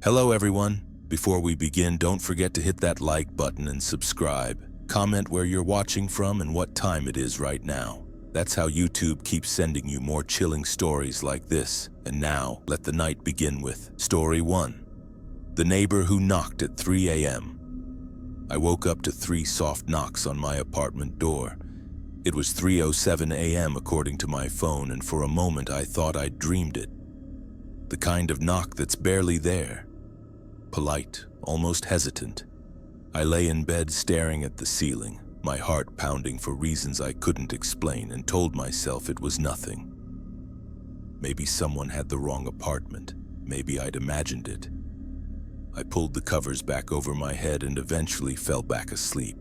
Hello everyone. Before we begin, don't forget to hit that like button and subscribe. Comment where you're watching from and what time it is right now. That's how YouTube keeps sending you more chilling stories like this. And now, let the night begin with Story 1. The Neighbor Who Knocked at 3 a.m. I woke up to 3 soft knocks on my apartment door. It was 3:07 a.m. according to my phone, and for a moment I thought I'd dreamed it. The kind of knock that's barely there. Polite, almost hesitant. I lay in bed staring at the ceiling, my heart pounding for reasons I couldn't explain, and told myself it was nothing. Maybe someone had the wrong apartment. Maybe I'd imagined it. I pulled the covers back over my head and eventually fell back asleep.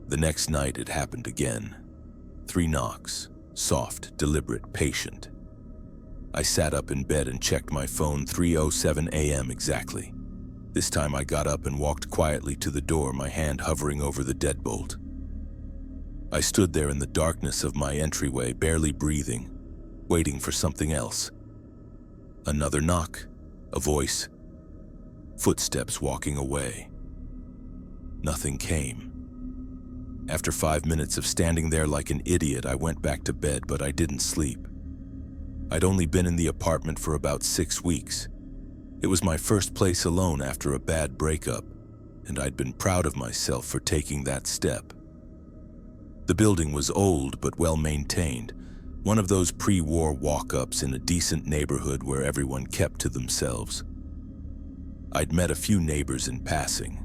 The next night it happened again. 3 knocks, soft, deliberate, patient. I sat up in bed and checked my phone. 3:07 a.m. exactly. This time I got up and walked quietly to the door, my hand hovering over the deadbolt. I stood there in the darkness of my entryway, barely breathing, waiting for something else. Another knock, a voice, footsteps walking away. Nothing came. After 5 minutes of standing there like an idiot, I went back to bed, but I didn't sleep. I'd only been in the apartment for about 6 weeks. It was my first place alone after a bad breakup, and I'd been proud of myself for taking that step. The building was old but well maintained, one of those pre-war walk-ups in a decent neighborhood where everyone kept to themselves. I'd met a few neighbors in passing.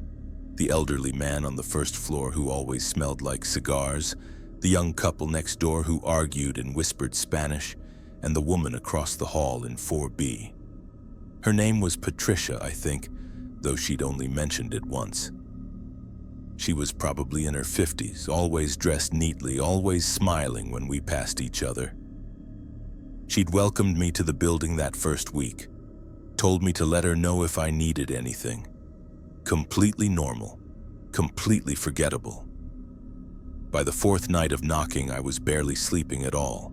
The elderly man on the first floor who always smelled like cigars, the young couple next door who argued and whispered Spanish, and the woman across the hall in 4B. Her name was Patricia, I think, though she'd only mentioned it once. She was probably in her 50s, always dressed neatly, always smiling when we passed each other. She'd welcomed me to the building that first week, told me to let her know if I needed anything. Completely normal, completely forgettable. By the 4th night of knocking, I was barely sleeping at all.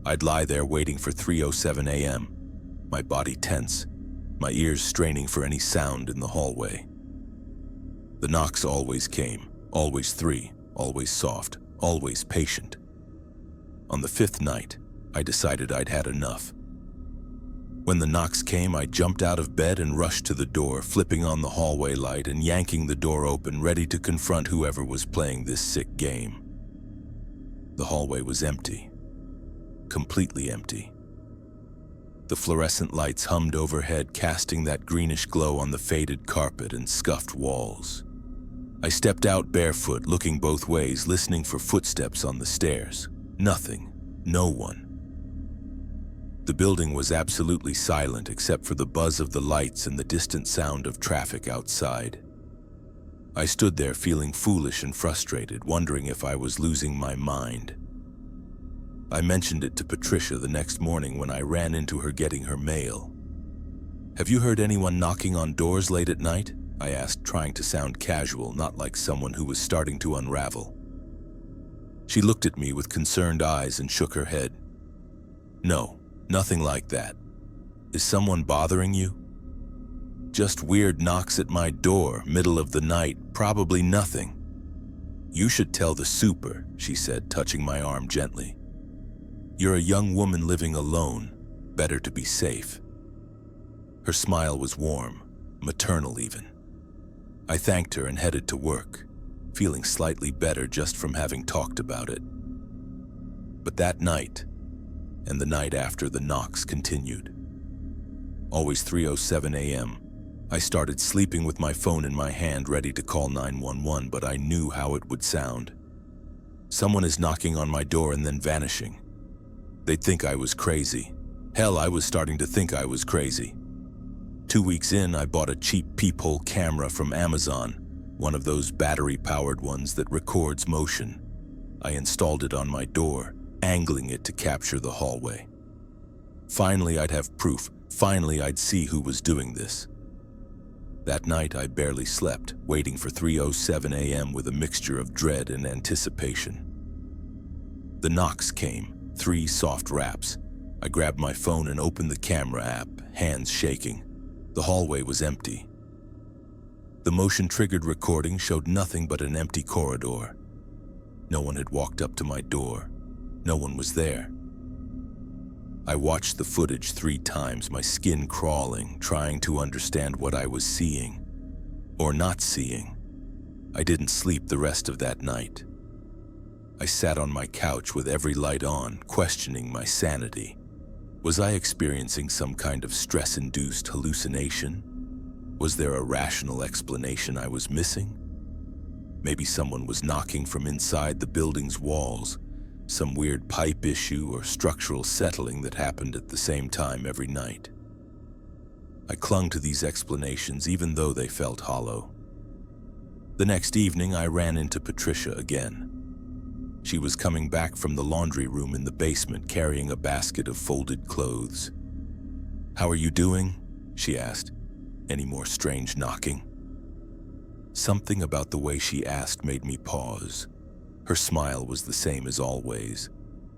I'd lie there waiting for 3:07 a.m., my body tense, my ears straining for any sound in the hallway. The knocks always came, always 3, always soft, always patient. On the 5th night, I decided I'd had enough. When the knocks came, I jumped out of bed and rushed to the door, flipping on the hallway light and yanking the door open, ready to confront whoever was playing this sick game. The hallway was empty. Completely empty. The fluorescent lights hummed overhead, casting that greenish glow on the faded carpet and scuffed walls. I stepped out barefoot, looking both ways, listening for footsteps on the stairs. Nothing. No one. The building was absolutely silent except for the buzz of the lights and the distant sound of traffic outside. I stood there feeling foolish and frustrated, wondering if I was losing my mind. I mentioned it to Patricia the next morning when I ran into her getting her mail. "Have you heard anyone knocking on doors late at night?" I asked, trying to sound casual, not like someone who was starting to unravel. She looked at me with concerned eyes and shook her head. "No, nothing like that. Is someone bothering you?" "Just weird knocks at my door, middle of the night, probably nothing." "You should tell the super," she said, touching my arm gently. "You're a young woman living alone. Better to be safe." Her smile was warm, maternal even. I thanked her and headed to work, feeling slightly better just from having talked about it. But that night, and the night after, the knocks continued. Always 3:07 a.m. I started sleeping with my phone in my hand, ready to call 911, but I knew how it would sound. Someone is knocking on my door and then vanishing. They'd think I was crazy. Hell, I was starting to think I was crazy. 2 weeks in, I bought a cheap peephole camera from Amazon, one of those battery-powered ones that records motion. I installed it on my door, angling it to capture the hallway. Finally, I'd have proof. Finally, I'd see who was doing this. That night, I barely slept, waiting for 3:07 a.m. with a mixture of dread and anticipation. The knocks came, 3 soft raps. I grabbed my phone and opened the camera app, hands shaking. The hallway was empty. The motion-triggered recording showed nothing but an empty corridor. No one had walked up to my door. No one was there. I watched the footage 3 times, my skin crawling, trying to understand what I was seeing or not seeing. I didn't sleep the rest of that night. I sat on my couch with every light on, questioning my sanity. Was I experiencing some kind of stress-induced hallucination? Was there a rational explanation I was missing? Maybe someone was knocking from inside the building's walls, some weird pipe issue or structural settling that happened at the same time every night. I clung to these explanations even though they felt hollow. The next evening, I ran into Patricia again. She was coming back from the laundry room in the basement carrying a basket of folded clothes. "How are you doing?" she asked. "Any more strange knocking?" Something about the way she asked made me pause. Her smile was the same as always,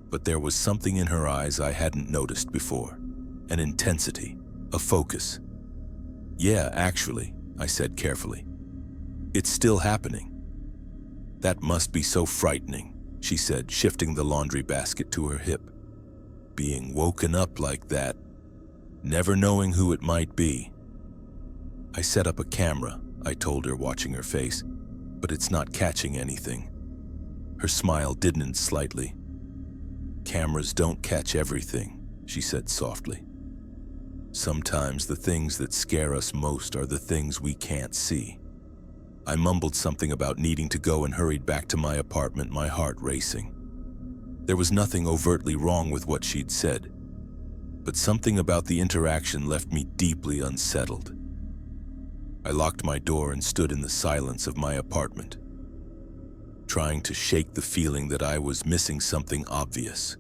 but there was something in her eyes I hadn't noticed before. An intensity, a focus. "Yeah, actually," I said carefully. "It's still happening." "That must be so frightening," she said, shifting the laundry basket to her hip. "Being woken up like that, never knowing who it might be." "I set up a camera," I told her, watching her face, "but it's not catching anything." Her smile deadened slightly. "Cameras don't catch everything," she said softly. "Sometimes the things that scare us most are the things we can't see." I mumbled something about needing to go and hurried back to my apartment, my heart racing. There was nothing overtly wrong with what she'd said, but something about the interaction left me deeply unsettled. I locked my door and stood in the silence of my apartment, trying to shake the feeling that I was missing something obvious.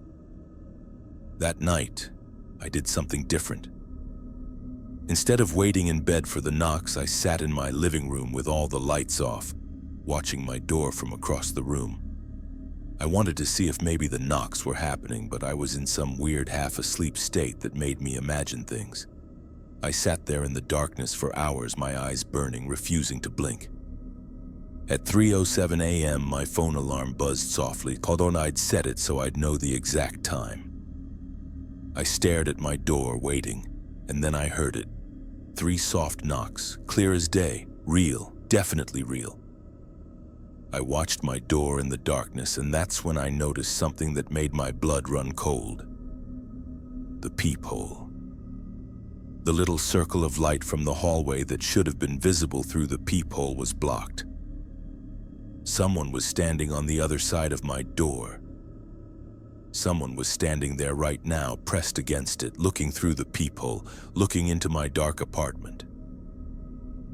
That night, I did something different. Instead of waiting in bed for the knocks, I sat in my living room with all the lights off, watching my door from across the room. I wanted to see if maybe the knocks were happening, but I was in some weird half-asleep state that made me imagine things. I sat there in the darkness for hours, my eyes burning, refusing to blink. At 3:07 a.m., my phone alarm buzzed softly. I'd set it so I'd know the exact time. I stared at my door, waiting, and then I heard it. 3 soft knocks, clear as day, real, definitely real. I watched my door in the darkness, and that's when I noticed something that made my blood run cold. The peephole. The little circle of light from the hallway that should have been visible through the peephole was blocked. Someone was standing on the other side of my door. Someone was standing there right now, pressed against it, looking through the peephole, looking into my dark apartment.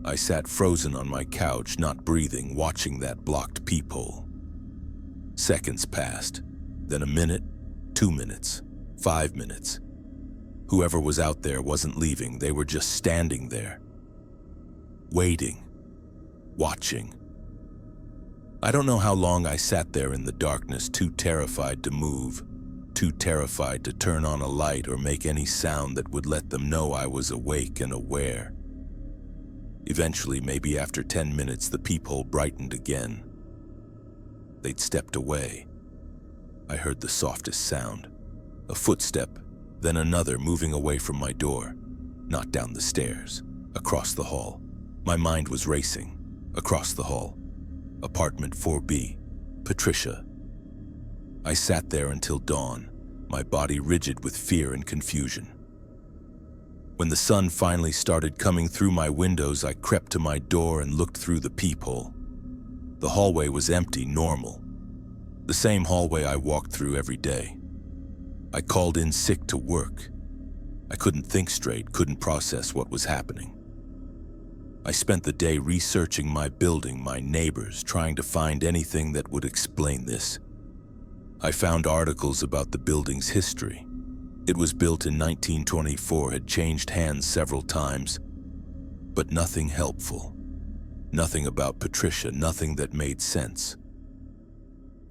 I sat frozen on my couch, not breathing, watching that blocked peephole. Seconds passed, then a minute, 2 minutes, 5 minutes. Whoever was out there wasn't leaving, they were just standing there, waiting, watching. I don't know how long I sat there in the darkness, too terrified to move, too terrified to turn on a light or make any sound that would let them know I was awake and aware. Eventually, maybe after 10 minutes, the peephole brightened again. They'd stepped away. I heard the softest sound, a footstep, then another moving away from my door, not down the stairs, across the hall. My mind was racing. Across the hall. Apartment 4B. Patricia. I sat there until dawn, my body rigid with fear and confusion. When the sun finally started coming through my windows, I crept to my door and looked through the peephole. The hallway was empty, normal. The same hallway I walked through every day. I called in sick to work. I couldn't think straight, couldn't process what was happening. I spent the day researching my building, my neighbors, trying to find anything that would explain this. I found articles about the building's history. It was built in 1924, had changed hands several times, but nothing helpful. Nothing about Patricia, nothing that made sense.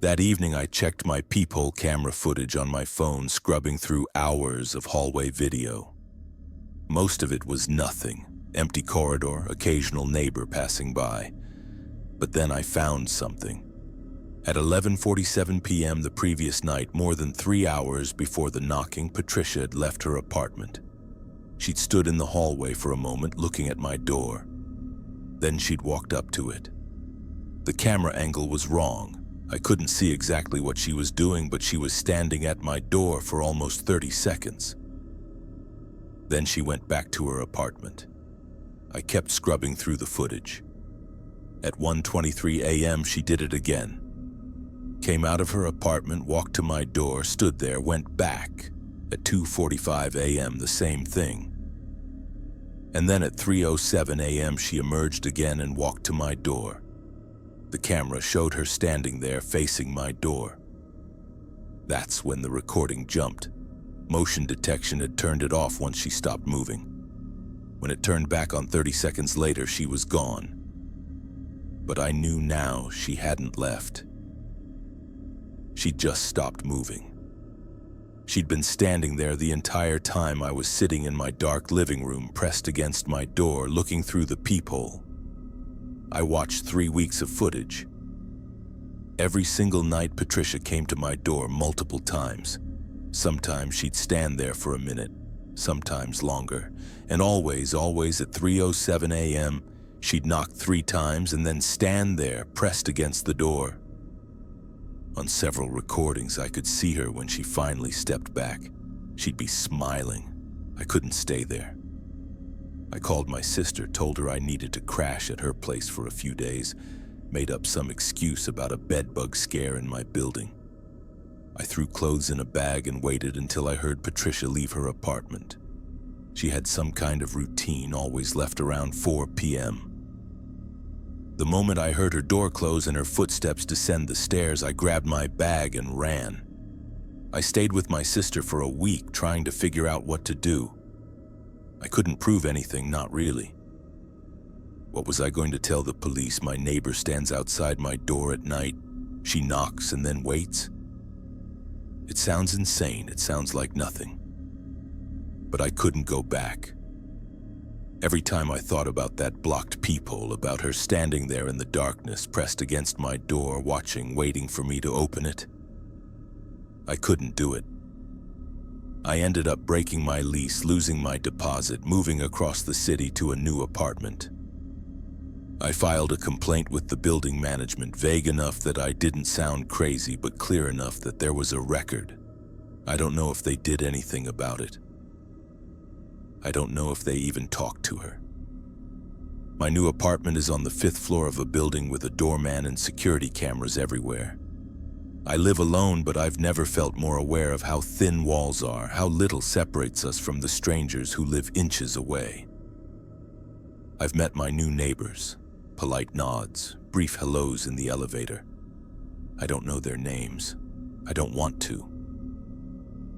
That evening, I checked my peephole camera footage on my phone, scrubbing through hours of hallway video. Most of it was nothing. Empty corridor, occasional neighbor passing by. But then I found something. At 11:47 p.m. the previous night, more than 3 hours before the knocking, Patricia had left her apartment. She'd stood in the hallway for a moment looking at my door. Then she'd walked up to it. The camera angle was wrong. I couldn't see exactly what she was doing, but she was standing at my door for almost 30 seconds. Then she went back to her apartment. I kept scrubbing through the footage. At 1:23 a.m. she did it again. Came out of her apartment, walked to my door, stood there, went back. At 2:45 a.m. the same thing. And then at 3:07 a.m. she emerged again and walked to my door. The camera showed her standing there facing my door. That's when the recording jumped. Motion detection had turned it off once she stopped moving. When it turned back on 30 seconds later, she was gone. But I knew now she hadn't left. She'd just stopped moving. She'd been standing there the entire time I was sitting in my dark living room, pressed against my door, looking through the peephole. I watched 3 weeks of footage. Every single night, Patricia came to my door multiple times. Sometimes she'd stand there for a minute, sometimes longer, and always at 3:07 a.m., she'd knock 3 times and then stand there, pressed against the door. On several recordings, I could see her when she finally stepped back. She'd be smiling. I couldn't stay there. I called my sister, told her I needed to crash at her place for a few days, made up some excuse about a bedbug scare in my building. I threw clothes in a bag and waited until I heard Patricia leave her apartment. She had some kind of routine, always left around 4 p.m. The moment I heard her door close and her footsteps descend the stairs, I grabbed my bag and ran. I stayed with my sister for a week, trying to figure out what to do. I couldn't prove anything, not really. What was I going to tell the police? My neighbor stands outside my door at night. She knocks and then waits. It sounds insane. It sounds like nothing. But I couldn't go back. Every time I thought about that blocked peephole, about her standing there in the darkness, pressed against my door, watching, waiting for me to open it, I couldn't do it. I ended up breaking my lease, losing my deposit, moving across the city to a new apartment. I filed a complaint with the building management, vague enough that I didn't sound crazy, but clear enough that there was a record. I don't know if they did anything about it. I don't know if they even talked to her. My new apartment is on the 5th floor of a building with a doorman and security cameras everywhere. I live alone, but I've never felt more aware of how thin walls are, how little separates us from the strangers who live inches away. I've met my new neighbors, polite nods, brief hellos in the elevator. I don't know their names. I don't want to.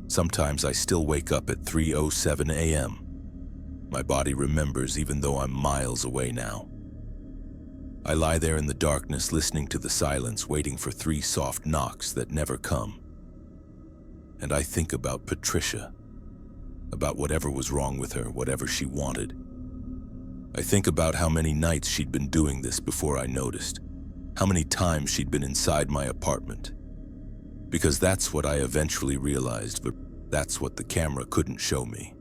Sometimes I still wake up at 3:07 a.m. My body remembers even though I'm miles away now. I lie there in the darkness, listening to the silence, waiting for 3 soft knocks that never come. And I think about Patricia, about whatever was wrong with her, whatever she wanted. I think about how many nights she'd been doing this before I noticed, how many times she'd been inside my apartment. Because that's what I eventually realized, but that's what the camera couldn't show me.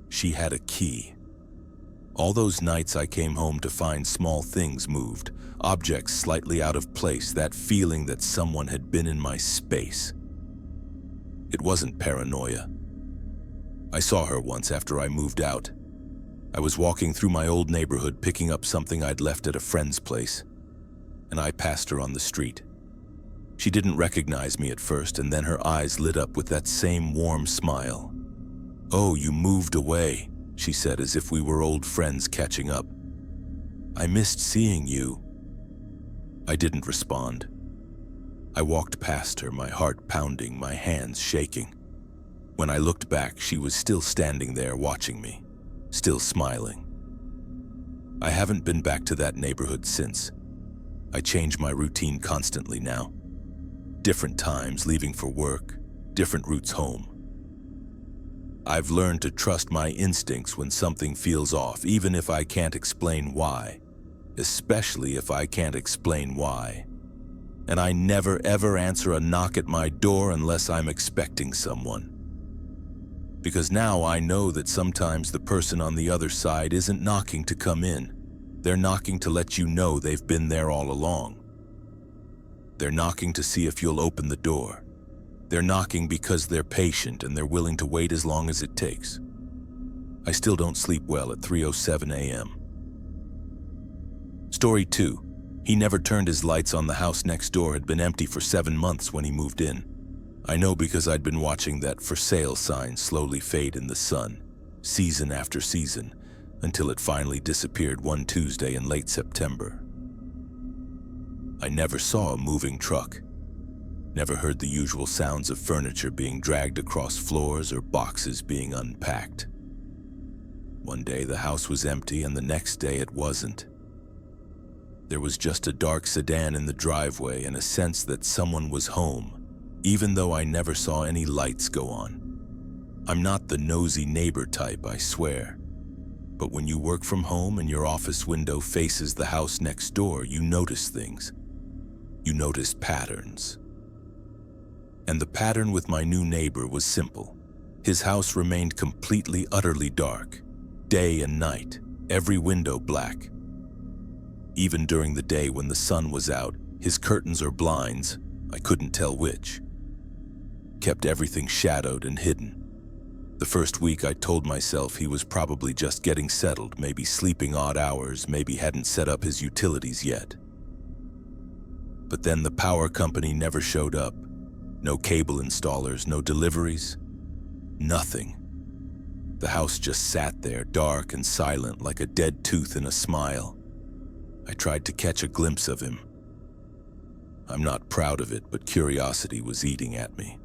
She had a key. All those nights I came home to find small things moved, objects slightly out of place, that feeling that someone had been in my space. It wasn't paranoia. I saw her once after I moved out. I was walking through my old neighborhood picking up something I'd left at a friend's place, and I passed her on the street. She didn't recognize me at first, and then her eyes lit up with that same warm smile. "Oh, you moved away," she said, as if we were old friends catching up. "I missed seeing you." I didn't respond. I walked past her, my heart pounding, my hands shaking. When I looked back, she was still standing there watching me, still smiling. I haven't been back to that neighborhood since. I change my routine constantly now. Different times, leaving for work, different routes home. I've learned to trust my instincts when something feels off, even if I can't explain why. Especially if I can't explain why. And I never ever answer a knock at my door unless I'm expecting someone. Because now I know that sometimes the person on the other side isn't knocking to come in. They're knocking to let you know they've been there all along. They're knocking to see if you'll open the door. They're knocking because they're patient and they're willing to wait as long as it takes. I still don't sleep well at 3:07 a.m. Story 2. He never turned his lights on. The house next door had been empty for 7 months when he moved in. I know because I'd been watching that for sale sign slowly fade in the sun, season after season, until it finally disappeared one Tuesday in late September. I never saw a moving truck, never heard the usual sounds of furniture being dragged across floors or boxes being unpacked. One day the house was empty and the next day it wasn't. There was just a dark sedan in the driveway and a sense that someone was home, even though I never saw any lights go on. I'm not the nosy neighbor type, I swear. But when you work from home and your office window faces the house next door, you notice things. You notice patterns. And the pattern with my new neighbor was simple. His house remained completely, utterly dark, day and night, every window black. Even during the day when the sun was out, his curtains or blinds, I couldn't tell which, kept everything shadowed and hidden. The first week I told myself he was probably just getting settled, maybe sleeping odd hours, maybe hadn't set up his utilities yet. But then the power company never showed up. No cable installers, no deliveries, nothing. The house just sat there, dark and silent, like a dead tooth in a smile. I tried to catch a glimpse of him. I'm not proud of it, but curiosity was eating at me.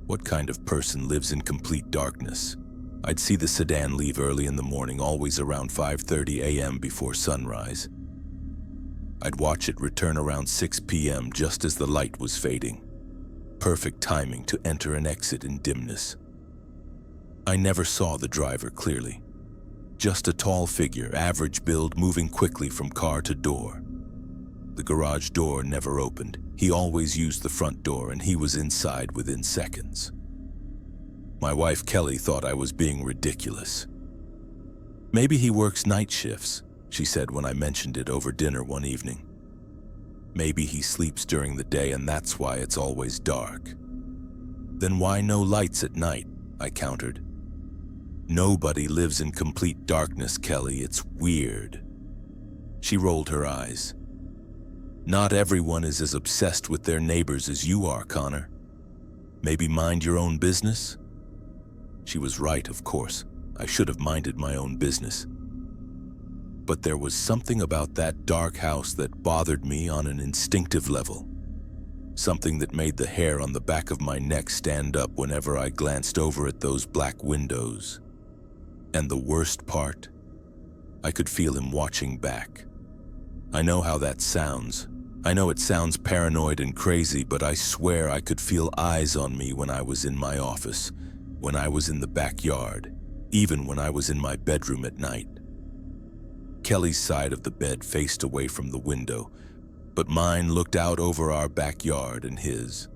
What kind of person lives in complete darkness? I'd see the sedan leave early in the morning, always around 5:30 a.m. before sunrise. I'd watch it return around 6 p.m. just as the light was fading. Perfect timing to enter and exit in dimness. I never saw the driver clearly. Just a tall figure, average build, moving quickly from car to door. The garage door never opened. He always used the front door and he was inside within seconds. My wife Kelly thought I was being ridiculous. Maybe he works night shifts, she said when I mentioned it over dinner one evening. Maybe he sleeps during the day and that's why it's always dark. Then why no lights at night? I countered. Nobody lives in complete darkness, Kelly. It's weird. She rolled her eyes. Not everyone is as obsessed with their neighbors as you are, Connor. Maybe mind your own business? She was right, of course. I should have minded my own business. But there was something about that dark house that bothered me on an instinctive level. Something that made the hair on the back of my neck stand up whenever I glanced over at those black windows. And the worst part, I could feel him watching back. I know how that sounds. I know it sounds paranoid and crazy, but I swear I could feel eyes on me when I was in my office, when I was in the backyard, even when I was in my bedroom at night. Kelly's side of the bed faced away from the window, but mine looked out over our backyard and his.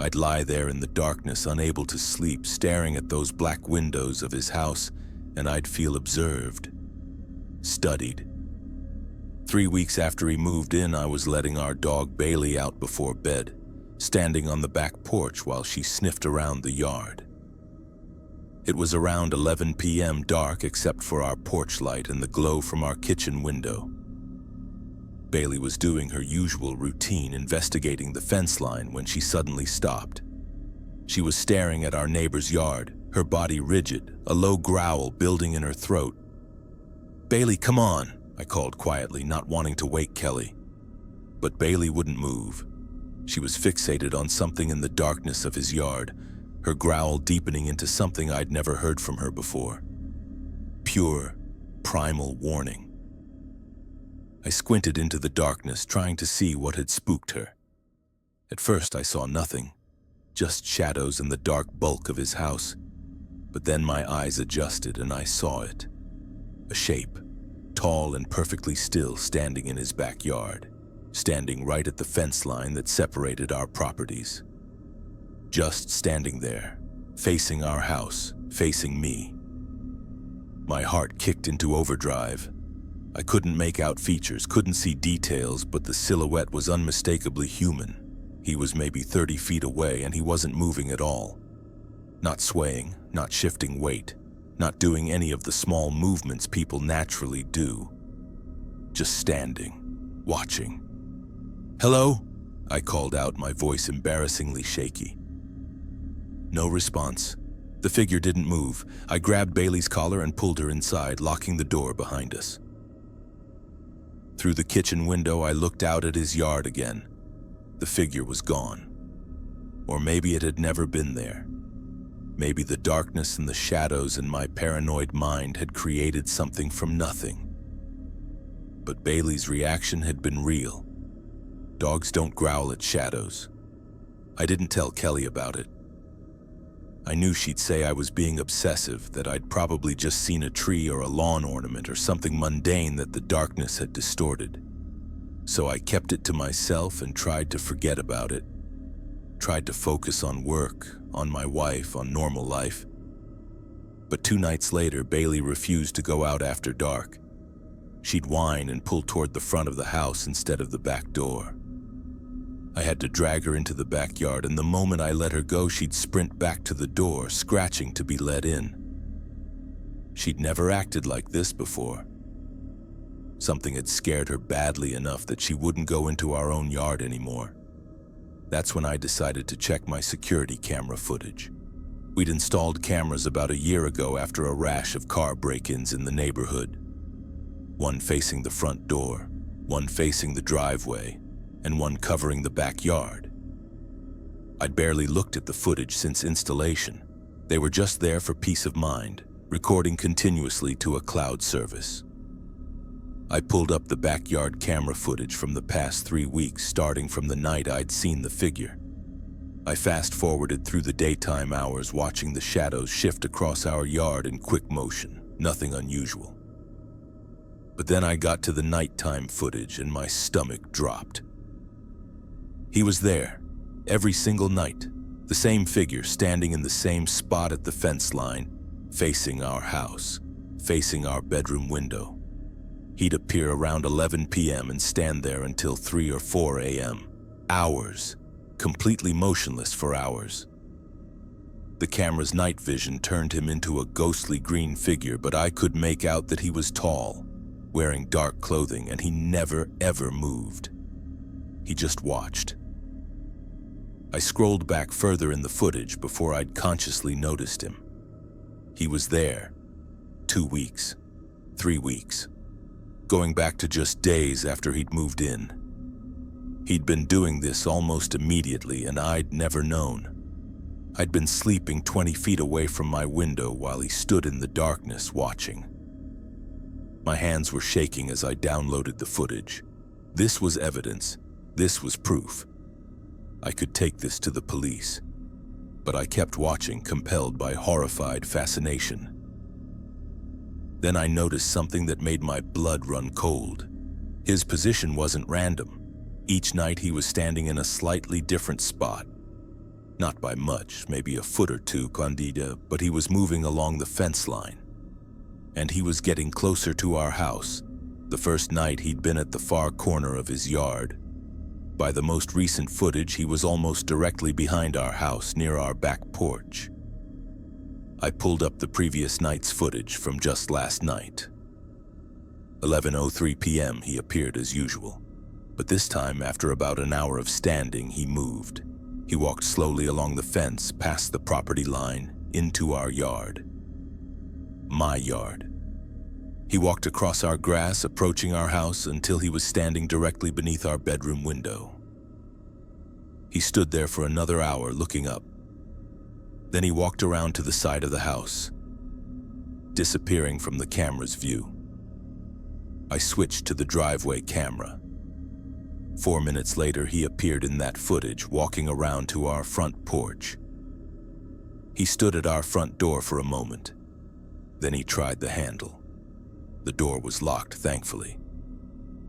I'd lie there in the darkness, unable to sleep, staring at those black windows of his house, and I'd feel observed, studied. 3 weeks after he moved in, I was letting our dog Bailey out before bed, standing on the back porch while she sniffed around the yard. It was around 11 p.m., dark except for our porch light and the glow from our kitchen window. Bailey was doing her usual routine, investigating the fence line, when she suddenly stopped. She was staring at our neighbor's yard, her body rigid, a low growl building in her throat. "Bailey, come on," I called quietly, not wanting to wake Kelly. But Bailey wouldn't move. She was fixated on something in the darkness of his yard, her growl deepening into something I'd never heard from her before. Pure, primal warning. I squinted into the darkness, trying to see what had spooked her. At first I saw nothing, just shadows and the dark bulk of his house. But then my eyes adjusted and I saw it. A shape, tall and perfectly still, standing in his backyard, standing right at the fence line that separated our properties. Just standing there, facing our house, facing me. My heart kicked into overdrive. I couldn't make out features, couldn't see details, but the silhouette was unmistakably human. He was maybe 30 feet away and he wasn't moving at all. Not swaying, not shifting weight, not doing any of the small movements people naturally do. Just standing, watching. "Hello?" I called out, my voice embarrassingly shaky. No response. The figure didn't move. I grabbed Bailey's collar and pulled her inside, locking the door behind us. Through the kitchen window, I looked out at his yard again. The figure was gone. Or maybe it had never been there. Maybe the darkness and the shadows in my paranoid mind had created something from nothing. But Bailey's reaction had been real. Dogs don't growl at shadows. I didn't tell Kelly about it. I knew she'd say I was being obsessive, that I'd probably just seen a tree or a lawn ornament or something mundane that the darkness had distorted. So I kept it to myself and tried to forget about it. Tried to focus on work, on my wife, on normal life. But 2 nights later, Bailey refused to go out after dark. She'd whine and pull toward the front of the house instead of the back door. I had to drag her into the backyard, and the moment I let her go, she'd sprint back to the door, scratching to be let in. She'd never acted like this before. Something had scared her badly enough that she wouldn't go into our own yard anymore. That's when I decided to check my security camera footage. We'd installed cameras about a year ago after a rash of car break-ins in the neighborhood. One facing the front door, one facing the driveway, and one covering the backyard. I'd barely looked at the footage since installation. They were just there for peace of mind, recording continuously to a cloud service. I pulled up the backyard camera footage from the past 3 weeks, starting from the night I'd seen the figure. I fast-forwarded through the daytime hours, watching the shadows shift across our yard in quick motion, nothing unusual. But then I got to the nighttime footage and my stomach dropped. He was there, every single night, the same figure standing in the same spot at the fence line, facing our house, facing our bedroom window. He'd appear around 11 p.m. and stand there until 3 or 4 a.m. Hours, completely motionless for hours. The camera's night vision turned him into a ghostly green figure, but I could make out that he was tall, wearing dark clothing, and he never ever moved. He just watched. I scrolled back further in the footage before I'd consciously noticed him. He was there. 2 weeks, 3 weeks. Going back to just days after he'd moved in. He'd been doing this almost immediately, and I'd never known. I'd been sleeping 20 feet away from my window while he stood in the darkness watching. My hands were shaking as I downloaded the footage. This was evidence. This was proof. I could take this to the police. But I kept watching, compelled by horrified fascination. Then I noticed something that made my blood run cold. His position wasn't random. Each night he was standing in a slightly different spot. Not by much, maybe a foot or two, Candida, but he was moving along the fence line. And he was getting closer to our house. The first night he'd been at the far corner of his yard. By the most recent footage, he was almost directly behind our house, near our back porch. I pulled up the previous night's footage from just last night. 11:03 p.m. he appeared as usual. But this time, after about an hour of standing, he moved. He walked slowly along the fence, past the property line, into our yard. My yard. He walked across our grass, approaching our house until he was standing directly beneath our bedroom window. He stood there for another hour, looking up. Then he walked around to the side of the house, disappearing from the camera's view. I switched to the driveway camera. 4 minutes later, he appeared in that footage, walking around to our front porch. He stood at our front door for a moment. Then he tried the handle. The door was locked, thankfully.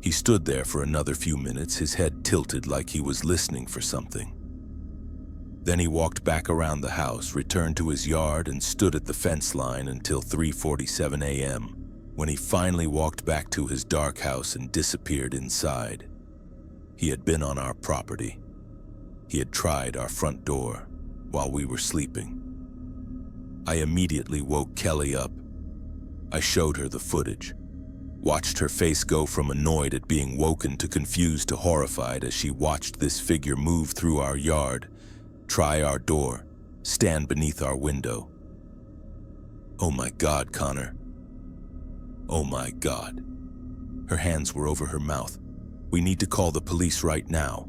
He stood there for another few minutes, his head tilted like he was listening for something. Then he walked back around the house, returned to his yard, and stood at the fence line until 3:47 a.m., when he finally walked back to his dark house and disappeared inside. He had been on our property. He had tried our front door while we were sleeping. I immediately woke Kelly up. I showed her the footage, watched her face go from annoyed at being woken to confused to horrified as she watched this figure move through our yard, try our door, stand beneath our window. "Oh my God, Connor. Oh my God." Her hands were over her mouth. "We need to call the police right now."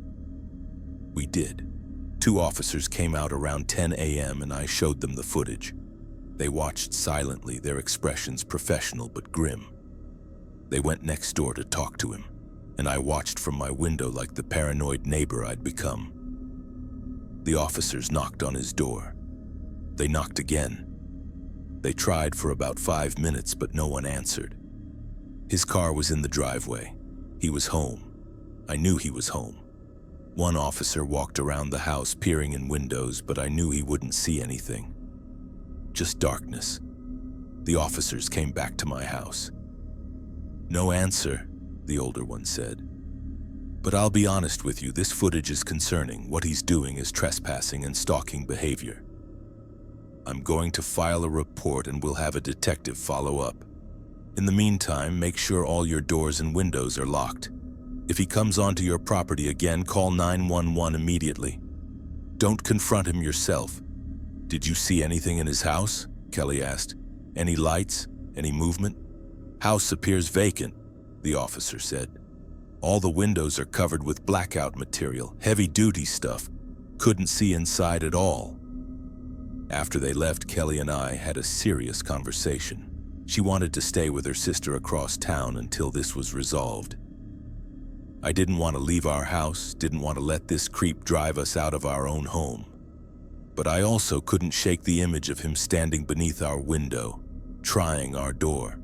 We did. 2 officers came out around 10 a.m. and I showed them the footage. They watched silently, their expressions professional but grim. They went next door to talk to him, and I watched from my window like the paranoid neighbor I'd become. The officers knocked on his door. They knocked again. They tried for about 5 minutes, but no one answered. His car was in the driveway. He was home. I knew he was home. One officer walked around the house peering in windows, but I knew he wouldn't see anything. Just darkness. The officers came back to my house. "No answer," the older one said. "But I'll be honest with you, this footage is concerning. What he's doing is trespassing and stalking behavior. I'm going to file a report and we'll have a detective follow up. In the meantime, make sure all your doors and windows are locked. If he comes onto your property again, call 911 immediately. Don't confront him yourself." "Did you see anything in his house?" Kelly asked. "Any lights? Any movement?" "House appears vacant," the officer said. "All the windows are covered with blackout material, heavy-duty stuff. Couldn't see inside at all." After they left, Kelly and I had a serious conversation. She wanted to stay with her sister across town until this was resolved. I didn't want to leave our house, didn't want to let this creep drive us out of our own home. But I also couldn't shake the image of him standing beneath our window, trying our door.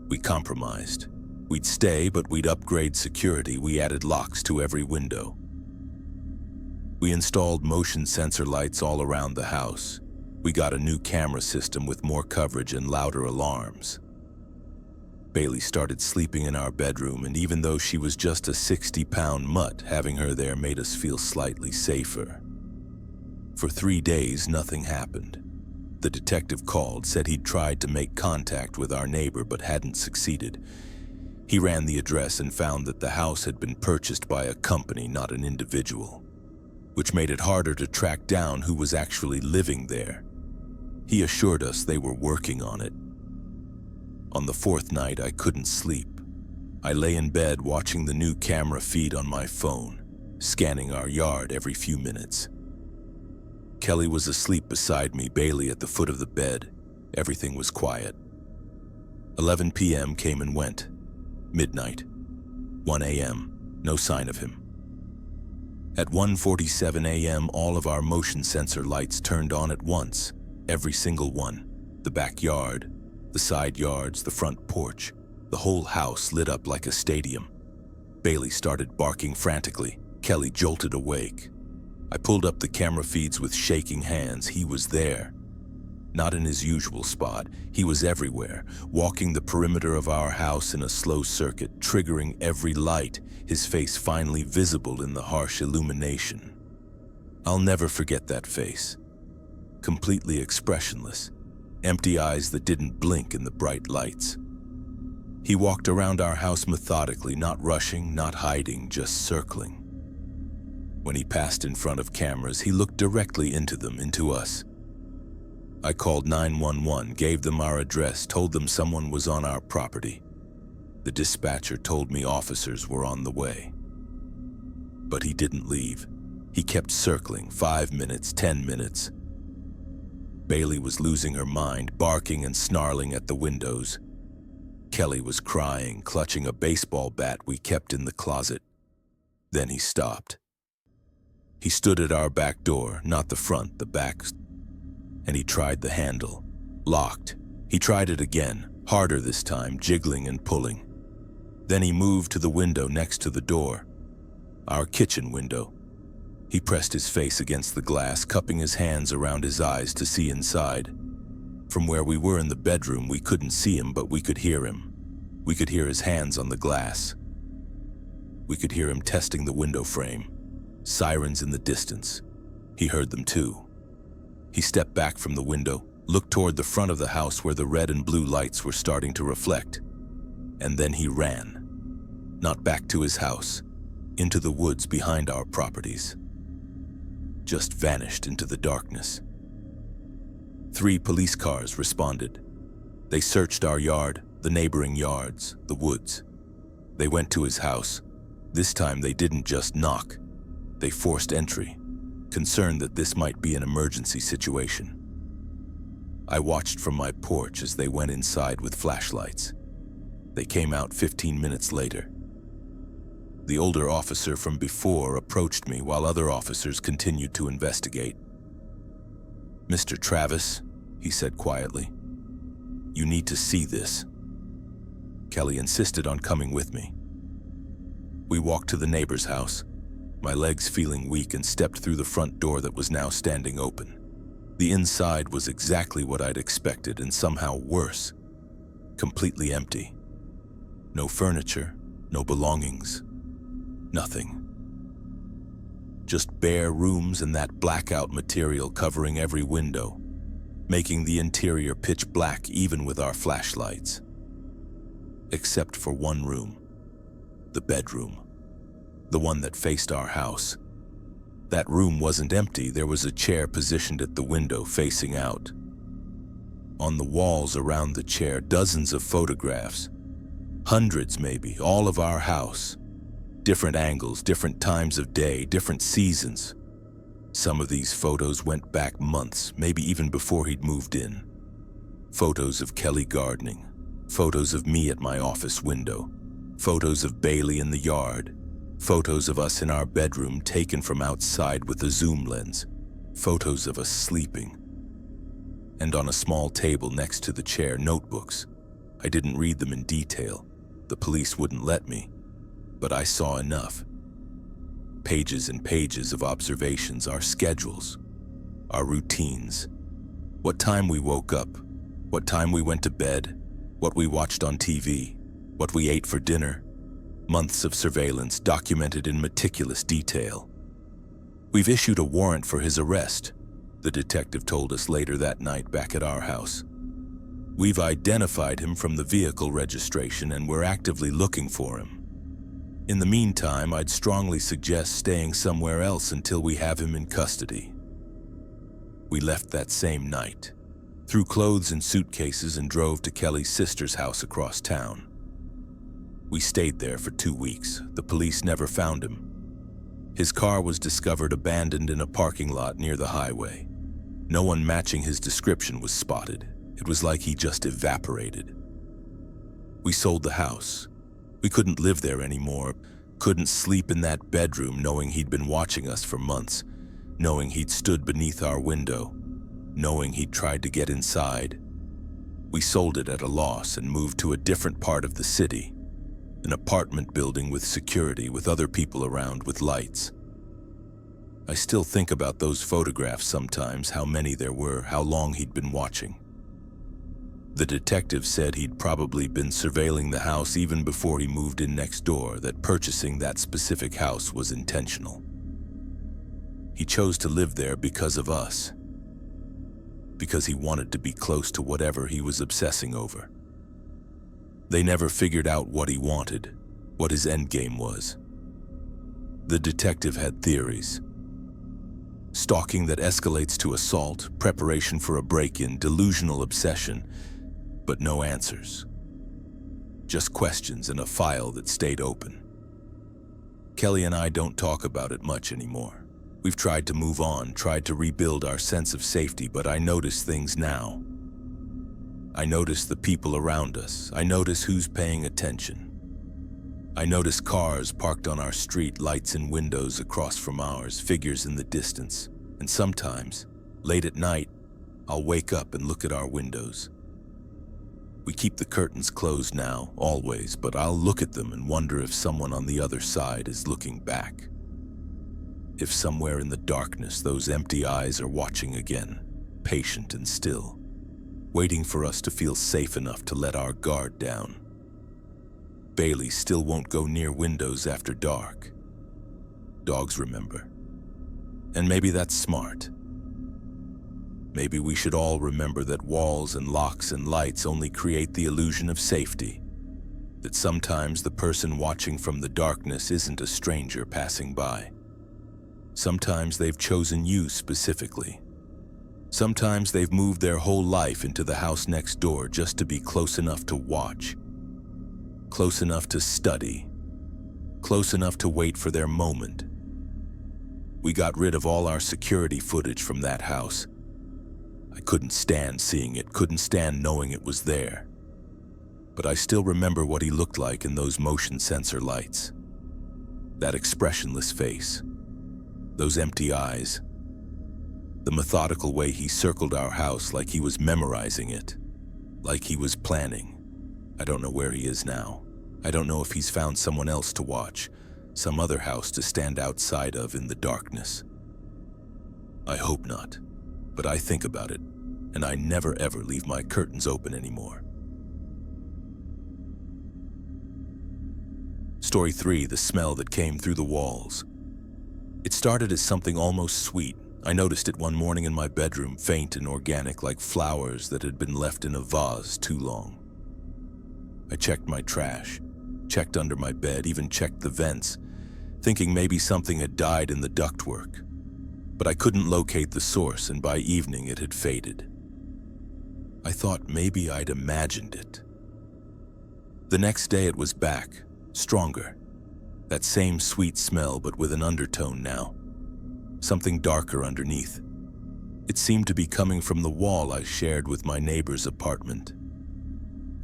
We compromised. We'd stay, but we'd upgrade security. We added locks to every window. We installed motion sensor lights all around the house. We got a new camera system with more coverage and louder alarms. Bailey started sleeping in our bedroom, and even though she was just a 60-pound mutt, having her there made us feel slightly safer. For 3 days, nothing happened. The detective called, said he'd tried to make contact with our neighbor but hadn't succeeded. He ran the address and found that the house had been purchased by a company, not an individual, which made it harder to track down who was actually living there. He assured us they were working on it. On the 4th night, I couldn't sleep. I lay in bed watching the new camera feed on my phone, scanning our yard every few minutes. Kelly was asleep beside me, Bailey at the foot of the bed. Everything was quiet. 11 p.m. came and went. Midnight. 1 a.m. No sign of him. At 1:47 a.m., all of our motion sensor lights turned on at once. Every single one. The backyard, the side yards, the front porch. The whole house lit up like a stadium. Bailey started barking frantically. Kelly jolted awake. I pulled up the camera feeds with shaking hands. He was there. Not in his usual spot. He was everywhere, walking the perimeter of our house in a slow circuit, triggering every light, his face finally visible in the harsh illumination. I'll never forget that face. Completely expressionless, empty eyes that didn't blink in the bright lights. He walked around our house methodically, not rushing, not hiding, just circling. When he passed in front of cameras, he looked directly into them, into us. I called 911, gave them our address, told them someone was on our property. The dispatcher told me officers were on the way. But he didn't leave. He kept circling, 5 minutes, 10 minutes. Bailey was losing her mind, barking and snarling at the windows. Kelly was crying, clutching a baseball bat we kept in the closet. Then he stopped. He stood at our back door, not the front, the back, and he tried the handle. Locked. He tried it again, harder this time, jiggling and pulling. Then he moved to the window next to the door, our kitchen window. He pressed his face against the glass, cupping his hands around his eyes to see inside. From where we were in the bedroom, we couldn't see him, but we could hear him. We could hear his hands on the glass. We could hear him testing the window frame. Sirens in the distance. He heard them too. He stepped back from the window, looked toward the front of the house where the red and blue lights were starting to reflect. And then he ran. Not back to his house, into the woods behind our properties. Just vanished into the darkness. 3 police cars responded. They searched our yard, the neighboring yards, the woods. They went to his house. This time they didn't just knock. They forced entry, concerned that this might be an emergency situation. I watched from my porch as they went inside with flashlights. They came out 15 minutes later. The older officer from before approached me while other officers continued to investigate. "Mr. Travis," he said quietly, "you need to see this." Kelly insisted on coming with me. We walked to the neighbor's house, my legs feeling weak, and stepped through the front door that was now standing open. The inside was exactly what I'd expected, and somehow worse. Completely empty. No furniture, no belongings, nothing. Just bare rooms and that blackout material covering every window, making the interior pitch black even with our flashlights. Except for one room, the bedroom, the one that faced our house. That room wasn't empty. There was a chair positioned at the window facing out. On the walls around the chair, dozens of photographs, hundreds maybe, all of our house. Different angles, different times of day, different seasons. Some of these photos went back months, maybe even before he'd moved in. Photos of Kelly gardening, photos of me at my office window, photos of Bailey in the yard, photos of us in our bedroom taken from outside with a zoom lens, photos of us sleeping. And on a small table next to the chair, notebooks. I didn't read them in detail. The police wouldn't let me. But I saw enough. Pages and pages of observations, our schedules, our routines, what time we woke up, what time we went to bed, what we watched on TV, what we ate for dinner. Months of surveillance documented in meticulous detail. "We've issued a warrant for his arrest," the detective told us later that night back at our house. "We've identified him from the vehicle registration and we're actively looking for him. In the meantime, I'd strongly suggest staying somewhere else until we have him in custody." We left that same night, threw clothes in suitcases, and drove to Kelly's sister's house across town. We stayed there for 2 weeks. The police never found him. His car was discovered abandoned in a parking lot near the highway. No one matching his description was spotted. It was like he just evaporated. We sold the house. We couldn't live there anymore, couldn't sleep in that bedroom knowing he'd been watching us for months, knowing he'd stood beneath our window, knowing he'd tried to get inside. We sold it at a loss and moved to a different part of the city, an apartment building with security, with other people around, with lights. I still think about those photographs sometimes, how many there were, how long he'd been watching. The detective said he'd probably been surveilling the house even before he moved in next door, that purchasing that specific house was intentional. He chose to live there because of us, because he wanted to be close to whatever he was obsessing over. They never figured out what he wanted, what his endgame was. The detective had theories. Stalking that escalates to assault, preparation for a break-in, delusional obsession, but no answers. Just questions and a file that stayed open. Kelly and I don't talk about it much anymore. We've tried to move on, tried to rebuild our sense of safety, but I notice things now. I notice the people around us. I notice who's paying attention. I noticed cars parked on our street, lights in windows across from ours, figures in the distance. And sometimes, late at night, I'll wake up and look at our windows. We keep the curtains closed now, always, but I'll look at them and wonder if someone on the other side is looking back. If somewhere in the darkness those empty eyes are watching again, patient and still, waiting for us to feel safe enough to let our guard down. Bailey still won't go near windows after dark. Dogs remember. And maybe that's smart. Maybe we should all remember that walls and locks and lights only create the illusion of safety. That sometimes the person watching from the darkness isn't a stranger passing by. Sometimes they've chosen you specifically. Sometimes they've moved their whole life into the house next door just to be close enough to watch. Close enough to study. Close enough to wait for their moment. We got rid of all our security footage from that house. I couldn't stand seeing it, couldn't stand knowing it was there. But I still remember what he looked like in those motion sensor lights. That expressionless face. Those empty eyes. The methodical way he circled our house like he was memorizing it. Like he was planning. I don't know where he is now. I don't know if he's found someone else to watch, some other house to stand outside of in the darkness. I hope not, but I think about it, and I never ever leave my curtains open anymore. Story 3, the smell that came through the walls. It started as something almost sweet. I noticed it one morning in my bedroom, faint and organic, like flowers that had been left in a vase too long. I checked my trash, checked under my bed, even checked the vents, thinking maybe something had died in the ductwork. But I couldn't locate the source, and by evening it had faded. I thought maybe I'd imagined it. The next day it was back, stronger. That same sweet smell, but with an undertone now. Something darker underneath. It seemed to be coming from the wall I shared with my neighbor's apartment.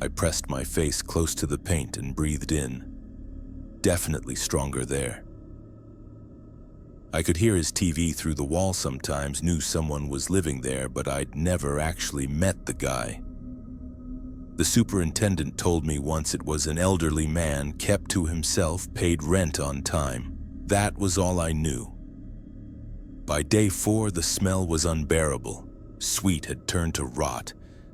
I pressed my face close to the paint and breathed in. Definitely stronger there. I could hear his TV through the wall sometimes, knew someone was living there, but I'd never actually met the guy. The superintendent told me once it was an elderly man, kept to himself, paid rent on time. That was all I knew. By day 4, the smell was unbearable. Sweet had turned to rot.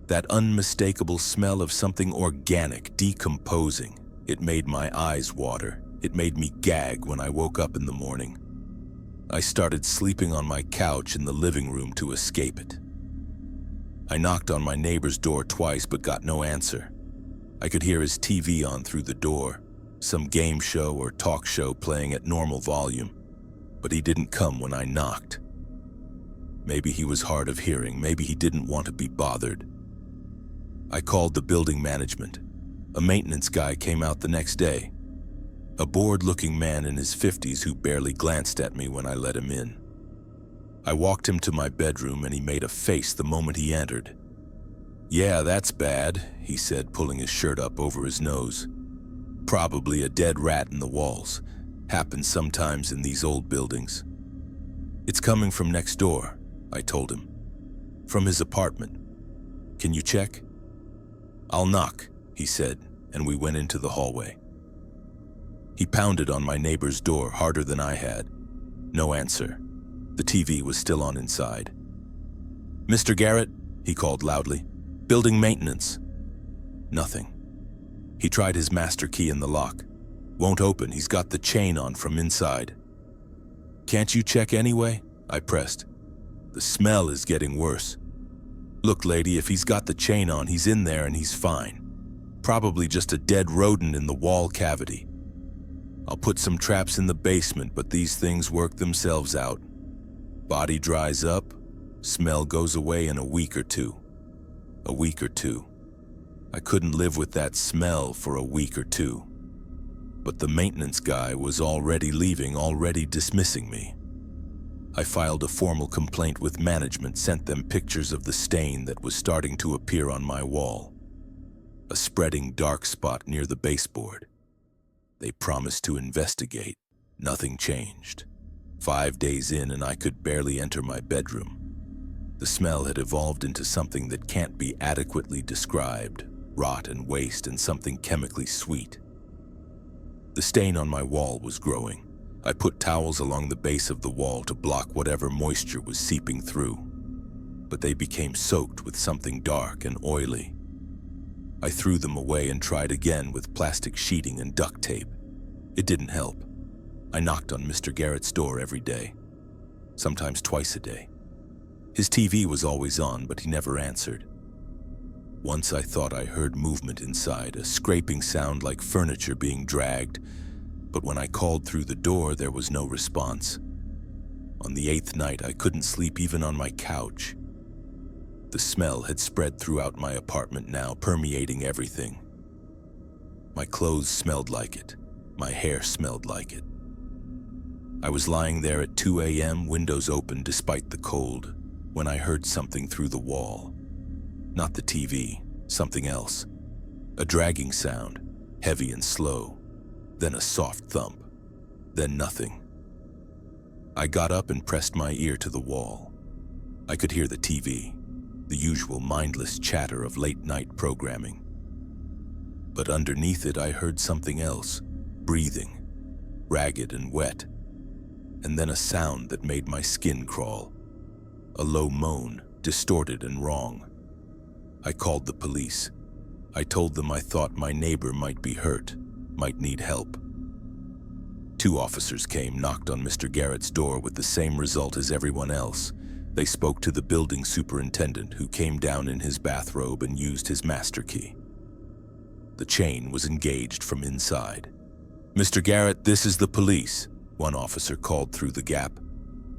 That unmistakable smell of something organic, decomposing. It made my eyes water. It made me gag when I woke up in the morning. I started sleeping on my couch in the living room to escape it. I knocked on my neighbor's door twice but got no answer. I could hear his TV on through the door, some game show or talk show playing at normal volume, but he didn't come when I knocked. Maybe he was hard of hearing, maybe he didn't want to be bothered. I called the building management. A maintenance guy came out the next day. A bored-looking man in his 50s who barely glanced at me when I let him in. I walked him to my bedroom and he made a face the moment he entered. "Yeah, that's bad," he said, pulling his shirt up over his nose. "Probably a dead rat in the walls. Happens sometimes in these old buildings." "It's coming from next door," I told him. "From his apartment. Can you check?" "I'll knock," he said, and we went into the hallway. He pounded on my neighbor's door harder than I had. No answer. The TV was still on inside. "Mr. Garrett," he called loudly. "Building maintenance." Nothing. He tried his master key in the lock. Won't open, he's got the chain on from inside. "Can't you check anyway?" I pressed. "The smell is getting worse." "Look, lady, if he's got the chain on, he's in there and he's fine. Probably just a dead rodent in the wall cavity. I'll put some traps in the basement, but these things work themselves out. Body dries up, smell goes away in a week or two. A week or two. I couldn't live with that smell for a week or two. But the maintenance guy was already leaving, already dismissing me. I filed a formal complaint with management, sent them pictures of the stain that was starting to appear on my wall. A spreading dark spot near the baseboard. They promised to investigate. Nothing changed. 5 days in and I could barely enter my bedroom. The smell had evolved into something that can't be adequately described, rot and waste and something chemically sweet. The stain on my wall was growing. I put towels along the base of the wall to block whatever moisture was seeping through, but they became soaked with something dark and oily. I threw them away and tried again with plastic sheeting and duct tape. It didn't help. I knocked on Mr. Garrett's door every day, sometimes twice a day. His TV was always on, but he never answered. Once I thought I heard movement inside, a scraping sound like furniture being dragged, but when I called through the door, there was no response. On the 8th night, I couldn't sleep even on my couch. The smell had spread throughout my apartment now, permeating everything. My clothes smelled like it. My hair smelled like it. I was lying there at 2 a.m., windows open despite the cold, when I heard something through the wall. Not the TV, something else. A dragging sound, heavy and slow. Then a soft thump. Then nothing. I got up and pressed my ear to the wall. I could hear the TV, the usual mindless chatter of late-night programming. But underneath it, I heard something else, breathing, ragged and wet. And then a sound that made my skin crawl. A low moan, distorted and wrong. I called the police. I told them I thought my neighbor might be hurt, might need help. 2 officers came, knocked on Mr. Garrett's door with the same result as everyone else. They spoke to the building superintendent, who came down in his bathrobe and used his master key. The chain was engaged from inside. "Mr. Garrett, this is the police," one officer called through the gap.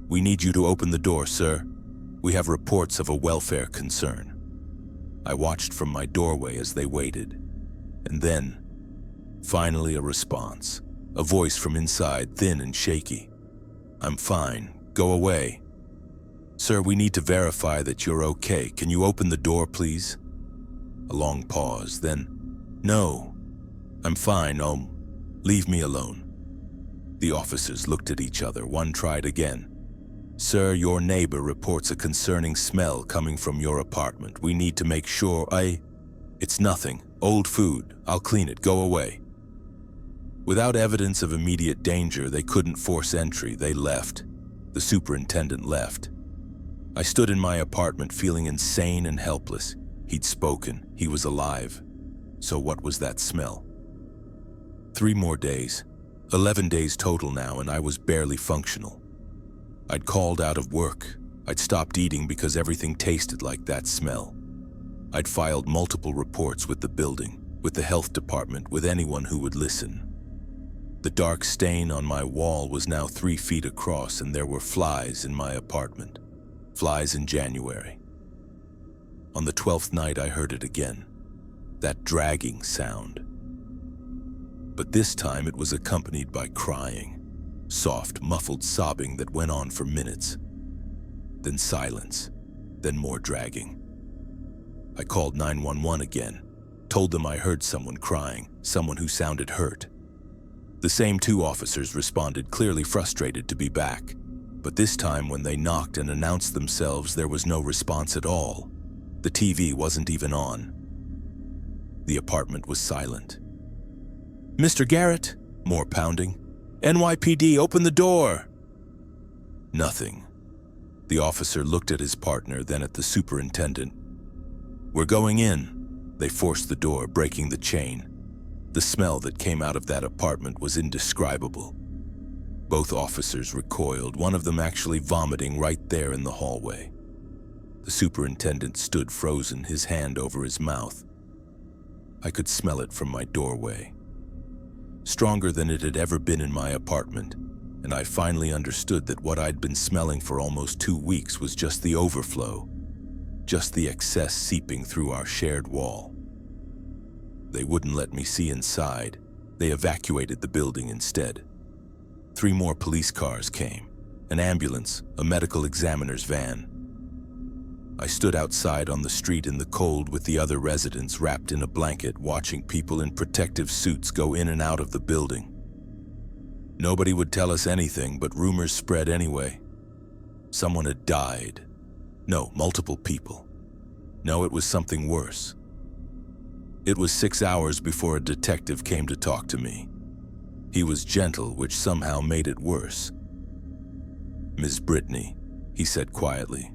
"We need you to open the door, sir. We have reports of a welfare concern." I watched from my doorway as they waited. And then, finally a response. A voice from inside, thin and shaky. "I'm fine. Go away." "Sir, we need to verify that you're okay. Can you open the door, please?" A long pause, then, "No. I'm fine. Oh, leave me alone." The officers looked at each other. One tried again. "Sir, your neighbor reports a concerning smell coming from your apartment. We need to make sure It's nothing. Old food. I'll clean it. Go away." Without evidence of immediate danger, they couldn't force entry. They left. The superintendent left. I stood in my apartment feeling insane and helpless. He'd spoken. He was alive. So what was that smell? 3 more days. 11 days total now, and I was barely functional. I'd called out of work. I'd stopped eating because everything tasted like that smell. I'd filed multiple reports with the building, with the health department, with anyone who would listen. The dark stain on my wall was now 3 feet across, and there were flies in my apartment. Flies in January. On the 12th night, I heard it again. That dragging sound. But this time it was accompanied by crying. Soft, muffled sobbing that went on for minutes. Then silence. Then more dragging. I called 911 again. Told them I heard someone crying, someone who sounded hurt. The same 2 officers responded, clearly frustrated to be back. But this time when they knocked and announced themselves, there was no response at all. The TV wasn't even on. The apartment was silent. "Mr. Garrett," more pounding. "NYPD, open the door!" Nothing. The officer looked at his partner, then at the superintendent. "We're going in." They forced the door, breaking the chain. The smell that came out of that apartment was indescribable. Both officers recoiled, one of them actually vomiting right there in the hallway. The superintendent stood frozen, his hand over his mouth. I could smell it from my doorway. Stronger than it had ever been in my apartment, and I finally understood that what I'd been smelling for almost 2 weeks was just the overflow, just the excess seeping through our shared wall. They wouldn't let me see inside. They evacuated the building instead. 3 more police cars came, an ambulance, a medical examiner's van. I stood outside on the street in the cold with the other residents wrapped in a blanket, watching people in protective suits go in and out of the building. Nobody would tell us anything, but rumors spread anyway. Someone had died. No, multiple people. No, it was something worse. It was 6 hours before a detective came to talk to me. He was gentle, which somehow made it worse. "Ms. Brittany," he said quietly,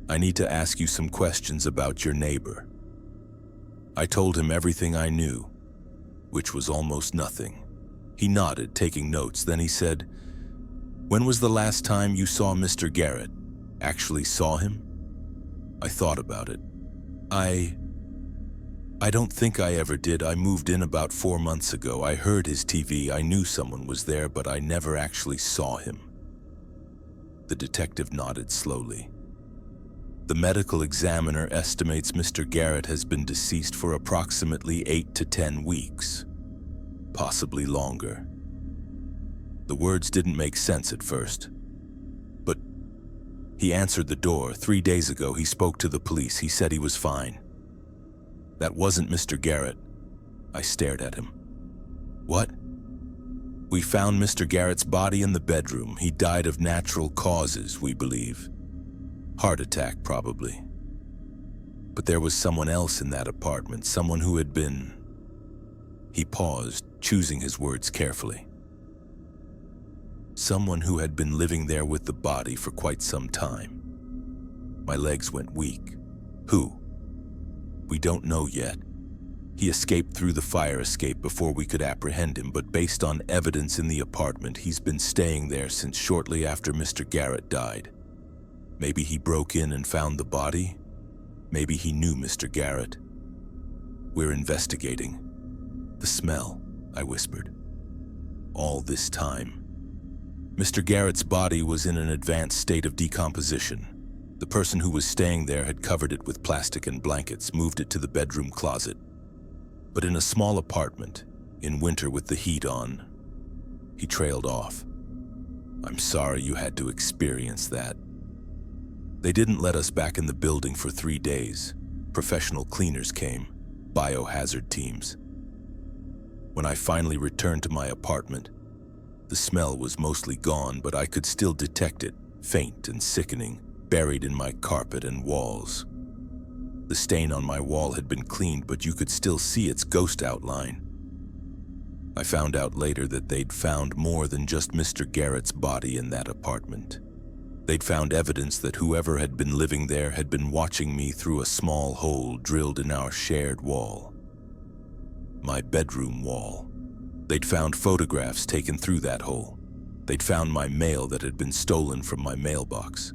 "I need to ask you some questions about your neighbor." I told him everything I knew, which was almost nothing. He nodded, taking notes. Then he said, "When was the last time you saw Mr. Garrett? Actually saw him?" I thought about it. I don't think I ever did. I moved in about 4 months ago. I heard his TV. I knew someone was there, but I never actually saw him. The detective nodded slowly. "The medical examiner estimates Mr. Garrett has been deceased for approximately 8 to 10 weeks, possibly longer." The words didn't make sense at first. "But he answered the door. 3 days ago, he spoke to the police. He said he was fine." "That wasn't Mr. Garrett." I stared at him. "What?" "We found Mr. Garrett's body in the bedroom. He died of natural causes, we believe. Heart attack, probably. But there was someone else in that apartment, someone who had been..." He paused, choosing his words carefully. "Someone who had been living there with the body for quite some time." My legs went weak. "Who?" "We don't know yet. He escaped through the fire escape before we could apprehend him, but based on evidence in the apartment, he's been staying there since shortly after Mr. Garrett died. Maybe he broke in and found the body. Maybe he knew Mr. Garrett. We're investigating." "The smell," I whispered. "All this time." Mr. Garrett's body was in an advanced state of decomposition. The person who was staying there had covered it with plastic and blankets, moved it to the bedroom closet. But in a small apartment, in winter with the heat on, he trailed off. "I'm sorry you had to experience that." They didn't let us back in the building for 3 days. Professional cleaners came, biohazard teams. When I finally returned to my apartment, the smell was mostly gone, but I could still detect it, faint and sickening, buried in my carpet and walls. The stain on my wall had been cleaned, but you could still see its ghost outline. I found out later that they'd found more than just Mr. Garrett's body in that apartment. They'd found evidence that whoever had been living there had been watching me through a small hole drilled in our shared wall. My bedroom wall. They'd found photographs taken through that hole. They'd found my mail that had been stolen from my mailbox.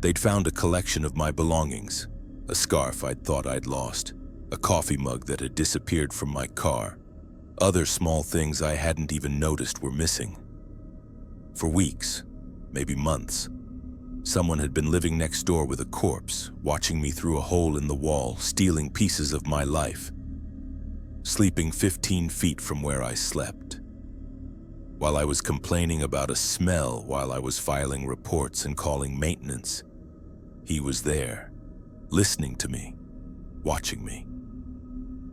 They'd found a collection of my belongings, a scarf I'd thought I'd lost, a coffee mug that had disappeared from my car. Other small things I hadn't even noticed were missing. For weeks, maybe months, someone had been living next door with a corpse, watching me through a hole in the wall, stealing pieces of my life, sleeping 15 feet from where I slept. While I was complaining about a smell while I was filing reports and calling maintenance, he was there, listening to me, watching me.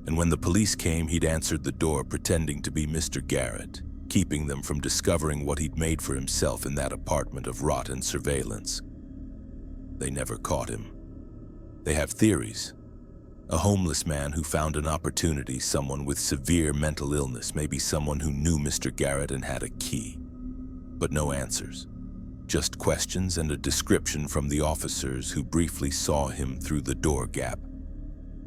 And when the police came, he'd answered the door pretending to be Mr. Garrett, keeping them from discovering what he'd made for himself in that apartment of rotten surveillance. They never caught him. They have theories. A homeless man who found an opportunity, someone with severe mental illness, maybe someone who knew Mr. Garrett and had a key. But no answers. Just questions and a description from the officers who briefly saw him through the door gap.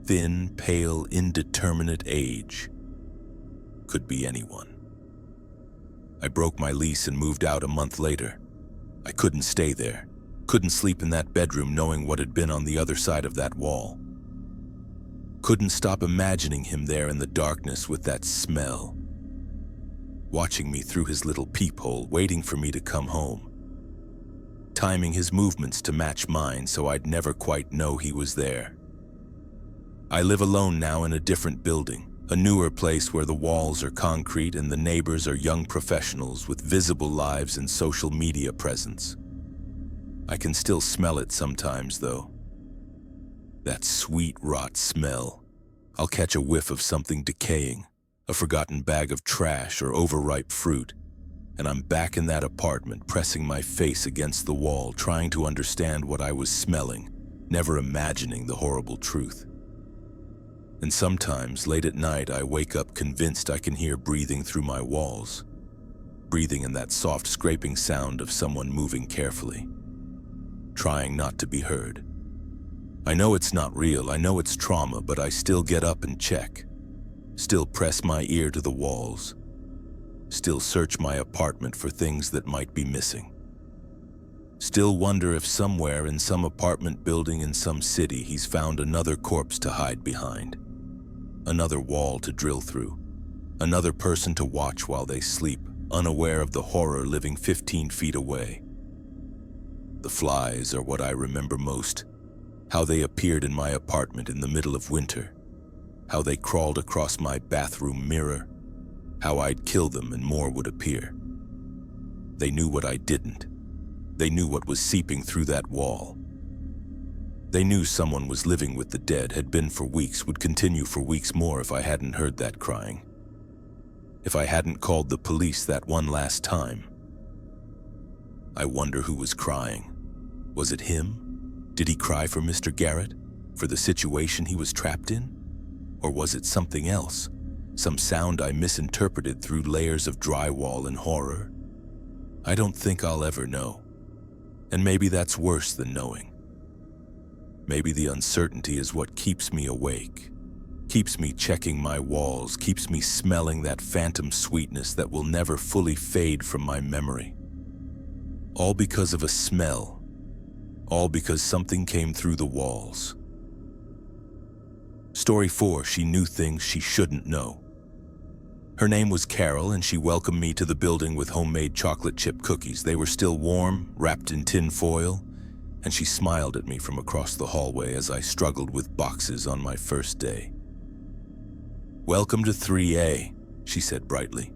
Thin, pale, indeterminate age. Could be anyone. I broke my lease and moved out a month later. I couldn't stay there. Couldn't sleep in that bedroom knowing what had been on the other side of that wall. Couldn't stop imagining him there in the darkness with that smell. Watching me through his little peephole, waiting for me to come home. Timing his movements to match mine so I'd never quite know he was there. I live alone now in a different building, a newer place where the walls are concrete and the neighbors are young professionals with visible lives and social media presence. I can still smell it sometimes, though. That sweet rot smell. I'll catch a whiff of something decaying, a forgotten bag of trash or overripe fruit, and I'm back in that apartment, pressing my face against the wall, trying to understand what I was smelling, never imagining the horrible truth. And sometimes, late at night, I wake up convinced I can hear breathing through my walls, breathing in that soft scraping sound of someone moving carefully, trying not to be heard. I know it's not real, I know it's trauma, but I still get up and check, still press my ear to the walls, still search my apartment for things that might be missing. Still wonder if somewhere in some apartment building in some city he's found another corpse to hide behind, another wall to drill through, another person to watch while they sleep, unaware of the horror living 15 feet away. The flies are what I remember most, how they appeared in my apartment in the middle of winter, how they crawled across my bathroom mirror, how I'd kill them and more would appear. They knew what I didn't. They knew what was seeping through that wall. They knew someone was living with the dead, had been for weeks, would continue for weeks more if I hadn't heard that crying. If I hadn't called the police that one last time. I wonder who was crying. Was it him? Did he cry for Mr. Garrett? For the situation he was trapped in? Or was it something else? Some sound I misinterpreted through layers of drywall and horror? I don't think I'll ever know. And maybe that's worse than knowing. Maybe the uncertainty is what keeps me awake, keeps me checking my walls, keeps me smelling that phantom sweetness that will never fully fade from my memory. All because of a smell. All because something came through the walls. Story 4, she knew things she shouldn't know. Her name was Carol, and she welcomed me to the building with homemade chocolate chip cookies. They were still warm, wrapped in tin foil, and she smiled at me from across the hallway as I struggled with boxes on my first day. "Welcome to 3A, she said brightly.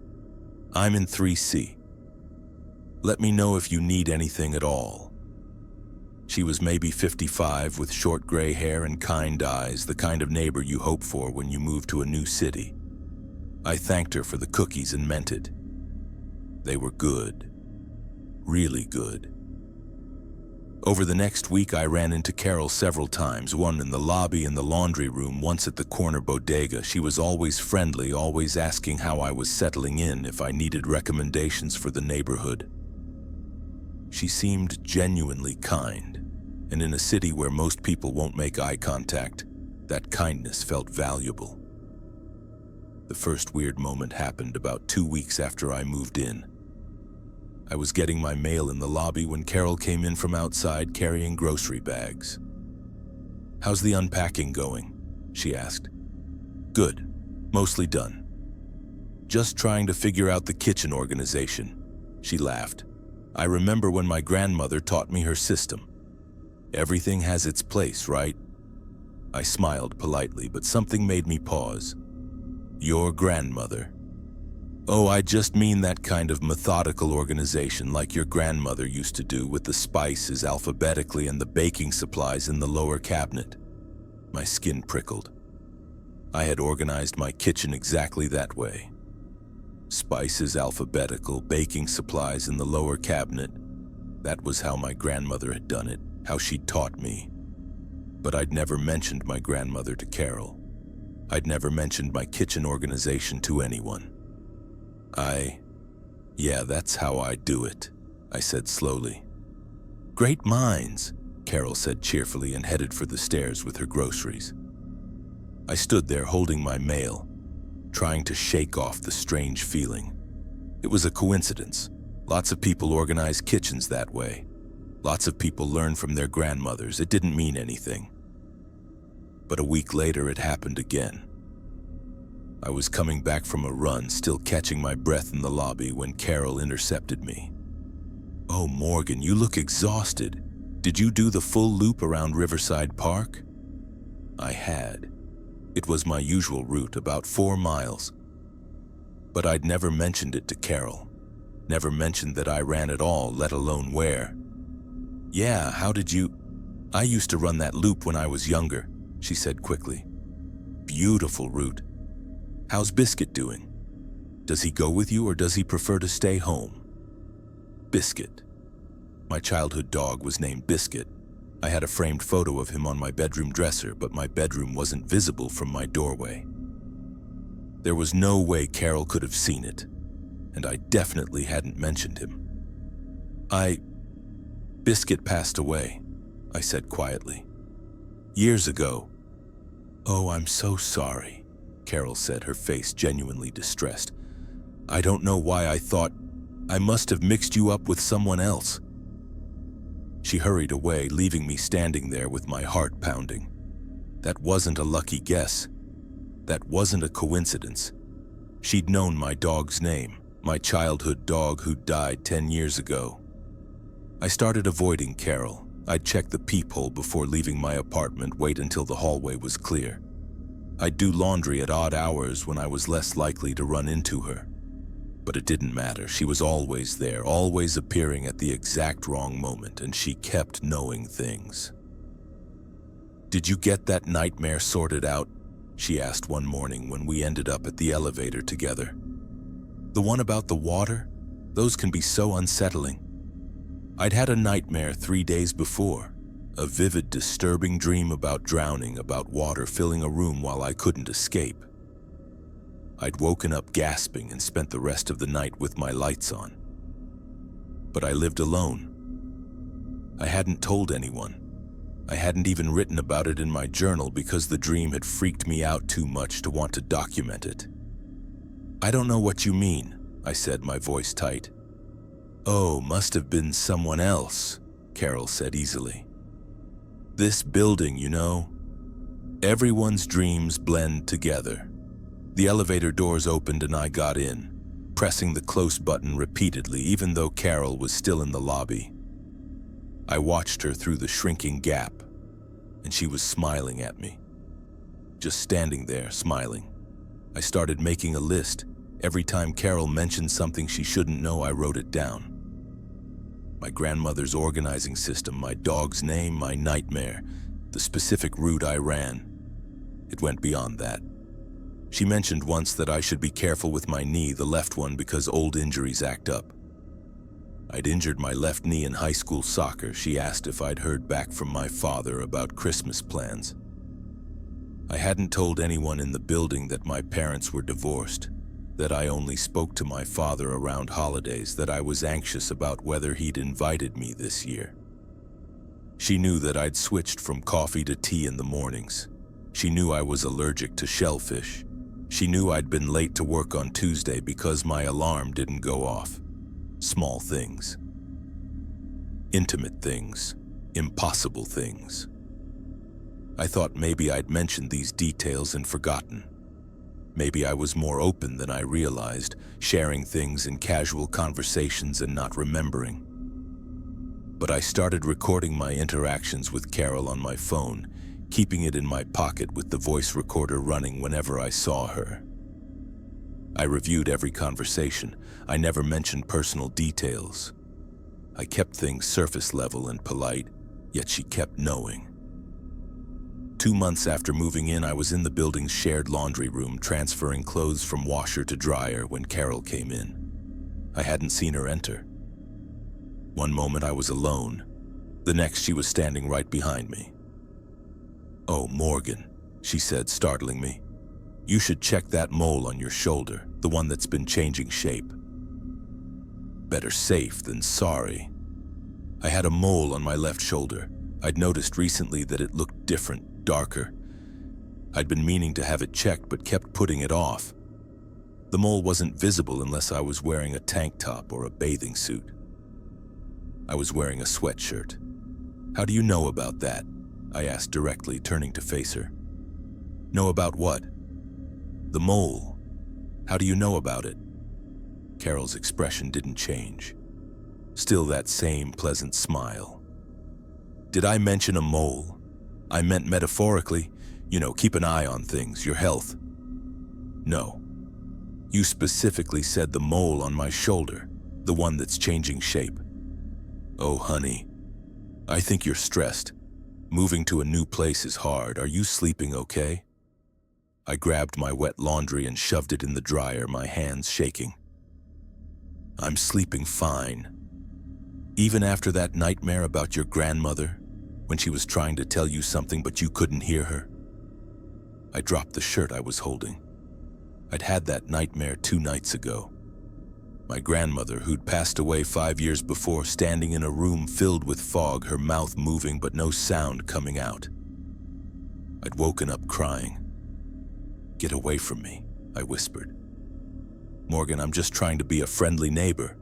"I'm in 3C. Let me know if you need anything at all." She was maybe 55 with short gray hair and kind eyes, the kind of neighbor you hope for when you move to a new city. I thanked her for the cookies and meant it. They were good. Really good. Over the next week, I ran into Carol several times, one in the lobby, in the laundry room, once at the corner bodega. She was always friendly, always asking how I was settling in, if I needed recommendations for the neighborhood. She seemed genuinely kind, and in a city where most people won't make eye contact, that kindness felt valuable. The first weird moment happened about 2 weeks after I moved in. I was getting my mail in the lobby when Carol came in from outside carrying grocery bags. "How's the unpacking going?" she asked. "Good. Mostly done. Just trying to figure out the kitchen organization," she laughed. "I remember when my grandmother taught me her system. Everything has its place, right?" I smiled politely, but something made me pause. "Your grandmother?" "Oh, I just mean that kind of methodical organization like your grandmother used to do, with the spices alphabetically and the baking supplies in the lower cabinet." My skin prickled. I had organized my kitchen exactly that way. Spices alphabetical, baking supplies in the lower cabinet. That was how my grandmother had done it, how she'd taught me. But I'd never mentioned my grandmother to Carol. I'd never mentioned my kitchen organization to anyone. Yeah, that's how I do it," I said slowly. "Great minds," Carol said cheerfully and headed for the stairs with her groceries. I stood there holding my mail, trying to shake off the strange feeling. It was a coincidence. Lots of people organize kitchens that way. Lots of people learn from their grandmothers. It didn't mean anything. But a week later, it happened again. I was coming back from a run, still catching my breath in the lobby, when Carol intercepted me. "Oh, Morgan, you look exhausted. Did you do the full loop around Riverside Park?" I had. It was my usual route, about 4 miles. But I'd never mentioned it to Carol. Never mentioned that I ran at all, let alone where. "Yeah, how did you—" "I used to run that loop when I was younger. she said quickly. Beautiful route. How's Biscuit doing? Does he go with you or does he prefer to stay home? Biscuit. My childhood dog was named Biscuit. I had a framed photo of him on my bedroom dresser, but my bedroom wasn't visible from my doorway. There was no way Carol could have seen it, and I definitely hadn't mentioned him. Biscuit passed away, I said quietly. Years ago. Oh, I'm so sorry, Carol said, her face genuinely distressed. I don't know why I thought I must have mixed you up with someone else. She hurried away, leaving me standing there with my heart pounding. That wasn't a lucky guess. That wasn't a coincidence. She'd known my dog's name, my childhood dog who died 10 years ago. I started avoiding Carol. I'd check the peephole before leaving my apartment, wait until the hallway was clear. I'd do laundry at odd hours when I was less likely to run into her. But it didn't matter. She was always there, always appearing at the exact wrong moment, and she kept knowing things. Did you get that nightmare sorted out? She asked one morning when we ended up at the elevator together. The one about the water? Those can be so unsettling. I'd had a nightmare 3 days before. A vivid, disturbing dream about drowning, about water filling a room while I couldn't escape. I'd woken up gasping and spent the rest of the night with my lights on. But I lived alone. I hadn't told anyone. I hadn't even written about it in my journal because the dream had freaked me out too much to want to document it. I don't know what you mean, I said, my voice tight. Oh, must have been someone else, Carol said easily. This building, you know. Everyone's dreams blend together. The elevator doors opened and I got in, pressing the close button repeatedly, even though Carol was still in the lobby. I watched her through the shrinking gap, and she was smiling at me. Just standing there, smiling. I started making a list. Every time Carol mentioned something she shouldn't know, I wrote it down. My grandmother's organizing system, my dog's name, my nightmare, the specific route I ran. It went beyond that. She mentioned once that I should be careful with my knee, the left one, because old injuries act up. I'd injured my left knee in high school soccer. She asked if I'd heard back from my father about Christmas plans. I hadn't told anyone in the building that my parents were divorced, that I only spoke to my father around holidays, that I was anxious about whether he'd invited me this year. She knew that I'd switched from coffee to tea in the mornings. She knew I was allergic to shellfish. She knew I'd been late to work on Tuesday because my alarm didn't go off. Small things. Intimate things. Impossible things. I thought maybe I'd mentioned these details and forgotten. Maybe I was more open than I realized, sharing things in casual conversations and not remembering. But I started recording my interactions with Carol on my phone, keeping it in my pocket with the voice recorder running whenever I saw her. I reviewed every conversation. I never mentioned personal details. I kept things surface level and polite, yet she kept knowing. 2 months after moving in, I was in the building's shared laundry room, transferring clothes from washer to dryer when Carol came in. I hadn't seen her enter. One moment I was alone. The next she was standing right behind me. "Oh, Morgan," she said, startling me. "You should check that mole on your shoulder, the one that's been changing shape." Better safe than sorry. I had a mole on my left shoulder. I'd noticed recently that it looked different, darker. I'd been meaning to have it checked but kept putting it off. The mole wasn't visible unless I was wearing a tank top or a bathing suit. I was wearing a sweatshirt. "How do you know about that?" I asked directly, turning to face her. "Know about what?" "The mole. How do you know about it?" Carol's expression didn't change. Still that same pleasant smile. "Did I mention a mole? I meant metaphorically, keep an eye on things, your health." "No. You specifically said the mole on my shoulder, the one that's changing shape." "Oh, honey, I think you're stressed. Moving to a new place is hard. Are you sleeping okay? I grabbed my wet laundry and shoved it in the dryer, my hands shaking. I'm sleeping fine. Even after that nightmare about your grandmother, when she was trying to tell you something but you couldn't hear her. I dropped the shirt I was holding. I'd had that nightmare 2 nights ago. My grandmother, who'd passed away 5 years before, standing in a room filled with fog, her mouth moving but no sound coming out. I'd woken up crying. "Get away from me," I whispered. "Morgan, I'm just trying to be a friendly neighbor."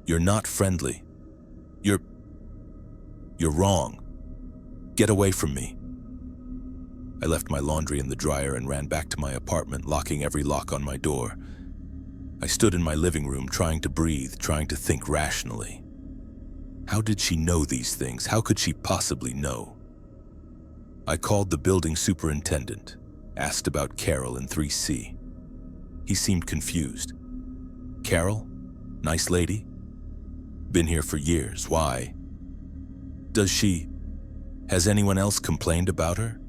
"You're not friendly. You're wrong. Get away from me." I left my laundry in the dryer and ran back to my apartment, locking every lock on my door. I stood in my living room trying to breathe, trying to think rationally. How did she know these things? How could she possibly know? I called the building superintendent, asked about Carol in 3C. He seemed confused. "Carol? Nice lady? Been here for years. Why? Has anyone else complained about her?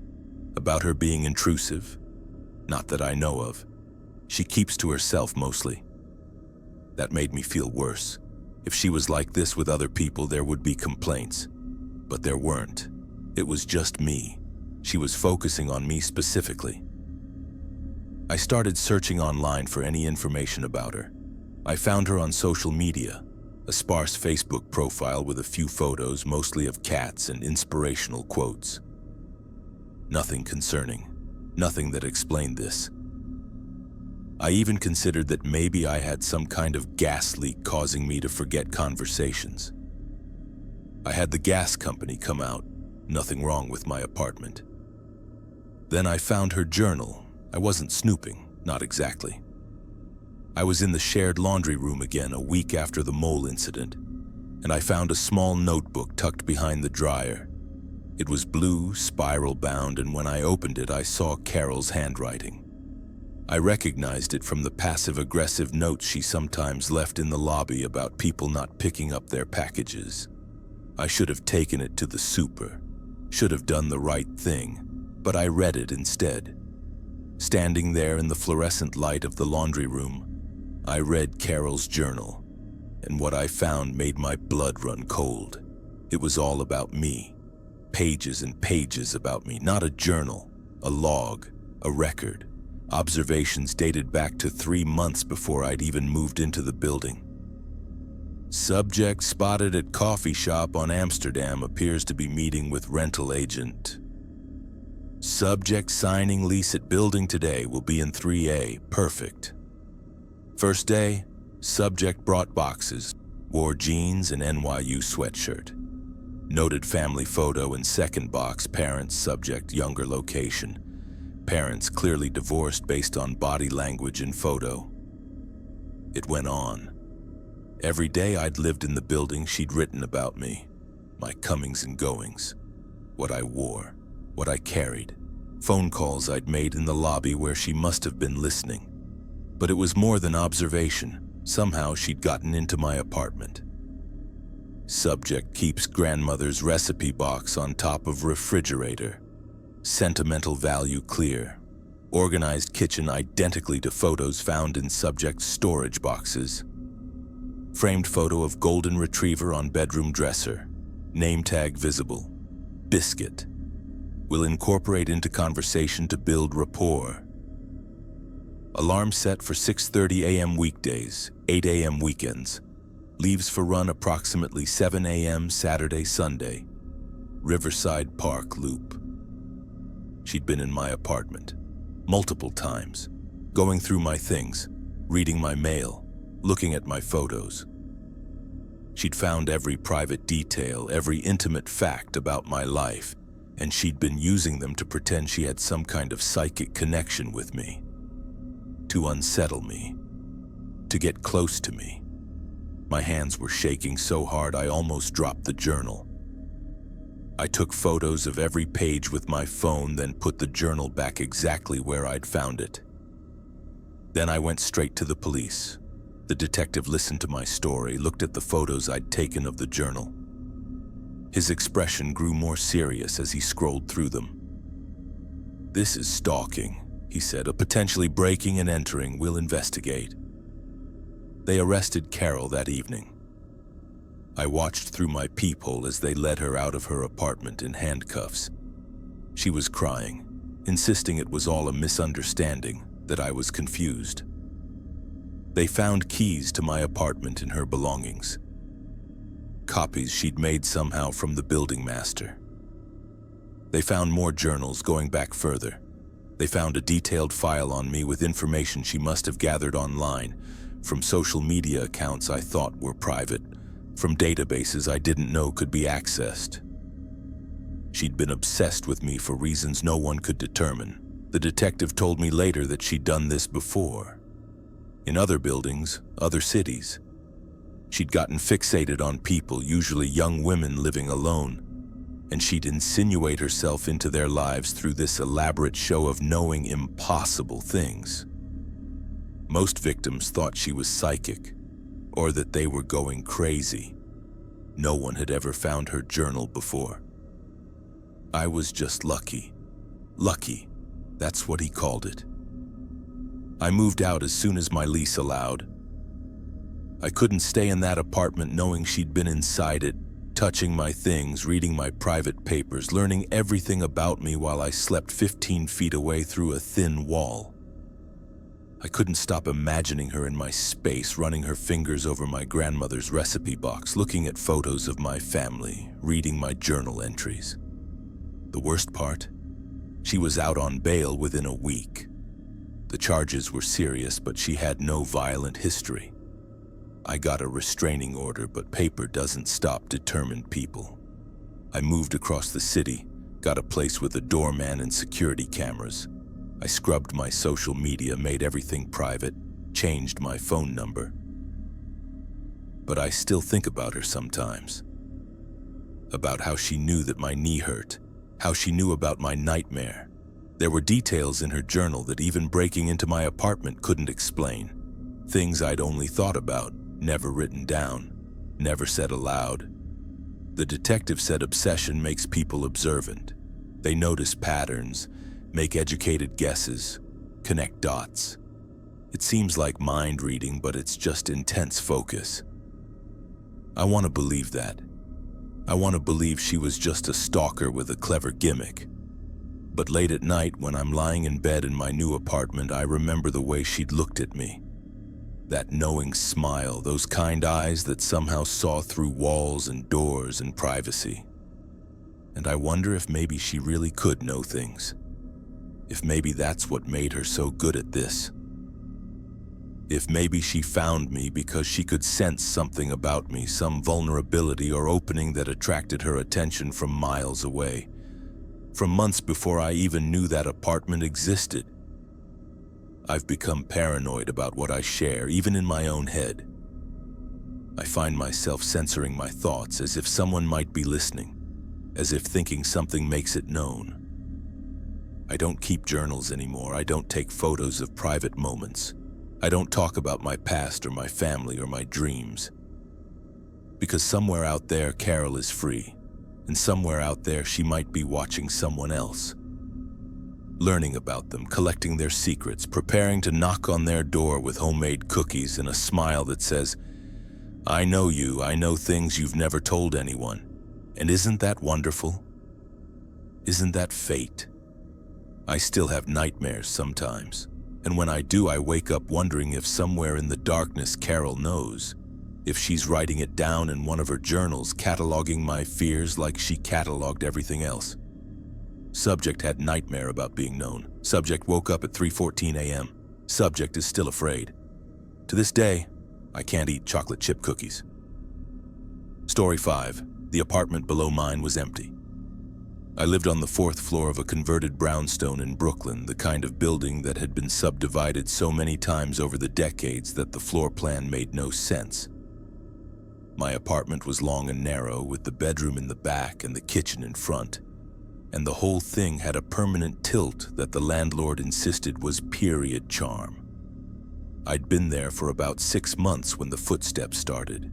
About her being intrusive? Not that I know of. She keeps to herself mostly." That made me feel worse. If she was like this with other people, there would be complaints. But there weren't. It was just me. She was focusing on me specifically. I started searching online for any information about her. I found her on social media, a sparse Facebook profile with a few photos, mostly of cats and inspirational quotes. Nothing concerning, nothing that explained this. I even considered that maybe I had some kind of gas leak causing me to forget conversations. I had the gas company come out, nothing wrong with my apartment. Then I found her journal. I wasn't snooping, not exactly. I was in the shared laundry room again a week after the mole incident, and I found a small notebook tucked behind the dryer. It was blue, spiral-bound, and when I opened it, I saw Carol's handwriting. I recognized it from the passive-aggressive notes she sometimes left in the lobby about people not picking up their packages. I should have taken it to the super, should have done the right thing, but I read it instead. Standing there in the fluorescent light of the laundry room, I read Carol's journal, and what I found made my blood run cold. It was all about me. Pages and pages about me, not a journal, a log, a record. Observations dated back to 3 months before I'd even moved into the building. Subject spotted at coffee shop on Amsterdam appears to be meeting with rental agent. Subject signing lease at building today will be in 3A, perfect. First day, subject brought boxes, wore jeans and NYU sweatshirt. Noted family photo in second box, parents, subject, younger location. Parents clearly divorced based on body language and photo. It went on. Every day I'd lived in the building, she'd written about me, my comings and goings, what I wore, what I carried, phone calls I'd made in the lobby where she must have been listening. But it was more than observation. Somehow she'd gotten into my apartment. Subject keeps grandmother's recipe box on top of refrigerator. Sentimental value clear. Organized kitchen identically to photos found in subject's storage boxes. Framed photo of golden retriever on bedroom dresser. Name tag visible. Biscuit. Will incorporate into conversation to build rapport. Alarm set for 6:30 a.m. weekdays, 8 a.m. weekends. Leaves for run approximately 7 a.m. Saturday, Sunday. Riverside Park Loop. She'd been in my apartment multiple times, going through my things, reading my mail, looking at my photos. She'd found every private detail, every intimate fact about my life, and she'd been using them to pretend she had some kind of psychic connection with me. To unsettle me, to get close to me. My hands were shaking so hard I almost dropped the journal. I took photos of every page with my phone, then put the journal back exactly where I'd found it. Then I went straight to the police. The detective listened to my story, looked at the photos I'd taken of the journal. His expression grew more serious as he scrolled through them. "This is stalking," he said. "A potentially breaking and entering. We'll investigate." They arrested Carol that evening. I watched through my peephole as they led her out of her apartment in handcuffs. She was crying, insisting it was all a misunderstanding, that I was confused. They found keys to my apartment and her belongings. Copies she'd made somehow from the building master. They found more journals going back further. They found a detailed file on me with information she must have gathered online, from social media accounts I thought were private, from databases I didn't know could be accessed. She'd been obsessed with me for reasons no one could determine. The detective told me later that she'd done this before. In other buildings, other cities. She'd gotten fixated on people, usually young women living alone, and she'd insinuate herself into their lives through this elaborate show of knowing impossible things. Most victims thought she was psychic, or that they were going crazy. No one had ever found her journal before. I was just lucky. Lucky, that's what he called it. I moved out as soon as my lease allowed. I couldn't stay in that apartment knowing she'd been inside it, touching my things, reading my private papers, learning everything about me while I slept 15 feet away through a thin wall. I couldn't stop imagining her in my space, running her fingers over my grandmother's recipe box, looking at photos of my family, reading my journal entries. The worst part? She was out on bail within a week. The charges were serious, but she had no violent history. I got a restraining order, but paper doesn't stop determined people. I moved across the city, got a place with a doorman and security cameras. I scrubbed my social media, made everything private, changed my phone number. But I still think about her sometimes. About how she knew that my knee hurt, how she knew about my nightmare. There were details in her journal that even breaking into my apartment couldn't explain. Things I'd only thought about, never written down, never said aloud. The detective said obsession makes people observant. They notice patterns, make educated guesses, connect dots. It seems like mind reading, but it's just intense focus. I want to believe that. I want to believe she was just a stalker with a clever gimmick. But late at night, when I'm lying in bed in my new apartment, I remember the way she'd looked at me. That knowing smile, those kind eyes that somehow saw through walls and doors and privacy. And I wonder if maybe she really could know things. If maybe that's what made her so good at this. If maybe she found me because she could sense something about me, some vulnerability or opening that attracted her attention from miles away. From months before I even knew that apartment existed. I've become paranoid about what I share, even in my own head. I find myself censoring my thoughts as if someone might be listening, as if thinking something makes it known. I don't keep journals anymore. I don't take photos of private moments. I don't talk about my past or my family or my dreams. Because somewhere out there, Carol is free, and somewhere out there, she might be watching someone else. Learning about them, collecting their secrets, preparing to knock on their door with homemade cookies and a smile that says, "I know you, I know things you've never told anyone." And isn't that wonderful? Isn't that fate? I still have nightmares sometimes, and when I do, I wake up wondering if somewhere in the darkness Carol knows, if she's writing it down in one of her journals, cataloging my fears like she cataloged everything else. Subject had nightmare about being known. Subject woke up at 3:14 a.m. Subject is still afraid. To this day, I can't eat chocolate chip cookies. Story 5. The apartment below mine was empty. I lived on the 4th floor of a converted brownstone in Brooklyn, the kind of building that had been subdivided so many times over the decades that the floor plan made no sense. My apartment was long and narrow, with the bedroom in the back and the kitchen in front. And the whole thing had a permanent tilt that the landlord insisted was period charm. I'd been there for about 6 months when the footsteps started.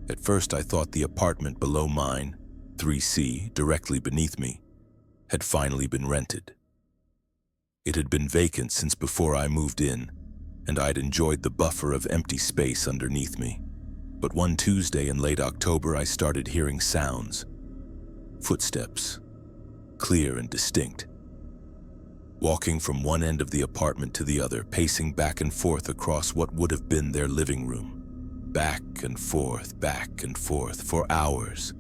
At first I thought the apartment below mine, 3C, directly beneath me, had finally been rented. It had been vacant since before I moved in, and I'd enjoyed the buffer of empty space underneath me. But one Tuesday in late October, I started hearing sounds. Footsteps, clear and distinct. Walking from one end of the apartment to the other, pacing back and forth across what would have been their living room. Back and forth for hours.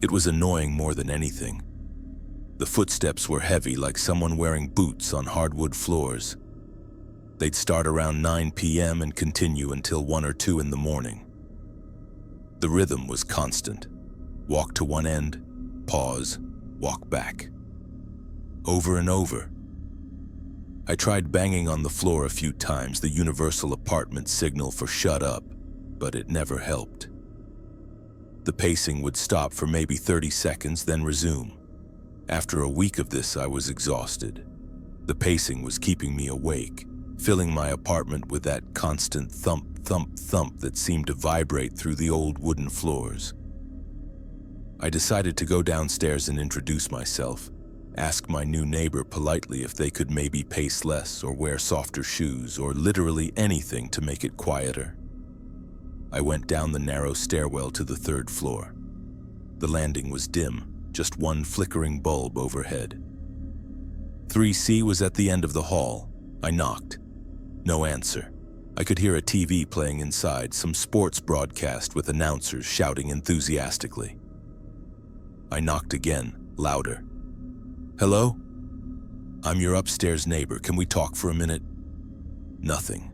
It was annoying more than anything. The footsteps were heavy, like someone wearing boots on hardwood floors. They'd start around 9 p.m. and continue until 1 or 2 in the morning. The rhythm was constant. Walk to one end, pause, walk back. Over and over. I tried banging on the floor a few times, the universal apartment signal for shut up, but it never helped. The pacing would stop for maybe 30 seconds, then resume. After a week of this, I was exhausted. The pacing was keeping me awake, filling my apartment with that constant thump, thump, thump that seemed to vibrate through the old wooden floors. I decided to go downstairs and introduce myself, ask my new neighbor politely if they could maybe pace less or wear softer shoes or literally anything to make it quieter. I went down the narrow stairwell to the 3rd floor. The landing was dim, just one flickering bulb overhead. 3C was at the end of the hall. I knocked. No answer. I could hear a TV playing inside, some sports broadcast with announcers shouting enthusiastically. I knocked again, louder. Hello? I'm your upstairs neighbor. Can we talk for a minute? Nothing.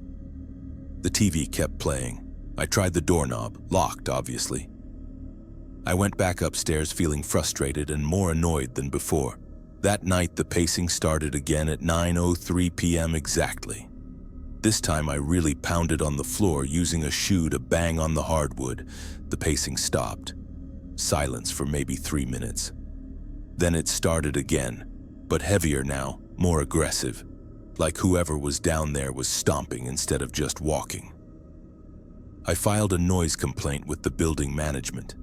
The TV kept playing. I tried the doorknob, locked, obviously. I went back upstairs feeling frustrated and more annoyed than before. That night, the pacing started again at 9:03 p.m. exactly. This time, I really pounded on the floor using a shoe to bang on the hardwood. The pacing stopped. Silence for maybe 3 minutes. Then it started again, but heavier now, more aggressive, like whoever was down there was stomping instead of just walking. I filed a noise complaint with the building management.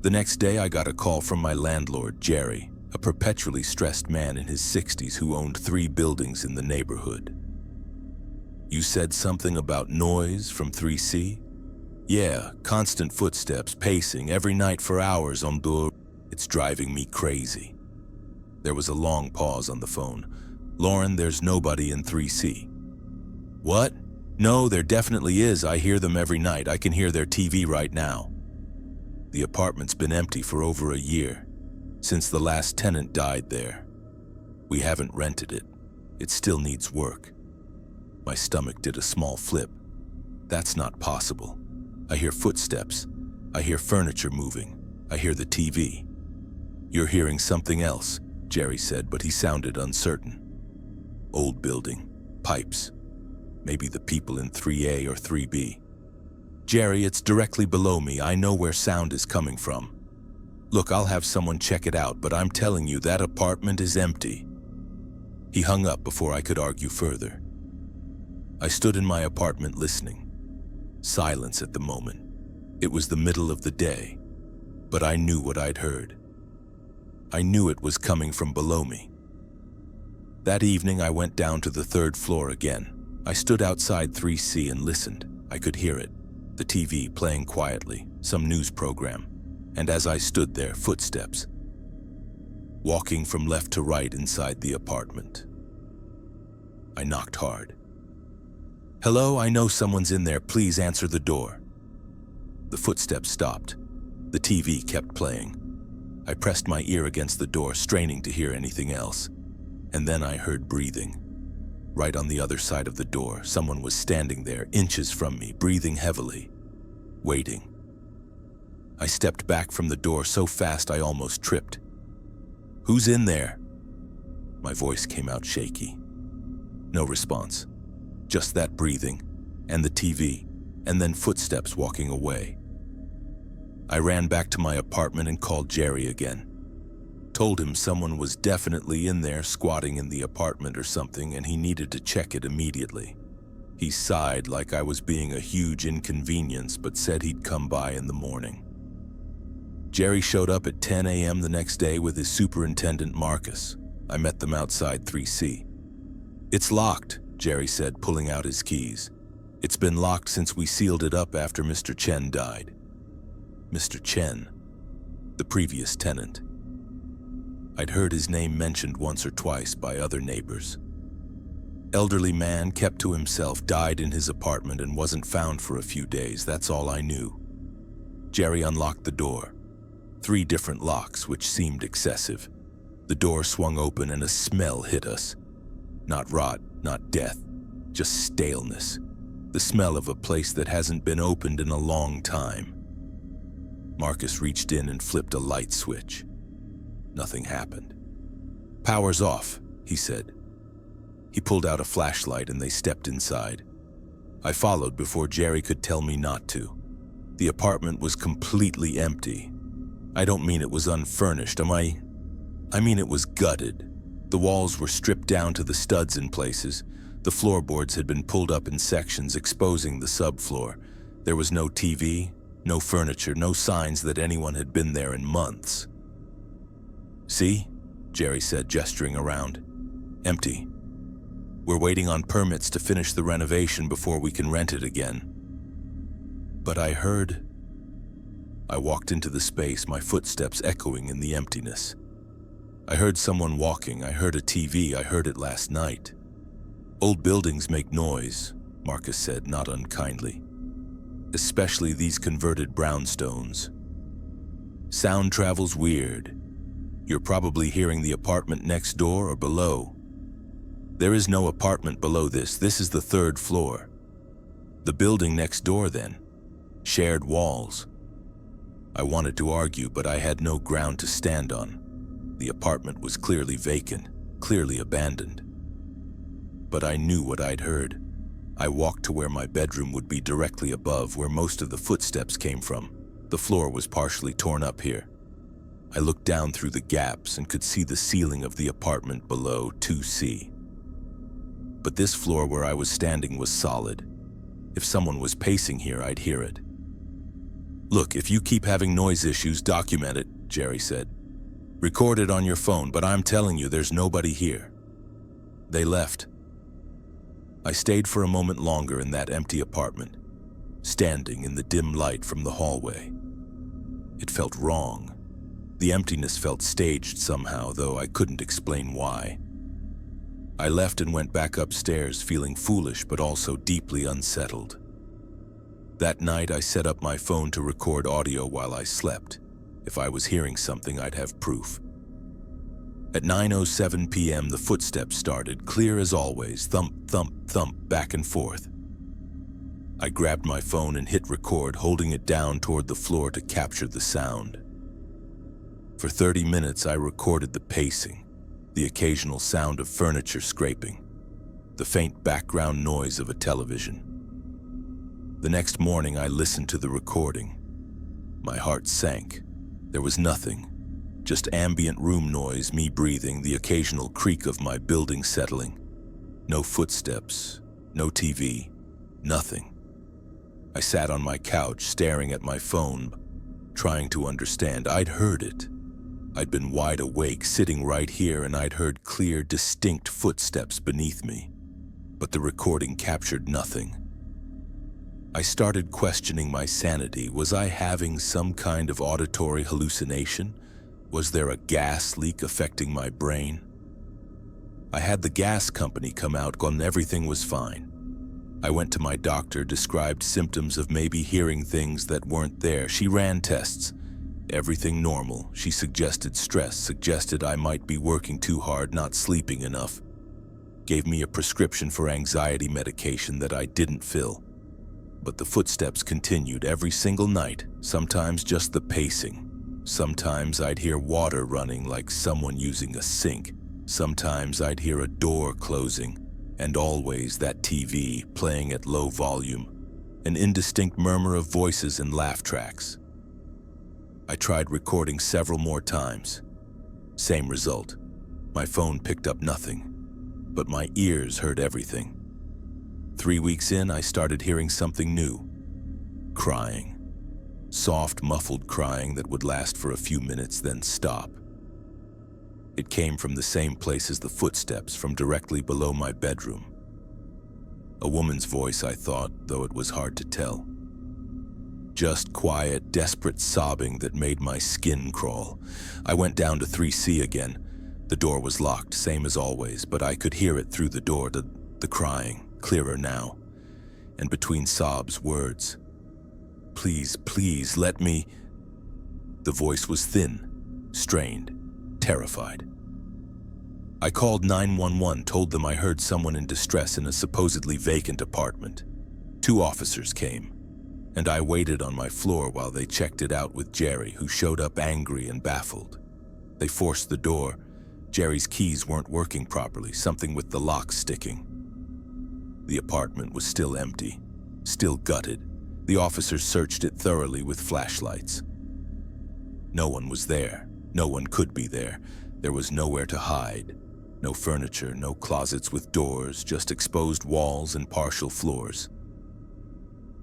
The next day, I got a call from my landlord, Jerry, a perpetually stressed man in his 60s who owned 3 buildings in the neighborhood. You said something about noise from 3C? Yeah, constant footsteps, pacing, every night for hours on door. It's driving me crazy. There was a long pause on the phone. Lauren, there's nobody in 3C. What? No, there definitely is. I hear them every night. I can hear their TV right now. The apartment's been empty for over a year, since the last tenant died there. We haven't rented it. It still needs work. My stomach did a small flip. That's not possible. I hear footsteps. I hear furniture moving. I hear the TV. You're hearing something else, Jerry said, but he sounded uncertain. Old building, pipes, maybe the people in 3A or 3B. Jerry, it's directly below me. I know where sound is coming from. Look, I'll have someone check it out, but I'm telling you, that apartment is empty. He hung up before I could argue further. I stood in my apartment listening. Silence at the moment. It was the middle of the day, but I knew what I'd heard. I knew it was coming from below me. That evening, I went down to the 3rd floor again. I stood outside 3C and listened. I could hear it, the TV playing quietly, some news program. And as I stood there, footsteps, walking from left to right inside the apartment. I knocked hard. Hello, I know someone's in there. Please answer the door. The footsteps stopped. The TV kept playing. I pressed my ear against the door, straining to hear anything else. And then I heard breathing. Right on the other side of the door, someone was standing there, inches from me, breathing heavily, waiting. I stepped back from the door so fast I almost tripped. Who's in there? My voice came out shaky. No response. Just that breathing, and the TV, and then footsteps walking away. I ran back to my apartment and called Jerry again. Told him someone was definitely in there squatting in the apartment or something and he needed to check it immediately. He sighed like I was being a huge inconvenience, but said he'd come by in the morning. Jerry showed up at 10 a.m. the next day with his superintendent, Marcus. I met them outside 3C. "It's locked," Jerry said, pulling out his keys. "It's been locked since we sealed it up after Mr. Chen died." Mr. Chen, the previous tenant. I'd heard his name mentioned once or twice by other neighbors. Elderly man, kept to himself, died in his apartment and wasn't found for a few days. That's all I knew. Jerry unlocked the door. 3 different locks, which seemed excessive. The door swung open and a smell hit us. Not rot, not death, just staleness. The smell of a place that hasn't been opened in a long time. Marcus reached in and flipped a light switch. Nothing happened. "Power's off," he said. He pulled out a flashlight and they stepped inside. I followed before Jerry could tell me not to. The apartment was completely empty. I don't mean it was unfurnished, I mean it was gutted. The walls were stripped down to the studs in places. The floorboards had been pulled up in sections, exposing the subfloor. There was no TV, no furniture, no signs that anyone had been there in months. "See?" Jerry said, gesturing around. "Empty. We're waiting on permits to finish the renovation before we can rent it again." But I heard... I walked into the space, my footsteps echoing in the emptiness. I heard someone walking, I heard a TV, I heard it last night. "Old buildings make noise," Marcus said, not unkindly. "Especially these converted brownstones. Sound travels weird. You're probably hearing the apartment next door or below. There is no apartment below this. This is the 3rd floor. The building next door then. Shared walls." I wanted to argue, but I had no ground to stand on. The apartment was clearly vacant, clearly abandoned. But I knew what I'd heard. I walked to where my bedroom would be, directly above where most of the footsteps came from. The floor was partially torn up here. I looked down through the gaps and could see the ceiling of the apartment below, 2C. But this floor where I was standing was solid. If someone was pacing here, I'd hear it. "Look, if you keep having noise issues, document it," Jerry said. "Record it on your phone, but I'm telling you, there's nobody here." They left. I stayed for a moment longer in that empty apartment, standing in the dim light from the hallway. It felt wrong. The emptiness felt staged somehow, though I couldn't explain why. I left and went back upstairs, feeling foolish but also deeply unsettled. That night, I set up my phone to record audio while I slept. If I was hearing something, I'd have proof. At 9:07 p.m., the footsteps started, clear as always, thump, thump, thump, back and forth. I grabbed my phone and hit record, holding it down toward the floor to capture the sound. For 30 minutes, I recorded the pacing, the occasional sound of furniture scraping, the faint background noise of a television. The next morning, I listened to the recording. My heart sank. There was nothing, just ambient room noise, me breathing, the occasional creak of my building settling. No footsteps, no TV, nothing. I sat on my couch, staring at my phone, trying to understand. I'd heard it. I'd been wide awake, sitting right here, and I'd heard clear, distinct footsteps beneath me. But the recording captured nothing. I started questioning my sanity. Was I having some kind of auditory hallucination? Was there a gas leak affecting my brain? I had the gas company come out, and everything was fine. I went to my doctor, described symptoms of maybe hearing things that weren't there. She ran tests. Everything normal. She suggested stress, suggested I might be working too hard, not sleeping enough. Gave me a prescription for anxiety medication that I didn't fill. But the footsteps continued every single night, sometimes just the pacing. Sometimes I'd hear water running like someone using a sink. Sometimes I'd hear a door closing, and always that TV playing at low volume, an indistinct murmur of voices and laugh tracks. I tried recording several more times. Same result. My phone picked up nothing, but my ears heard everything. 3 weeks in, I started hearing something new. Crying. Soft, muffled crying that would last for a few minutes, then stop. It came from the same place as the footsteps, from directly below my bedroom. A woman's voice, I thought, though it was hard to tell. Just quiet, desperate sobbing that made my skin crawl. I went down to 3C again. The door was locked, same as always, but I could hear it through the door, the crying, clearer now. And between sobs, words. Please, please, let me... The voice was thin, strained, terrified. I called 911, told them I heard someone in distress in a supposedly vacant apartment. 2 officers came, and I waited on my floor while they checked it out with Jerry, who showed up angry and baffled. They forced the door. Jerry's keys weren't working properly, something with the lock sticking. The apartment was still empty, still gutted. The officers searched it thoroughly with flashlights. No one was there. No one could be there. There was nowhere to hide. No furniture, no closets with doors, just exposed walls and partial floors.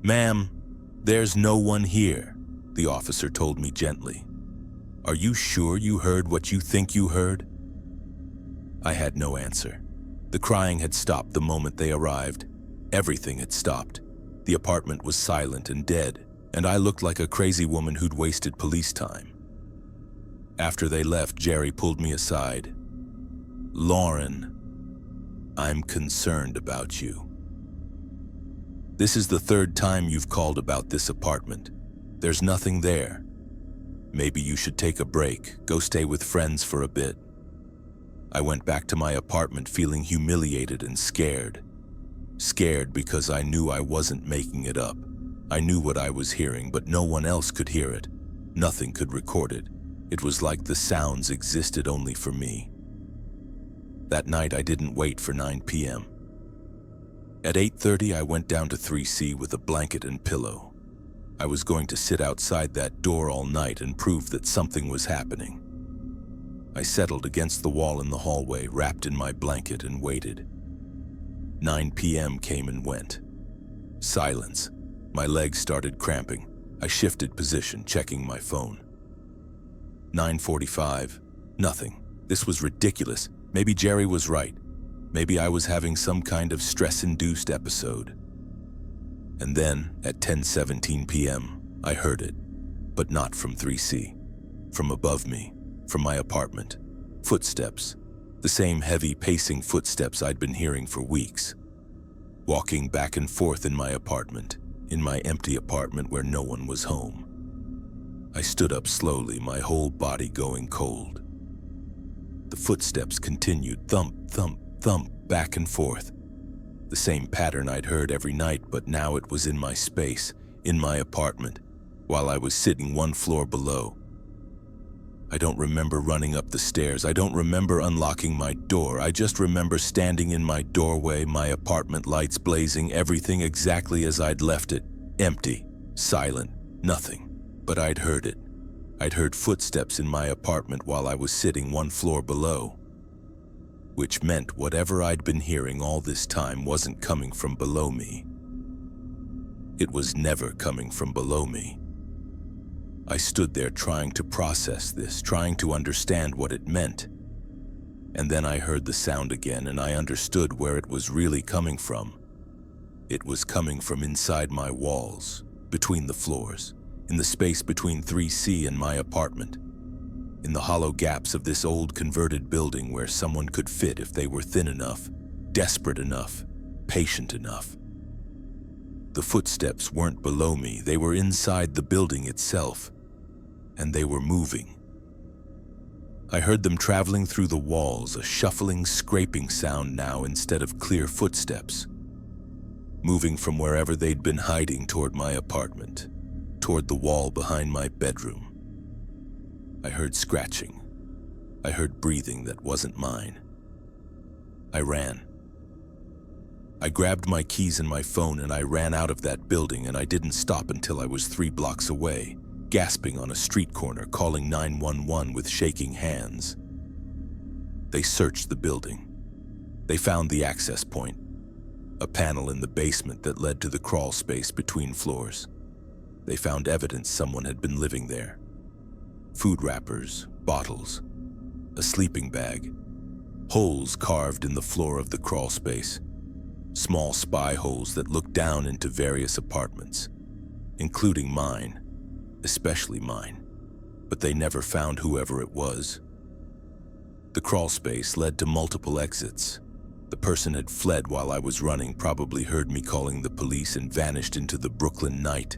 "Ma'am, there's no one here," the officer told me gently. "Are you sure you heard what you think you heard?" I had no answer. The crying had stopped the moment they arrived. Everything had stopped. The apartment was silent and dead, and I looked like a crazy woman who'd wasted police time. After they left, Jerry pulled me aside. "Lauren, I'm concerned about you. This is the 3rd time you've called about this apartment. There's nothing there. Maybe you should take a break, go stay with friends for a bit." I went back to my apartment feeling humiliated and scared. Scared because I knew I wasn't making it up. I knew what I was hearing, but no one else could hear it. Nothing could record it. It was like the sounds existed only for me. That night, I didn't wait for 9 p.m. At 8:30, I went down to 3C with a blanket and pillow. I was going to sit outside that door all night and prove that something was happening. I settled against the wall in the hallway, wrapped in my blanket, and waited. 9 p.m. came and went. Silence. My legs started cramping. I shifted position, checking my phone. 9:45. Nothing. This was ridiculous. Maybe Jerry was right. Maybe I was having some kind of stress-induced episode. And then, at 10:17 p.m., I heard it. But not from 3C. From above me. From my apartment. Footsteps. The same heavy pacing footsteps I'd been hearing for weeks. Walking back and forth in my apartment. In my empty apartment where no one was home. I stood up slowly, my whole body going cold. The footsteps continued, thump, thump, thump, back and forth. The same pattern I'd heard every night, but now it was in my space, in my apartment, while I was sitting 1 floor below. I don't remember running up the stairs. I don't remember unlocking my door. I just remember standing in my doorway, my apartment lights blazing, everything exactly as I'd left it. Empty, silent, nothing. But I'd heard it. I'd heard footsteps in my apartment while I was sitting 1 floor below. Which meant whatever I'd been hearing all this time wasn't coming from below me. It was never coming from below me. I stood there trying to process this, trying to understand what it meant. And then I heard the sound again, and I understood where it was really coming from. It was coming from inside my walls, between the floors, in the space between 3C and my apartment, in the hollow gaps of this old converted building where someone could fit if they were thin enough, desperate enough, patient enough. The footsteps weren't below me, they were inside the building itself. And they were moving. I heard them traveling through the walls, a shuffling, scraping sound now instead of clear footsteps. Moving from wherever they'd been hiding toward my apartment, toward the wall behind my bedroom. I heard scratching. I heard breathing that wasn't mine. I ran. I grabbed my keys and my phone and I ran out of that building, and I didn't stop until I was 3 blocks away. Gasping on a street corner, calling 911 with shaking hands. They searched the building. They found the access point. a panel in the basement that led to the crawl space between floors. They found evidence someone had been living there. Food wrappers, bottles, a sleeping bag, holes carved in the floor of the crawl space, small spy holes that looked down into various apartments, including mine, especially mine, but they never found whoever it was. The crawl space led to multiple exits. The person had fled while I was running, probably heard me calling the police and vanished into the Brooklyn night.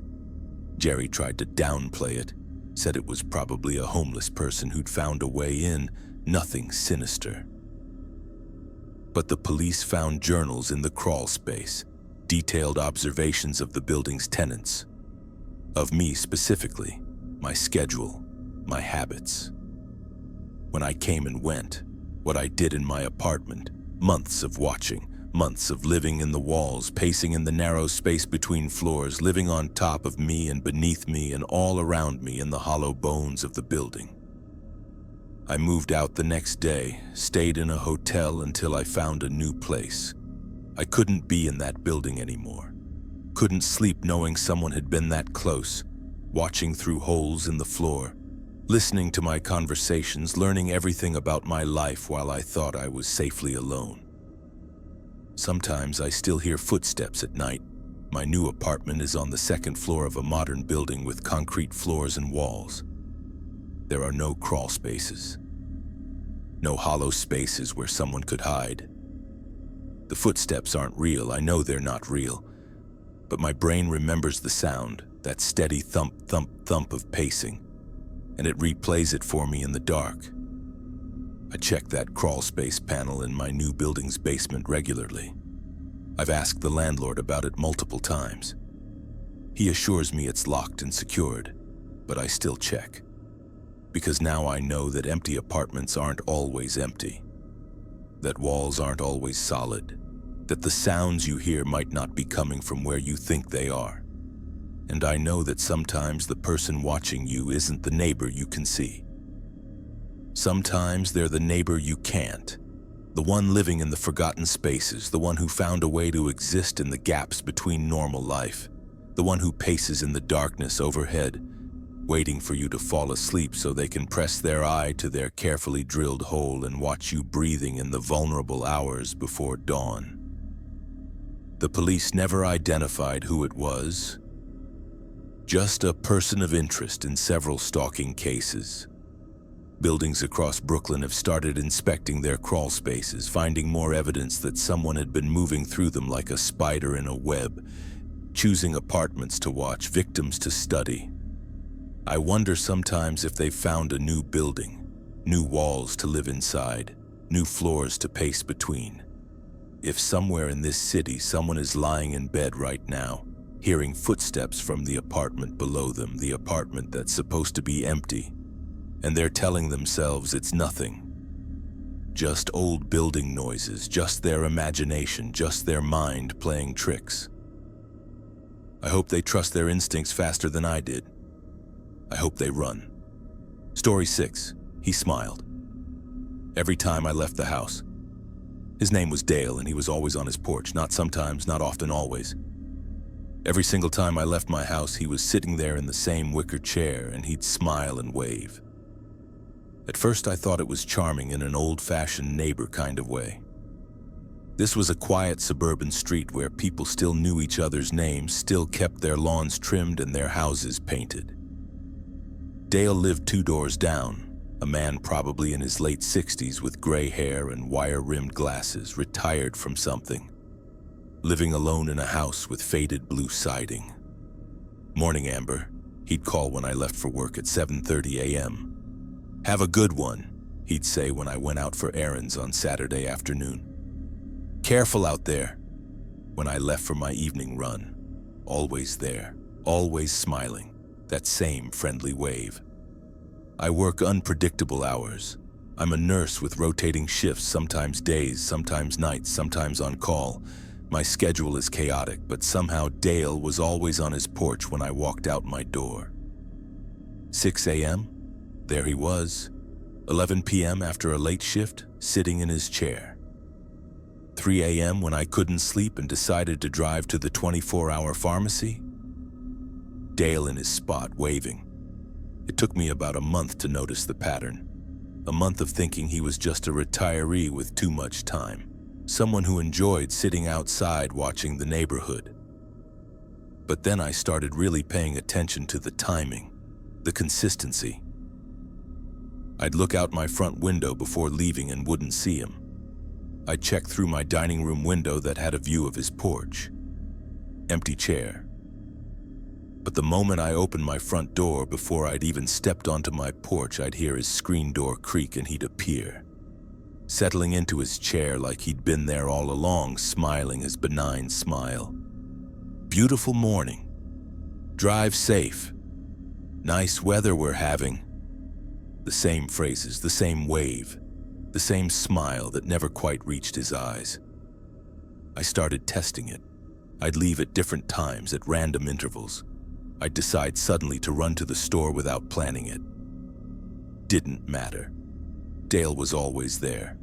Jerry tried to downplay it, said it was probably a homeless person who'd found a way in, nothing sinister. But the police found journals in the crawl space, detailed observations of the building's tenants, of me specifically, my schedule, my habits. When I came and went, what I did in my apartment, months of watching, months of living in the walls, pacing in the narrow space between floors, living on top of me and beneath me and all around me in the hollow bones of the building. I moved out the next day, stayed in a hotel until I found a new place. I couldn't be in that building anymore. Couldn't sleep knowing someone had been that close, watching through holes in the floor, listening to my conversations, learning everything about my life while I thought I was safely alone. Sometimes I still hear footsteps at night. My new apartment is on the second floor of a modern building with concrete floors and walls. There are no crawl spaces. No hollow spaces where someone could hide. The footsteps aren't real, I know they're not real, but my brain remembers the sound, that steady thump, thump, thump of pacing, and it replays it for me in the dark. I check that crawl space panel in my new building's basement regularly. I've asked the landlord about it multiple times. He assures me it's locked and secured, but I still check. Because now I know that empty apartments aren't always empty, that walls aren't always solid, that the sounds you hear might not be coming from where you think they are. And I know that sometimes the person watching you isn't the neighbor you can see. Sometimes they're the neighbor you can't, the one living in the forgotten spaces, the one who found a way to exist in the gaps between normal life, the one who paces in the darkness overhead, waiting for you to fall asleep so they can press their eye to their carefully drilled hole and watch you breathing in the vulnerable hours before dawn. The police never identified who it was, just a person of interest in several stalking cases. Buildings across Brooklyn have started inspecting their crawl spaces, finding more evidence that someone had been moving through them like a spider in a web, choosing apartments to watch, victims to study. I wonder sometimes if they've found a new building, new walls to live inside, new floors to pace between. If somewhere in this city someone is lying in bed right now, hearing footsteps from the apartment below them, the apartment that's supposed to be empty, and they're telling themselves it's nothing. Just old building noises, just their imagination, just their mind playing tricks. I hope they trust their instincts faster than I did. I hope they run. Story 6. He smiled. Every time I left the house. His name was Dale, and he was always on his porch, not sometimes, not often, always. Every single time I left my house, he was sitting there in the same wicker chair, and he'd smile and wave. At first, I thought it was charming in an old-fashioned neighbor kind of way. This was a quiet suburban street where people still knew each other's names, still kept their lawns trimmed and their houses painted. Dale lived 2 doors down, a man probably in his late 60s with gray hair and wire-rimmed glasses, retired from something, living alone in a house with faded blue siding. "Morning, Amber," he'd call when I left for work at 7:30 a.m. "Have a good one," he'd say when I went out for errands on Saturday afternoon. "Careful out there," when I left for my evening run. Always there, always smiling, that same friendly wave. I work unpredictable hours. I'm a nurse with rotating shifts, sometimes days, sometimes nights, sometimes on call. My schedule is chaotic, but somehow Dale was always on his porch when I walked out my door. 6 a.m., there he was. 11 p.m. after a late shift, sitting in his chair. 3 a.m. when I couldn't sleep and decided to drive to the 24-hour pharmacy? Dale in his spot, waving. It took me about a month to notice the pattern. A month of thinking he was just a retiree with too much time. Someone who enjoyed sitting outside watching the neighborhood. But then I started really paying attention to the timing, the consistency. I'd look out my front window before leaving and wouldn't see him. I'd check through my dining room window that had a view of his porch. Empty chair. But the moment I opened my front door, before I'd even stepped onto my porch, I'd hear his screen door creak and he'd appear, settling into his chair like he'd been there all along, smiling his benign smile. Beautiful morning. Drive safe. Nice weather we're having. The same phrases, the same wave, the same smile that never quite reached his eyes. I started testing it. I'd leave at different times at random intervals. I'd decide suddenly to run to the store without planning it. Didn't matter. Dale was always there.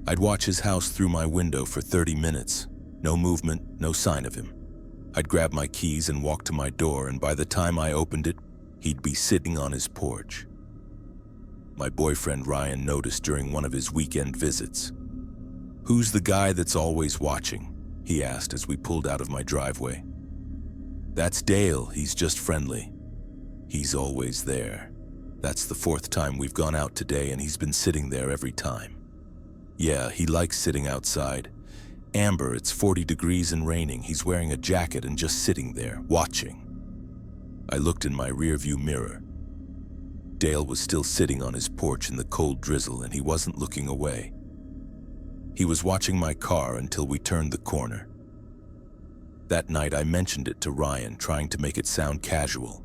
I'd watch his house through my window for 30 minutes. No movement, no sign of him. I'd grab my keys and walk to my door, and by the time I opened it, he'd be sitting on his porch. My boyfriend Ryan noticed during one of his weekend visits. "Who's the guy that's always watching?" he asked as we pulled out of my driveway. "That's Dale, he's just friendly. He's always there. That's the 4th time we've gone out today and he's been sitting there every time. Yeah, he likes sitting outside. Amber, it's 40 degrees and raining. He's wearing a jacket and just sitting there, watching." I looked in my rearview mirror. Dale was still sitting on his porch in the cold drizzle, and he wasn't looking away. He was watching my car until we turned the corner. That night I mentioned it to Ryan, trying to make it sound casual.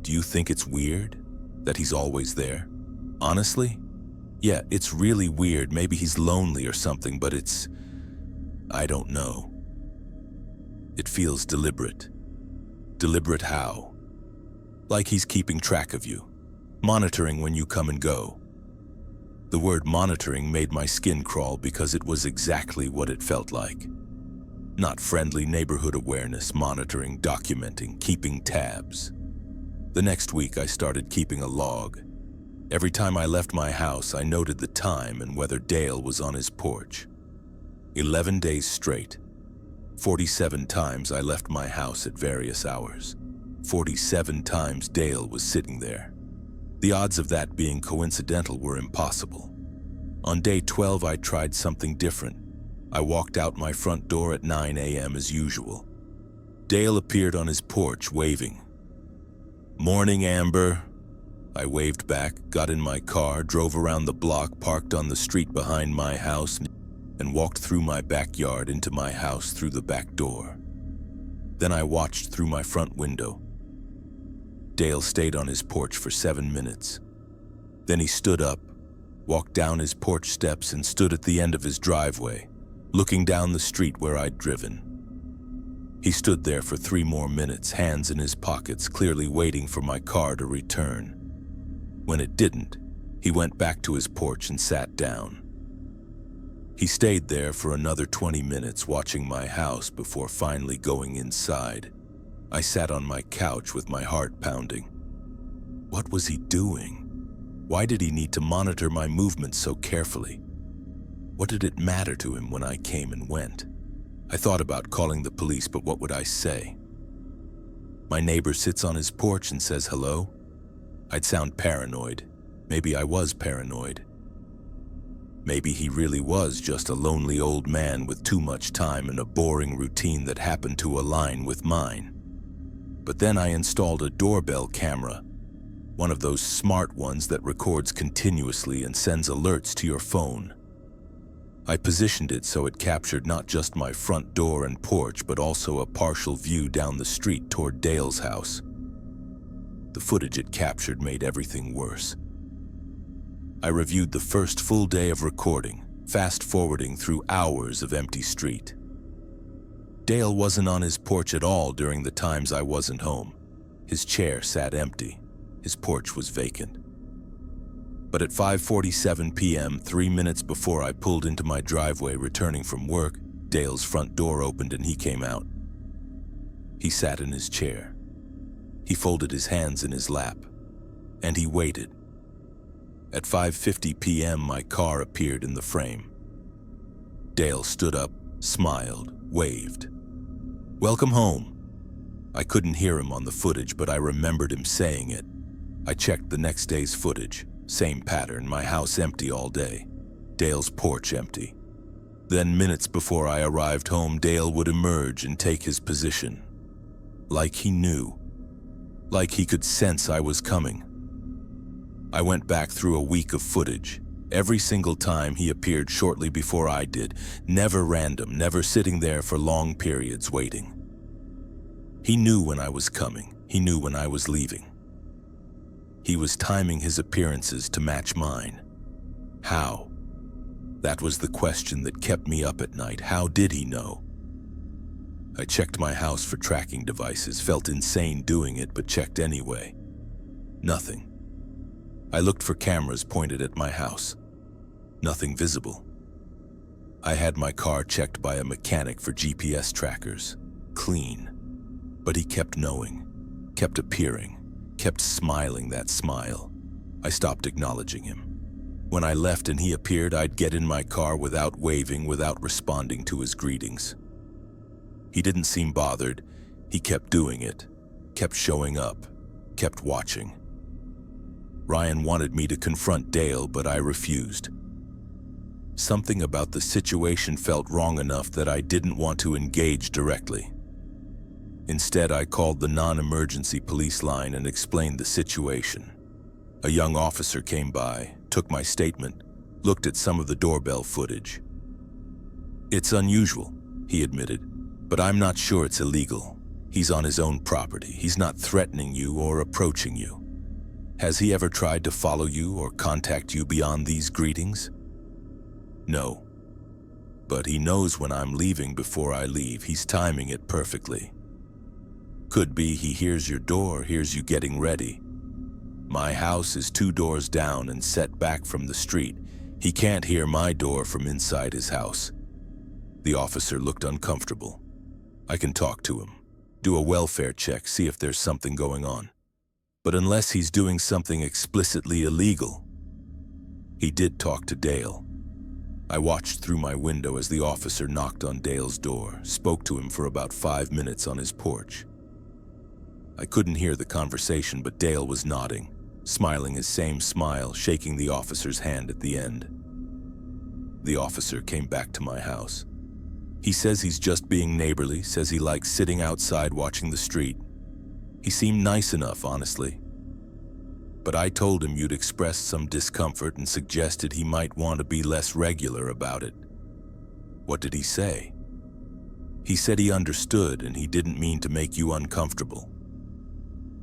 "Do you think it's weird that he's always there?" "Honestly? Yeah, it's really weird. Maybe he's lonely or something, but I don't know. It feels deliberate." "Deliberate how?" "Like he's keeping track of you. Monitoring when you come and go." The word monitoring made my skin crawl because it was exactly what it felt like. Not friendly neighborhood awareness, monitoring, documenting, keeping tabs. The next week I started keeping a log. Every time I left my house, I noted the time and whether Dale was on his porch. 11 days straight. 47 times I left my house at various hours. 47 times Dale was sitting there. The odds of that being coincidental were impossible. On day 12, I tried something different. I walked out my front door at 9 a.m. as usual. Dale appeared on his porch, waving. "Morning, Amber." I waved back, got in my car, drove around the block, parked on the street behind my house, and walked through my backyard into my house through the back door. Then I watched through my front window. Dale stayed on his porch for 7 minutes. Then he stood up, walked down his porch steps, and stood at the end of his driveway, looking down the street where I'd driven. He stood there for 3 more minutes, hands in his pockets, clearly waiting for my car to return. When it didn't, he went back to his porch and sat down. He stayed there for another 20 minutes watching my house before finally going inside. I sat on my couch with my heart pounding. What was he doing? Why did he need to monitor my movements so carefully? What did it matter to him when I came and went? I thought about calling the police, but what would I say? My neighbor sits on his porch and says hello? I'd sound paranoid. Maybe I was paranoid. Maybe he really was just a lonely old man with too much time and a boring routine that happened to align with mine. But then I installed a doorbell camera, one of those smart ones that records continuously and sends alerts to your phone. I positioned it so it captured not just my front door and porch, but also a partial view down the street toward Dale's house. The footage it captured made everything worse. I reviewed the first full day of recording, fast-forwarding through hours of empty street. Dale wasn't on his porch at all during the times I wasn't home. His chair sat empty. His porch was vacant. But at 5:47 p.m., 3 minutes before I pulled into my driveway returning from work, Dale's front door opened and he came out. He sat in his chair. He folded his hands in his lap, and he waited. At 5:50 p.m., my car appeared in the frame. Dale stood up, smiled, waved. "Welcome home." I couldn't hear him on the footage, but I remembered him saying it. I checked the next day's footage. Same pattern, my house empty all day. Dale's porch empty. Then, minutes before I arrived home, Dale would emerge and take his position. Like he knew. Like he could sense I was coming. I went back through a week of footage. Every single time he appeared shortly before I did. Never random, never sitting there for long periods waiting. He knew when I was coming. He knew when I was leaving. He was timing his appearances to match mine. How? That was the question that kept me up at night. How did he know? I checked my house for tracking devices, felt insane doing it, but checked anyway. Nothing. I looked for cameras pointed at my house. Nothing visible. I had my car checked by a mechanic for GPS trackers. Clean. But he kept knowing, kept appearing, kept smiling that smile. I stopped acknowledging him. When I left and he appeared, I'd get in my car without waving, without responding to his greetings. He didn't seem bothered. He kept doing it, kept showing up, kept watching. Ryan wanted me to confront Dale, but I refused. Something about the situation felt wrong enough that I didn't want to engage directly. Instead, I called the non-emergency police line and explained the situation. A young officer came by, took my statement, looked at some of the doorbell footage. "It's unusual," he admitted, "but I'm not sure it's illegal. He's on his own property. He's not threatening you or approaching you. Has he ever tried to follow you or contact you beyond these greetings?" "No. But he knows when I'm leaving before I leave. He's timing it perfectly. Could be he hears your door, hears you getting ready. My house is 2 doors down and set back from the street. He can't hear my door from inside his house." The officer looked uncomfortable. "I can talk to him, do a welfare check, see if there's something going on. But unless he's doing something explicitly illegal." He did talk to Dale. I watched through my window as the officer knocked on Dale's door, spoke to him for about 5 minutes on his porch. I couldn't hear the conversation, but Dale was nodding, smiling his same smile, shaking the officer's hand at the end. The officer came back to my house. He says he's just being neighborly, says he likes sitting outside watching the street. He seemed nice enough, honestly. But I told him you'd expressed some discomfort and suggested he might want to be less regular about it. What did he say? He said he understood and he didn't mean to make you uncomfortable.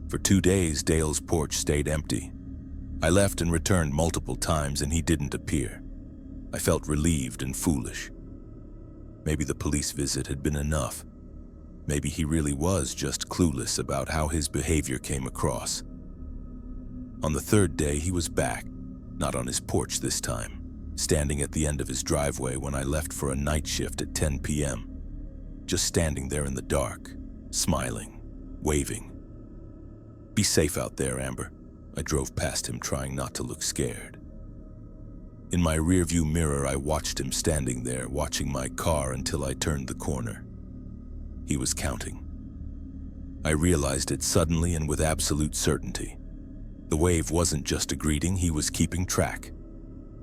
For 2 days, Dale's porch stayed empty. I left and returned multiple times and he didn't appear. I felt relieved and foolish. Maybe the police visit had been enough. Maybe he really was just clueless about how his behavior came across. On the 3rd day, he was back, not on his porch this time, standing at the end of his driveway when I left for a night shift at 10 p.m. Just standing there in the dark, smiling, waving. "Be safe out there, Amber." I drove past him, trying not to look scared. In my rearview mirror, I watched him standing there, watching my car until I turned the corner. He was counting. I realized it suddenly and with absolute certainty. The wave wasn't just a greeting, he was keeping track,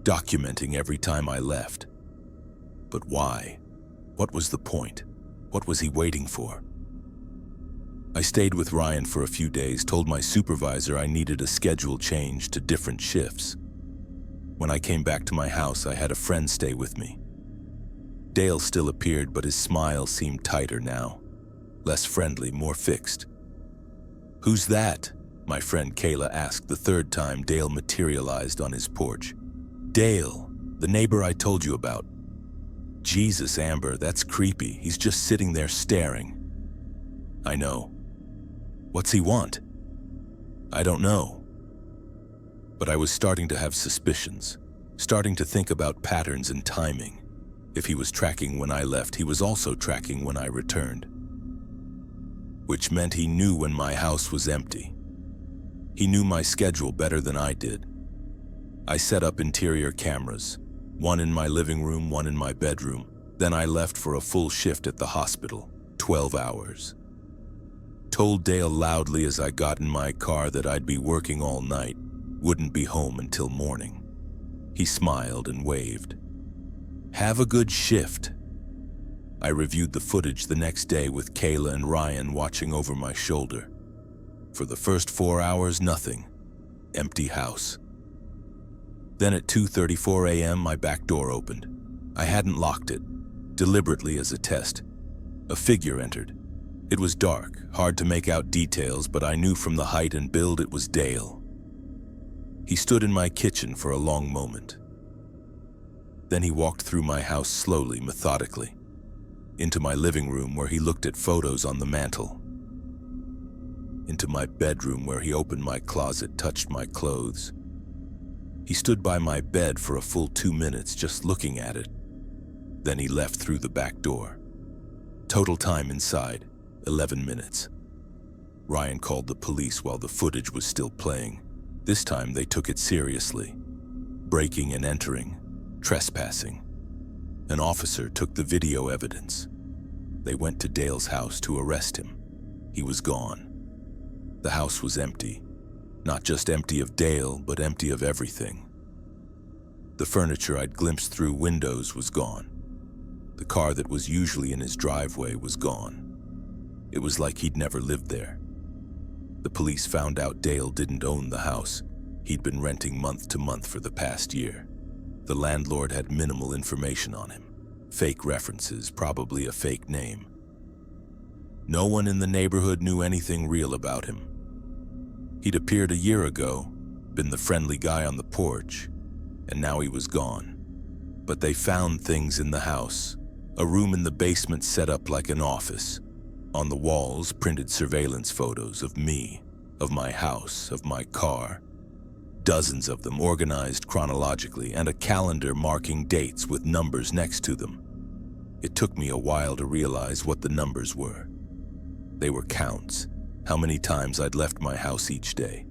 documenting every time I left. But why? What was the point? What was he waiting for? I stayed with Ryan for a few days, told my supervisor I needed a schedule change to different shifts. When I came back to my house, I had a friend stay with me. Dale still appeared, but his smile seemed tighter now, less friendly, more fixed. "Who's that?" my friend Kayla asked the 3rd time Dale materialized on his porch. "Dale, the neighbor I told you about." "Jesus, Amber, that's creepy. He's just sitting there staring." "I know." "What's he want?" "I don't know." But I was starting to have suspicions, starting to think about patterns and timing. If he was tracking when I left, he was also tracking when I returned. Which meant he knew when my house was empty. He knew my schedule better than I did. I set up interior cameras, one in my living room, one in my bedroom. Then I left for a full shift at the hospital, 12 hours. Told Dale loudly as I got in my car that I'd be working all night, wouldn't be home until morning. He smiled and waved. Have a good shift. I reviewed the footage the next day with Kayla and Ryan watching over my shoulder. For the first 4 hours, nothing. Empty house. Then at 2:34 a.m., my back door opened. I hadn't locked it, deliberately as a test. A figure entered. It was dark, hard to make out details, but I knew from the height and build it was Dale. He stood in my kitchen for a long moment. Then he walked through my house slowly, methodically, into my living room where he looked at photos on the mantle, into my bedroom where he opened my closet, touched my clothes. He stood by my bed for a full 2 minutes just looking at it. Then he left through the back door. Total time inside, 11 minutes. Ryan called the police while the footage was still playing. This time they took it seriously. Breaking and entering, trespassing. An officer took the video evidence. They went to Dale's house to arrest him. He was gone. The house was empty. Not just empty of Dale, but empty of everything. The furniture I'd glimpsed through windows was gone. The car that was usually in his driveway was gone. It was like he'd never lived there. The police found out Dale didn't own the house. He'd been renting month to month for the past year. The landlord had minimal information on him. Fake references, probably a fake name. No one in the neighborhood knew anything real about him. He'd appeared a year ago, been the friendly guy on the porch, and now he was gone. But they found things in the house. A room in the basement set up like an office. On the walls, printed surveillance photos of me, of my house, of my car. Dozens of them organized chronologically, and a calendar marking dates with numbers next to them. It took me a while to realize what the numbers were. They were counts. How many times I'd left my house each day.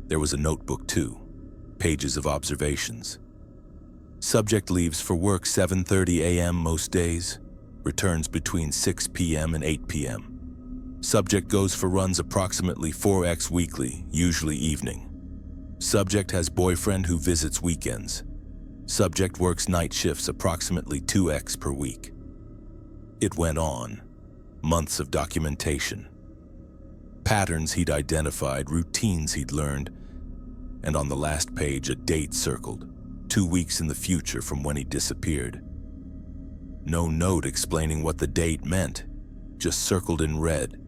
There was a notebook too, pages of observations. Subject leaves for work 7:30 a.m. most days, returns between 6 p.m. and 8 p.m. Subject goes for runs approximately 4x weekly, usually evening. Subject has boyfriend who visits weekends. Subject works night shifts approximately 2x per week. It went on. Months of documentation. Patterns he'd identified, routines he'd learned, and on the last page a date circled, 2 weeks in the future from when he disappeared. No note explaining what the date meant, just circled in red.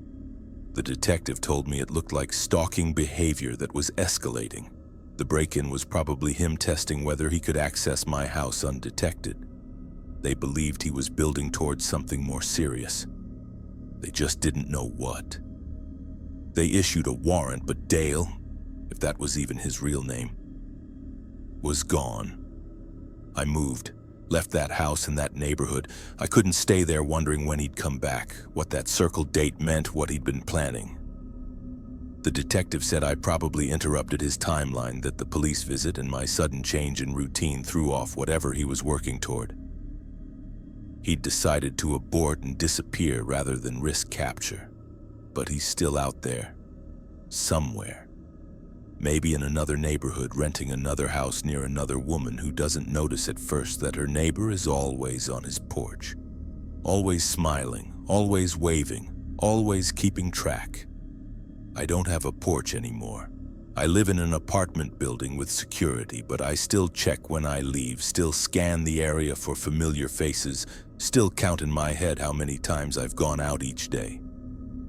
The detective told me it looked like stalking behavior that was escalating. The break-in was probably him testing whether he could access my house undetected. They believed he was building towards something more serious. They just didn't know what. They issued a warrant, but Dale, if that was even his real name, was gone. I moved, left that house and that neighborhood. I couldn't stay there wondering when he'd come back, what that circled date meant, what he'd been planning. The detective said I probably interrupted his timeline, that the police visit and my sudden change in routine threw off whatever he was working toward. He'd decided to abort and disappear rather than risk capture. But he's still out there, somewhere. Maybe in another neighborhood, renting another house near another woman who doesn't notice at first that her neighbor is always on his porch. Always smiling, always waving, always keeping track. I don't have a porch anymore. I live in an apartment building with security, but I still check when I leave, still scan the area for familiar faces, still count in my head how many times I've gone out each day.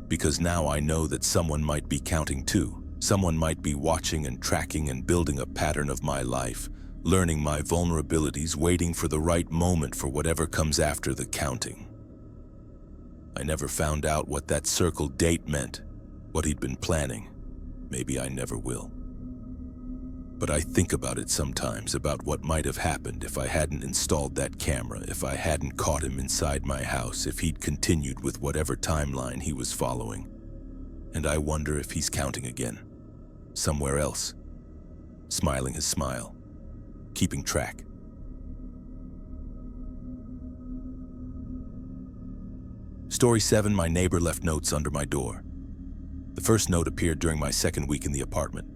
Because now I know that someone might be counting too. Someone might be watching and tracking and building a pattern of my life, learning my vulnerabilities, waiting for the right moment for whatever comes after the counting. I never found out what that circled date meant, what he'd been planning. Maybe I never will. But I think about it sometimes, about what might have happened if I hadn't installed that camera, if I hadn't caught him inside my house, if he'd continued with whatever timeline he was following. And I wonder if he's counting again, somewhere else, smiling his smile, keeping track. Story 7, my neighbor left notes under my door. The first note appeared during my second week in the apartment.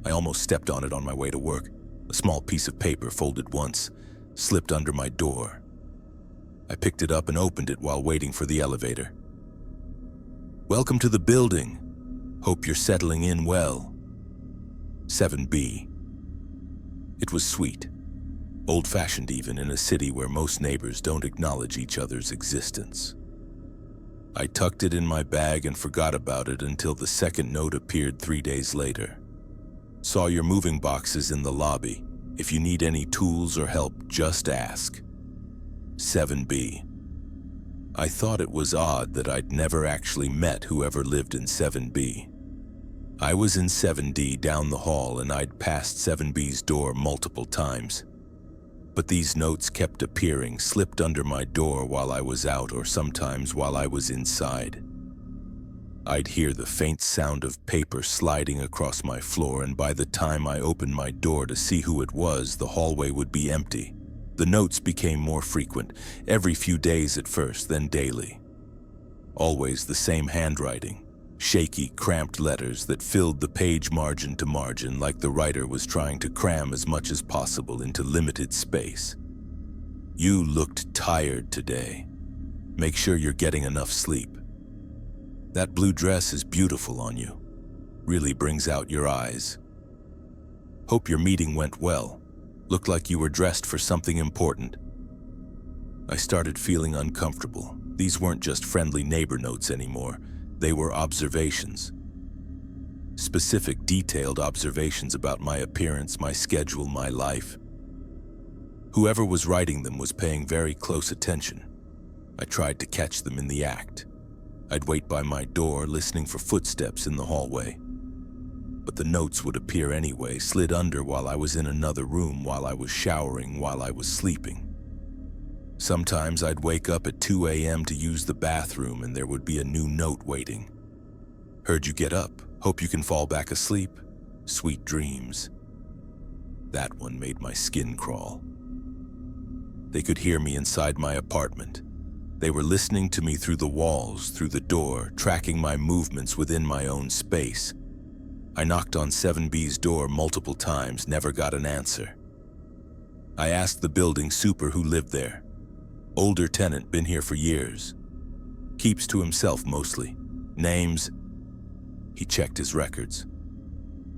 I almost stepped on it on my way to work. A small piece of paper folded once, slipped under my door. I picked it up and opened it while waiting for the elevator. Welcome to the building. Hope you're settling in well. 7B. It was sweet, old-fashioned even in a city where most neighbors don't acknowledge each other's existence. I tucked it in my bag and forgot about it until the second note appeared 3 days later. Saw your moving boxes in the lobby. If you need any tools or help, just ask. 7B. I thought it was odd that I'd never actually met whoever lived in 7B. I was in 7D down the hall and I'd passed 7B's door multiple times. But these notes kept appearing, slipped under my door while I was out or sometimes while I was inside. I'd hear the faint sound of paper sliding across my floor, and by the time I opened my door to see who it was, the hallway would be empty. The notes became more frequent, every few days at first, then daily. Always the same handwriting, shaky, cramped letters that filled the page margin to margin like the writer was trying to cram as much as possible into limited space. You looked tired today. Make sure you're getting enough sleep. That blue dress is beautiful on you. Really brings out your eyes. Hope your meeting went well. Looked like you were dressed for something important. I started feeling uncomfortable. These weren't just friendly neighbor notes anymore. They were observations. Specific, detailed observations about my appearance, my schedule, my life. Whoever was writing them was paying very close attention. I tried to catch them in the act. I'd wait by my door, listening for footsteps in the hallway. But the notes would appear anyway, slid under while I was in another room, while I was showering, while I was sleeping. Sometimes I'd wake up at 2 a.m. to use the bathroom and there would be a new note waiting. Heard you get up. Hope you can fall back asleep. Sweet dreams. That one made my skin crawl. They could hear me inside my apartment. They were listening to me through the walls, through the door, tracking my movements within my own space. I knocked on 7B's door multiple times, never got an answer. I asked the building super who lived there. Older tenant, been here for years. Keeps to himself mostly. Names. He checked his records.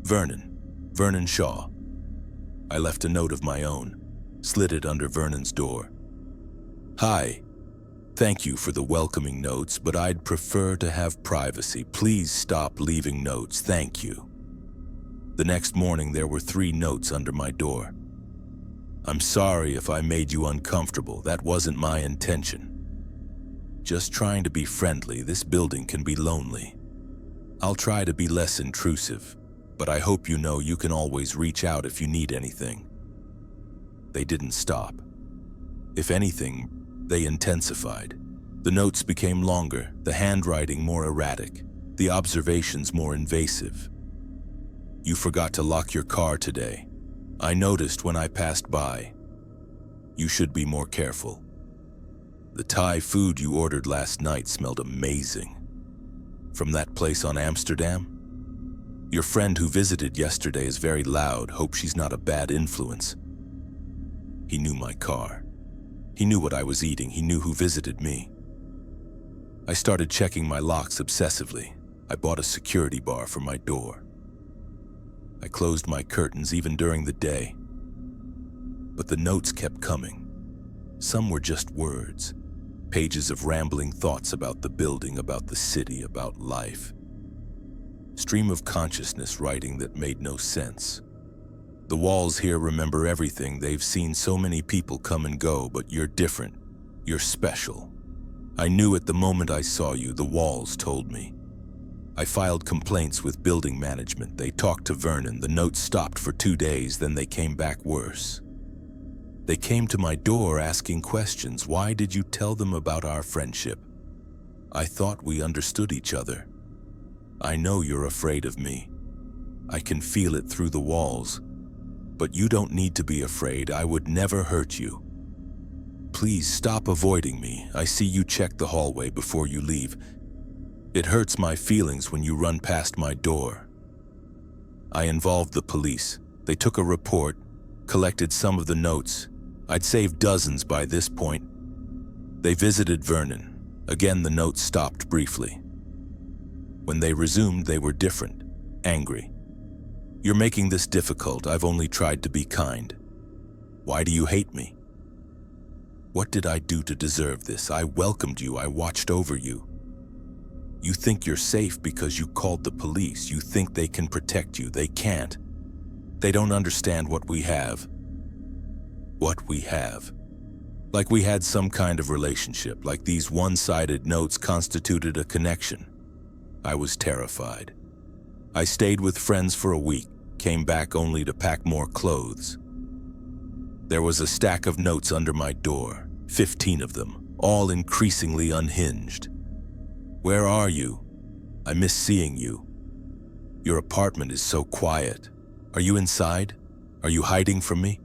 Vernon Shaw. I left a note of my own, slid it under Vernon's door. Hi. Thank you for the welcoming notes, but I'd prefer to have privacy. Please stop leaving notes, thank you. The next morning there were 3 notes under my door. I'm sorry if I made you uncomfortable, that wasn't my intention. Just trying to be friendly, this building can be lonely. I'll try to be less intrusive, but I hope you know you can always reach out if you need anything. They didn't stop. If anything, they intensified. The notes became longer, the handwriting more erratic, the observations more invasive. You forgot to lock your car today. I noticed when I passed by. You should be more careful. The Thai food you ordered last night smelled amazing. From that place on Amsterdam? Your friend who visited yesterday is very loud. Hope she's not a bad influence. He knew my car. He knew what I was eating. He knew who visited me. I started checking my locks obsessively. I bought a security bar for my door. I closed my curtains even during the day. But the notes kept coming. Some were just words, pages of rambling thoughts about the building, about the city, about life. Stream of consciousness writing that made no sense. The walls here remember everything. They've seen so many people come and go, but you're different. You're special. I knew at the moment I saw you, the walls told me. I filed complaints with building management. They talked to Vernon. The notes stopped for 2 days, then they came back worse. They came to my door asking questions. Why did you tell them about our friendship? I thought we understood each other. I know you're afraid of me. I can feel it through the walls. But you don't need to be afraid. I would never hurt you. Please stop avoiding me. I see you check the hallway before you leave. It hurts my feelings when you run past my door. I involved the police. They took a report, collected some of the notes. I'd saved dozens by this point. They visited Vernon. Again, the notes stopped briefly. When they resumed, they were different, angry. You're making this difficult. I've only tried to be kind. Why do you hate me? What did I do to deserve this? I welcomed you. I watched over you. You think you're safe because you called the police. You think they can protect you. They can't. They don't understand what we have. What we have. Like we had some kind of relationship, like these one-sided notes constituted a connection. I was terrified. I stayed with friends for a week, came back only to pack more clothes. There was a stack of notes under my door, 15 of them, all increasingly unhinged. Where are you? I miss seeing you. Your apartment is so quiet. Are you inside? Are you hiding from me?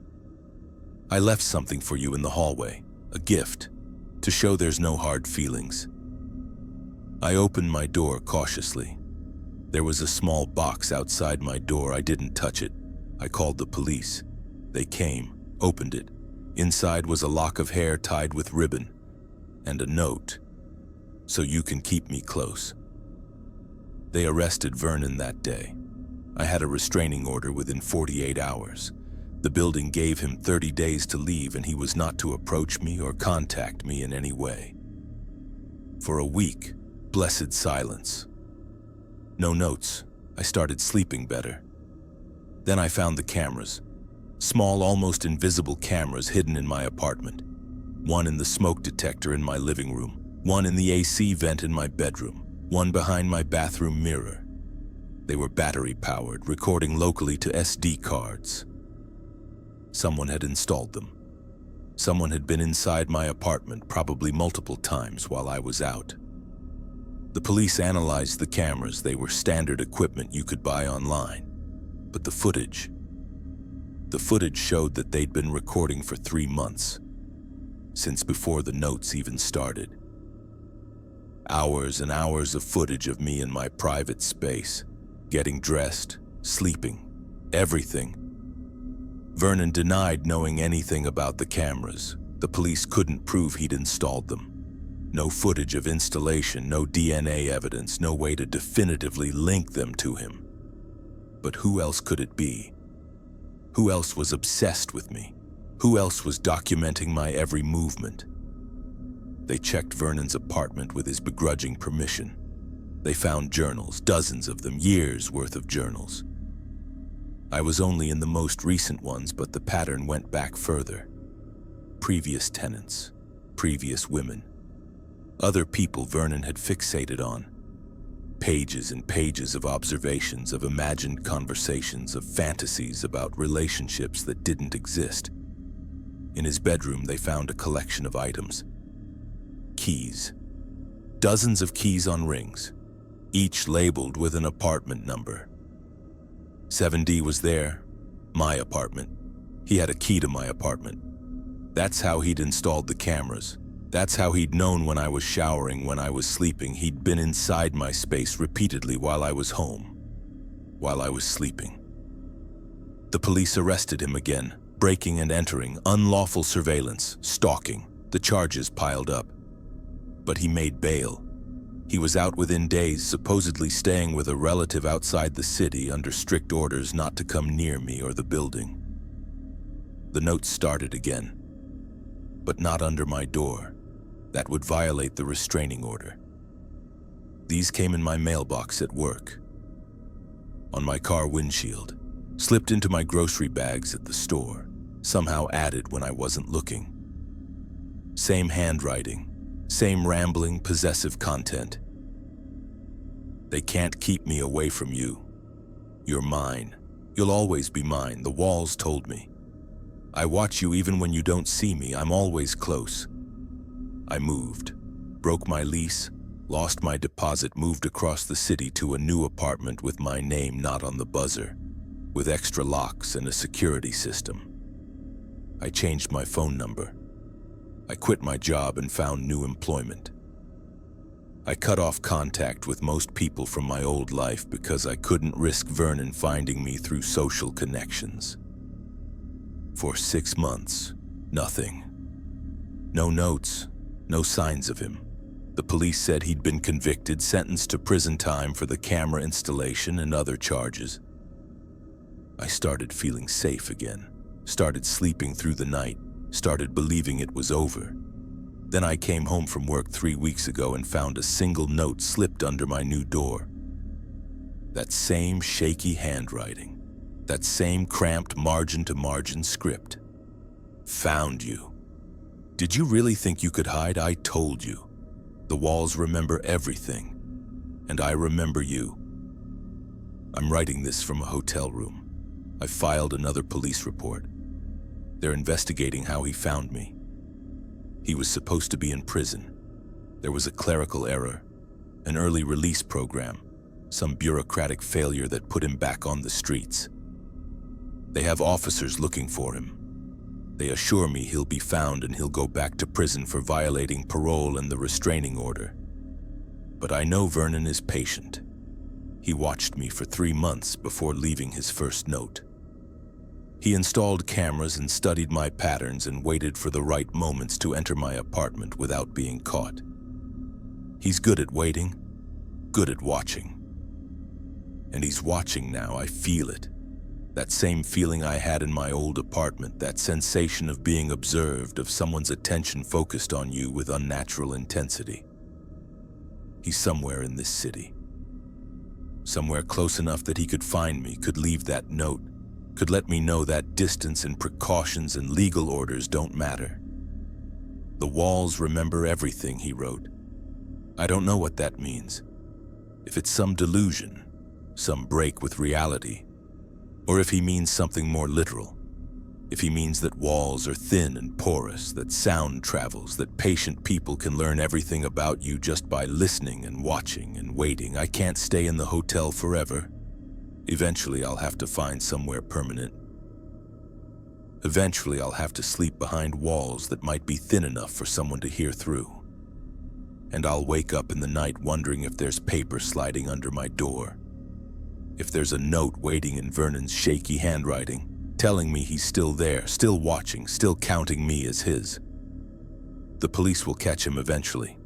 I left something for you in the hallway, a gift, to show there's no hard feelings. I opened my door cautiously. There was a small box outside my door. I didn't touch it. I called the police. They came, opened it. Inside was a lock of hair tied with ribbon and a note. So you can keep me close. They arrested Vernon that day. I had a restraining order within 48 hours. The building gave him 30 days to leave, and he was not to approach me or contact me in any way. For a week, blessed silence. No notes. I started sleeping better. Then I found the cameras. Small, almost invisible cameras hidden in my apartment. One in the smoke detector in my living room. One in the AC vent in my bedroom, one behind my bathroom mirror. They were battery-powered, recording locally to SD cards. Someone had installed them. Someone had been inside my apartment, probably multiple times while I was out. The police analyzed the cameras. They were standard equipment you could buy online. But the footage showed that they'd been recording for 3 months, since before the notes even started. Hours and hours of footage of me in my private space, getting dressed, sleeping, everything. Vernon denied knowing anything about the cameras. The police couldn't prove he'd installed them. No footage of installation, no DNA evidence, no way to definitively link them to him. But who else could it be? Who else was obsessed with me? Who else was documenting my every movement? They checked Vernon's apartment with his begrudging permission. They found journals, dozens of them, years' worth of journals. I was only in the most recent ones, but the pattern went back further. Previous tenants, previous women, other people Vernon had fixated on. Pages and pages of observations, of imagined conversations, of fantasies about relationships that didn't exist. In his bedroom, they found a collection of items. Keys. Dozens of keys on rings, each labeled with an apartment number. 7D was there, my apartment. He had a key to my apartment. That's how he'd installed the cameras. That's how he'd known when I was showering, when I was sleeping. He'd been inside my space repeatedly while I was home, while I was sleeping. The police arrested him again, breaking and entering, unlawful surveillance, stalking. The charges piled up. But he made bail. He was out within days, supposedly staying with a relative outside the city under strict orders not to come near me or the building. The notes started again, but not under my door. That would violate the restraining order. These came in my mailbox at work, on my car windshield, slipped into my grocery bags at the store, somehow added when I wasn't looking. Same handwriting, same rambling, possessive content. They can't keep me away from you. You're mine. You'll always be mine, the walls told me. I watch you even when you don't see me. I'm always close. I moved, broke my lease, lost my deposit, moved across the city to a new apartment with my name not on the buzzer, with extra locks and a security system. I changed my phone number. I quit my job and found new employment. I cut off contact with most people from my old life because I couldn't risk Vernon finding me through social connections. For 6 months, nothing. No notes, no signs of him. The police said he'd been convicted, sentenced to prison time for the camera installation and other charges. I started feeling safe again, started sleeping through the night, started believing it was over. Then I came home from work 3 weeks ago and found a single note slipped under my new door. That same shaky handwriting, that same cramped margin-to-margin script. Found you. Did you really think you could hide? I told you. The walls remember everything, and I remember you. I'm writing this from a hotel room. I filed another police report. They're investigating how he found me. He was supposed to be in prison. There was a clerical error, an early release program, some bureaucratic failure that put him back on the streets. They have officers looking for him. They assure me he'll be found and he'll go back to prison for violating parole and the restraining order. But I know Vernon is patient. He watched me for 3 months before leaving his first note. He installed cameras and studied my patterns and waited for the right moments to enter my apartment without being caught. He's good at waiting, good at watching. And he's watching now, I feel it. That same feeling I had in my old apartment, that sensation of being observed, of someone's attention focused on you with unnatural intensity. He's somewhere in this city. Somewhere close enough that he could find me, could leave that note, could let me know that distance and precautions and legal orders don't matter. The walls remember everything, he wrote. I don't know what that means. If it's some delusion, some break with reality, or if he means something more literal. If he means that walls are thin and porous, that sound travels, that patient people can learn everything about you just by listening and watching and waiting. I can't stay in the hotel forever. Eventually, I'll have to find somewhere permanent. Eventually, I'll have to sleep behind walls that might be thin enough for someone to hear through. And I'll wake up in the night wondering if there's paper sliding under my door. If there's a note waiting in Vernon's shaky handwriting, telling me he's still there, still watching, still counting me as his. The police will catch him eventually.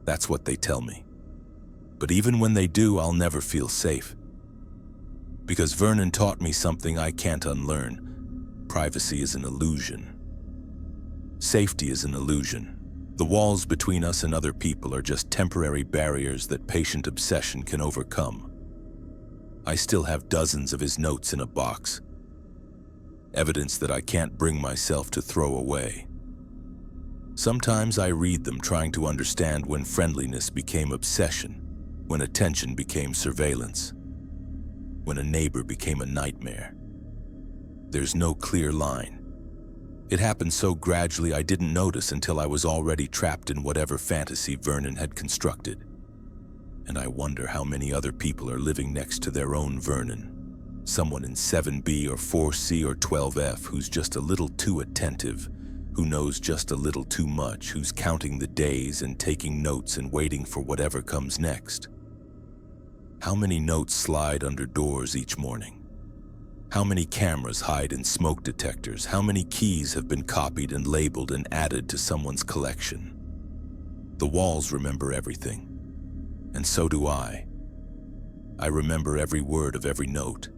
That's what they tell me. But even when they do, I'll never feel safe. Because Vernon taught me something I can't unlearn. Privacy is an illusion. Safety is an illusion. The walls between us and other people are just temporary barriers that patient obsession can overcome. I still have dozens of his notes in a box. Evidence that I can't bring myself to throw away. Sometimes I read them trying to understand when friendliness became obsession, when attention became surveillance, when a neighbor became a nightmare. There's no clear line. It happened so gradually I didn't notice until I was already trapped in whatever fantasy Vernon had constructed. And I wonder how many other people are living next to their own Vernon. Someone in 7B or 4C or 12F who's just a little too attentive, who knows just a little too much, who's counting the days and taking notes and waiting for whatever comes next. How many notes slide under doors each morning? How many cameras hide in smoke detectors? How many keys have been copied and labeled and added to someone's collection? The walls remember everything, and so do I. I remember every word of every note.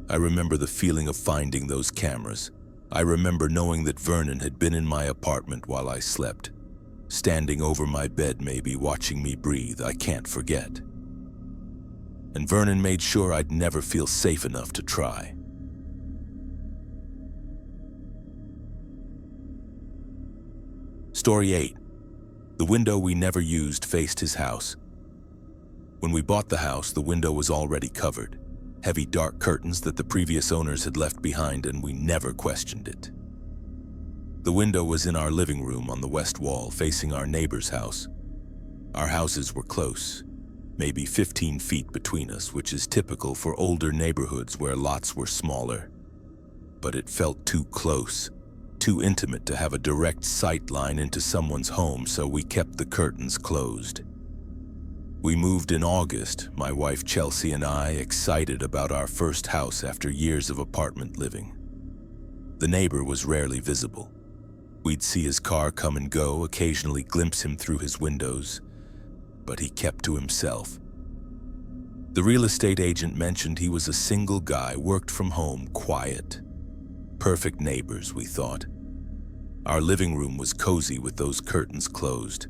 I remember the feeling of finding those cameras. I remember knowing that Vernon had been in my apartment while I slept, standing over my bed maybe, watching me breathe. I can't forget. And Vernon made sure I'd never feel safe enough to try. Story 8. The window we never used faced his house. When we bought the house, the window was already covered. Heavy dark curtains that the previous owners had left behind, and we never questioned it. The window was in our living room on the west wall, facing our neighbor's house. Our houses were close, maybe 15 feet between us, which is typical for older neighborhoods where lots were smaller. But it felt too close, too intimate to have a direct sight line into someone's home, so we kept the curtains closed. We moved in August, my wife Chelsea and I, excited about our first house after years of apartment living. The neighbor was rarely visible. We'd see his car come and go, occasionally glimpse him through his windows, but he kept to himself. The real estate agent mentioned he was a single guy, worked from home, quiet. Perfect neighbors, we thought. Our living room was cozy with those curtains closed.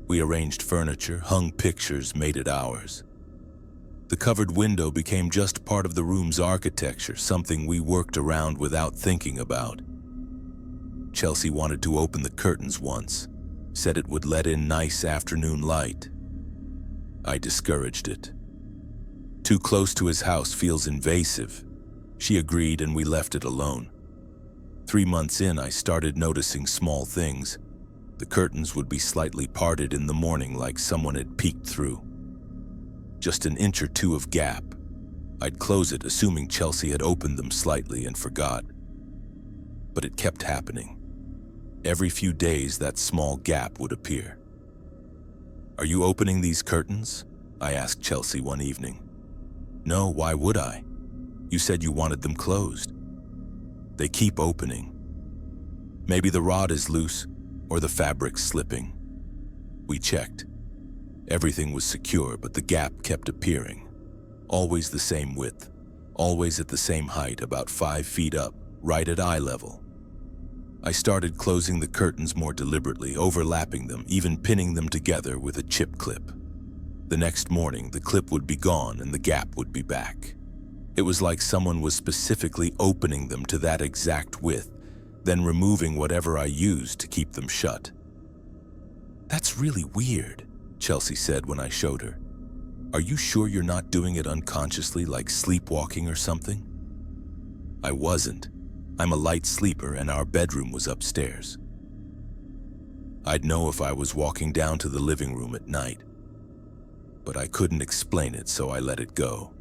We arranged furniture, hung pictures, made it ours. The covered window became just part of the room's architecture, something we worked around without thinking about. Chelsea wanted to open the curtains once, said it would let in nice afternoon light. I discouraged it. Too close to his house feels invasive. She agreed and we left it alone. 3 months in, I started noticing small things. The curtains would be slightly parted in the morning, like someone had peeked through. Just an inch or two of gap. I'd close it, assuming Chelsea had opened them slightly and forgot. But it kept happening. Every few days, that small gap would appear. "Are you opening these curtains?" I asked Chelsea one evening. "No, why would I? You said you wanted them closed." "They keep opening. Maybe the rod is loose or the fabric's slipping." We checked. Everything was secure, but the gap kept appearing. Always the same width, always at the same height, about 5 feet up, right at eye level. I started closing the curtains more deliberately, overlapping them, even pinning them together with a chip clip. The next morning, the clip would be gone and the gap would be back. It was like someone was specifically opening them to that exact width, then removing whatever I used to keep them shut. "That's really weird," Chelsea said when I showed her. "Are you sure you're not doing it unconsciously, like sleepwalking or something?" I wasn't. I'm a light sleeper and our bedroom was upstairs. I'd know if I was walking down to the living room at night, but I couldn't explain it, so I let it go.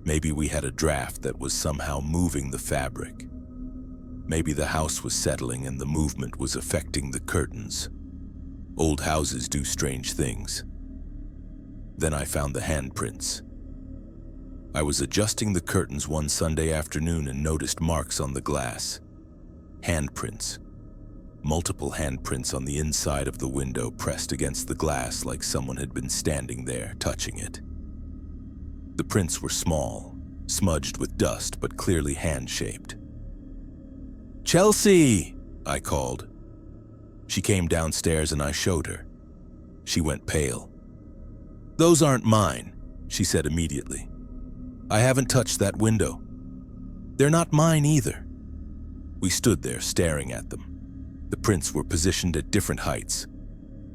Maybe we had a draft that was somehow moving the fabric. Maybe the house was settling and the movement was affecting the curtains. Old houses do strange things. Then I found the handprints. I was adjusting the curtains one Sunday afternoon and noticed marks on the glass. Handprints. Multiple handprints on the inside of the window, pressed against the glass like someone had been standing there, touching it. The prints were small, smudged with dust, but clearly hand-shaped. "Chelsea!" I called. She came downstairs and I showed her. She went pale. "Those aren't mine," she said immediately. "I haven't touched that window. They're not mine either." We stood there staring at them. The prints were positioned at different heights,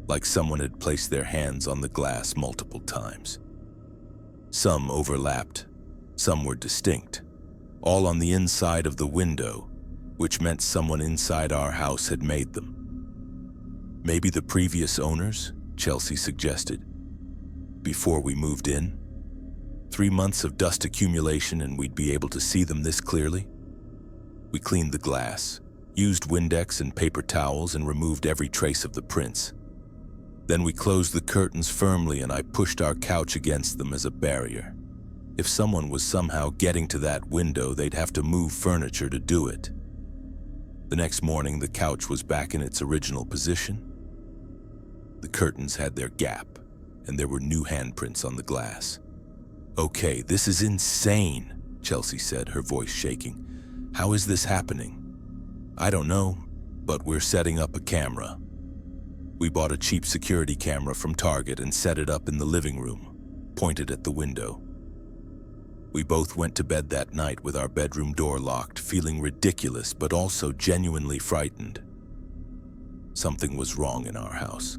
like someone had placed their hands on the glass multiple times. Some overlapped, some were distinct, all on the inside of the window, which meant someone inside our house had made them. "Maybe the previous owners," Chelsea suggested, "before we moved in. 3 months of dust accumulation and we'd be able to see them this clearly." We cleaned the glass, used Windex and paper towels, and removed every trace of the prints. Then we closed the curtains firmly and I pushed our couch against them as a barrier. If someone was somehow getting to that window, they'd have to move furniture to do it. The next morning, the couch was back in its original position. The curtains had their gap, and there were new handprints on the glass. "Okay, this is insane," Chelsea said, her voice shaking. "How is this happening?" "I don't know, but we're setting up a camera." We bought a cheap security camera from Target and set it up in the living room, pointed at the window. We both went to bed that night with our bedroom door locked, feeling ridiculous but also genuinely frightened. Something was wrong in our house.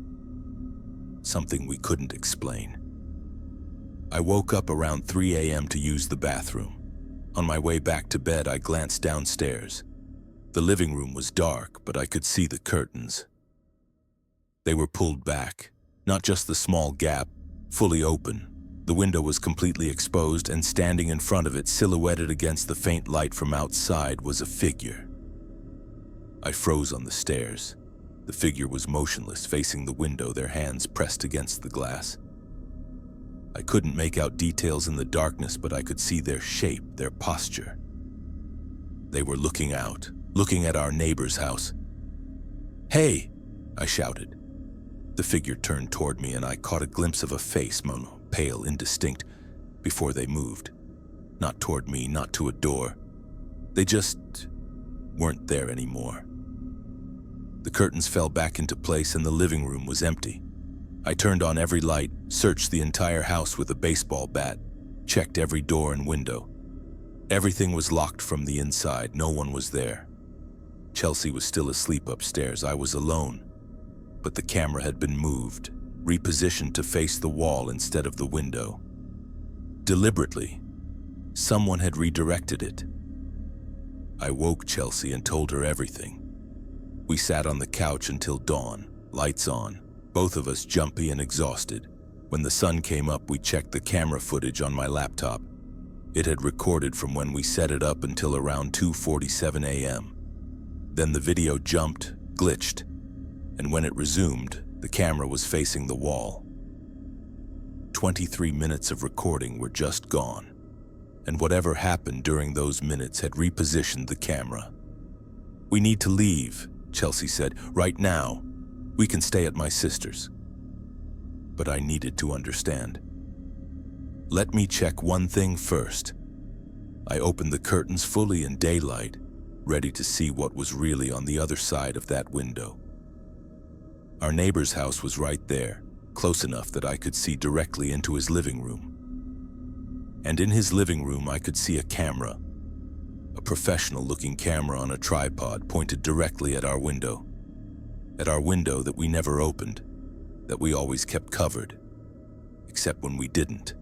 Something we couldn't explain. I woke up around 3 a.m. to use the bathroom. On my way back to bed, I glanced downstairs. The living room was dark, but I could see the curtains. They were pulled back, not just the small gap, fully open. The window was completely exposed, and standing in front of it, silhouetted against the faint light from outside, was a figure. I froze on the stairs. The figure was motionless, facing the window, their hands pressed against the glass. I couldn't make out details in the darkness, but I could see their shape, their posture. They were looking out, looking at our neighbor's house. "Hey!" I shouted. The figure turned toward me, and I caught a glimpse of a face, pale, indistinct, before they moved. Not toward me, not to a door. They just weren't there anymore. The curtains fell back into place, and the living room was empty. I turned on every light, searched the entire house with a baseball bat, checked every door and window. Everything was locked from the inside. No one was there. Chelsea was still asleep upstairs. I was alone. But the camera had been moved, repositioned to face the wall instead of the window. Deliberately, someone had redirected it. I woke Chelsea and told her everything. We sat on the couch until dawn, lights on, both of us jumpy and exhausted. When the sun came up, we checked the camera footage on my laptop. It had recorded from when we set it up until around 2:47 a.m. Then the video jumped, glitched, and when it resumed, the camera was facing the wall. 23 minutes of recording were just gone, and whatever happened during those minutes had repositioned the camera. "We need to leave," Chelsea said. "Right now. We can stay at my sister's." But I needed to understand. "Let me check one thing first." I opened the curtains fully in daylight, ready to see what was really on the other side of that window. Our neighbor's house was right there, close enough that I could see directly into his living room. And in his living room, I could see a camera, a professional-looking camera on a tripod pointed directly at our window that we never opened, that we always kept covered, except when we didn't.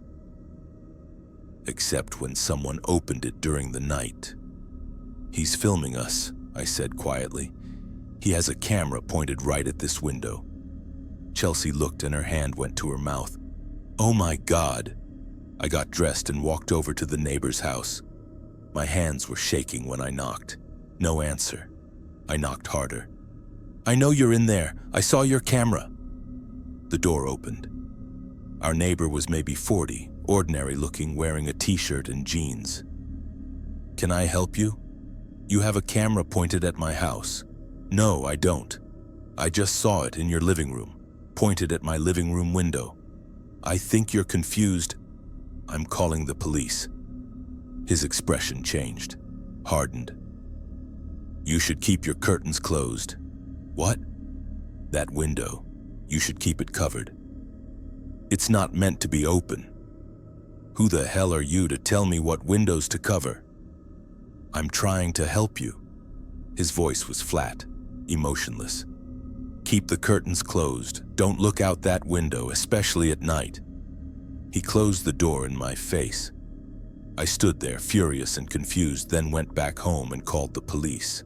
Except when someone opened it during the night. "He's filming us," I said quietly. "He has a camera pointed right at this window." Chelsea looked and her hand went to her mouth. "Oh my God!" I got dressed and walked over to the neighbor's house. My hands were shaking when I knocked. No answer. I knocked harder. "I know you're in there. I saw your camera." The door opened. Our neighbor was maybe 40, ordinary looking, wearing a t-shirt and jeans. "Can I help you? You have a camera pointed at my house." "No, I don't. I just saw it in your living room, pointed at my living room window." "I think you're confused. I'm calling the police." His expression changed, hardened. "You should keep your curtains closed." "What?" "That window. You should keep it covered. It's not meant to be open." "Who the hell are you to tell me what windows to cover?" "I'm trying to help you." His voice was flat, emotionless. "Keep the curtains closed. Don't look out that window, especially at night." He closed the door in my face. I stood there, furious and confused, then went back home and called the police.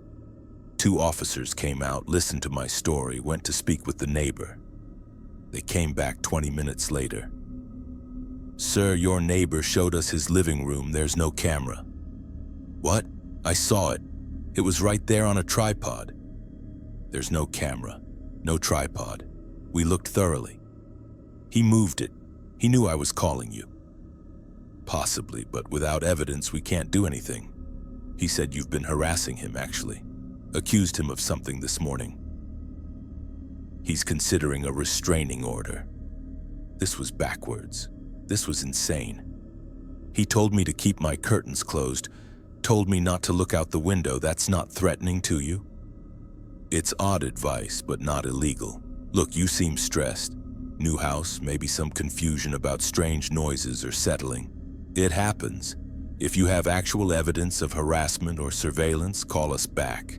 2 officers came out, listened to my story, went to speak with the neighbor. They came back 20 minutes later. "Sir, your neighbor showed us his living room. There's no camera." "What?" "I saw it. It was right there on a tripod." "There's no camera, no tripod. We looked thoroughly. He moved it. He knew I was calling you." "Possibly, but without evidence we can't do anything." He said you've been harassing him, actually. Accused him of something this morning. He's considering a restraining order. This was backwards. This was insane. He told me to keep my curtains closed, told me not to look out the window. That's not threatening to you? It's odd advice, but not illegal. Look, you seem stressed. New house, maybe some confusion about strange noises or settling. It happens. If you have actual evidence of harassment or surveillance, call us back.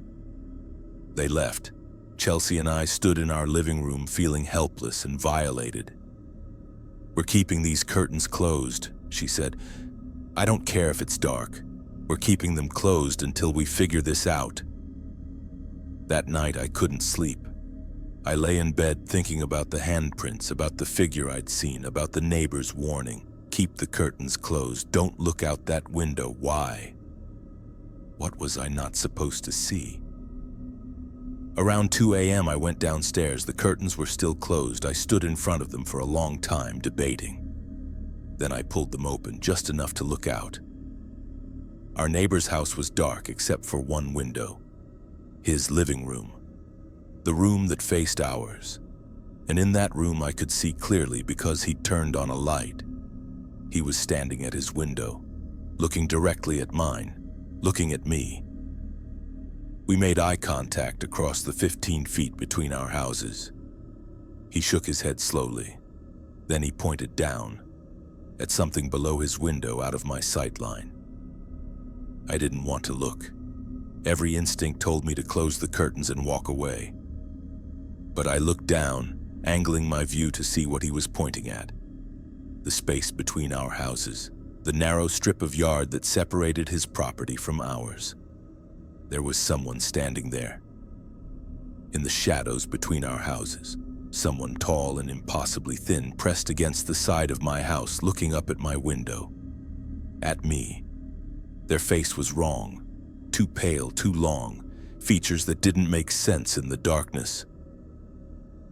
They left. Chelsea and I stood in our living room feeling helpless and violated. "We're keeping these curtains closed," she said. "I don't care if it's dark. We're keeping them closed until we figure this out." That night I couldn't sleep. I lay in bed thinking about the handprints, about the figure I'd seen, about the neighbor's warning. Keep the curtains closed. Don't look out that window. Why? What was I not supposed to see? Around 2 a.m. I went downstairs. The curtains were still closed. I stood in front of them for a long time, debating. Then I pulled them open, just enough to look out. Our neighbor's house was dark except for one window. His living room. The room that faced ours. And in that room I could see clearly because he'd turned on a light. He was standing at his window, looking directly at mine, looking at me. We made eye contact across the 15 feet between our houses. He shook his head slowly. Then he pointed down, at something below his window out of my sight line. I didn't want to look. Every instinct told me to close the curtains and walk away. But I looked down, angling my view to see what he was pointing at. The space between our houses, the narrow strip of yard that separated his property from ours. There was someone standing there. In the shadows between our houses, someone tall and impossibly thin pressed against the side of my house, looking up at my window. At me. Their face was wrong, too pale, too long, features that didn't make sense in the darkness.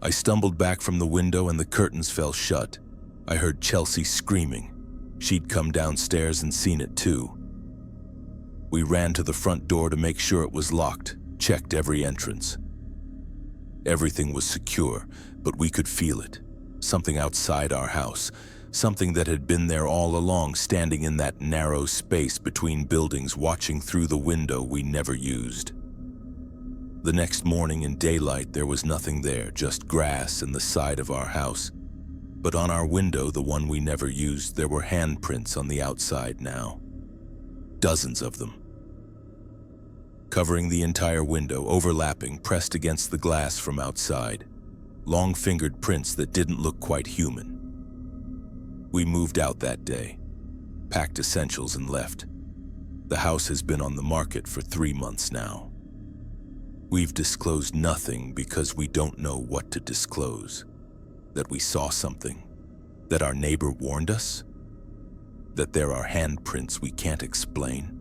I stumbled back from the window and the curtains fell shut. I heard Chelsea screaming. She'd come downstairs and seen it too. We ran to the front door to make sure it was locked, checked every entrance. Everything was secure, but we could feel it. Something outside our house, something that had been there all along, standing in that narrow space between buildings, watching through the window we never used. The next morning in daylight, there was nothing there, just grass and the side of our house. But on our window, the one we never used, there were handprints on the outside now. Dozens of them. Covering the entire window, overlapping, pressed against the glass from outside. Long-fingered prints that didn't look quite human. We moved out that day, packed essentials and left. The house has been on the market for 3 months now. We've disclosed nothing because we don't know what to disclose. That we saw something. That our neighbor warned us. That there are handprints we can't explain.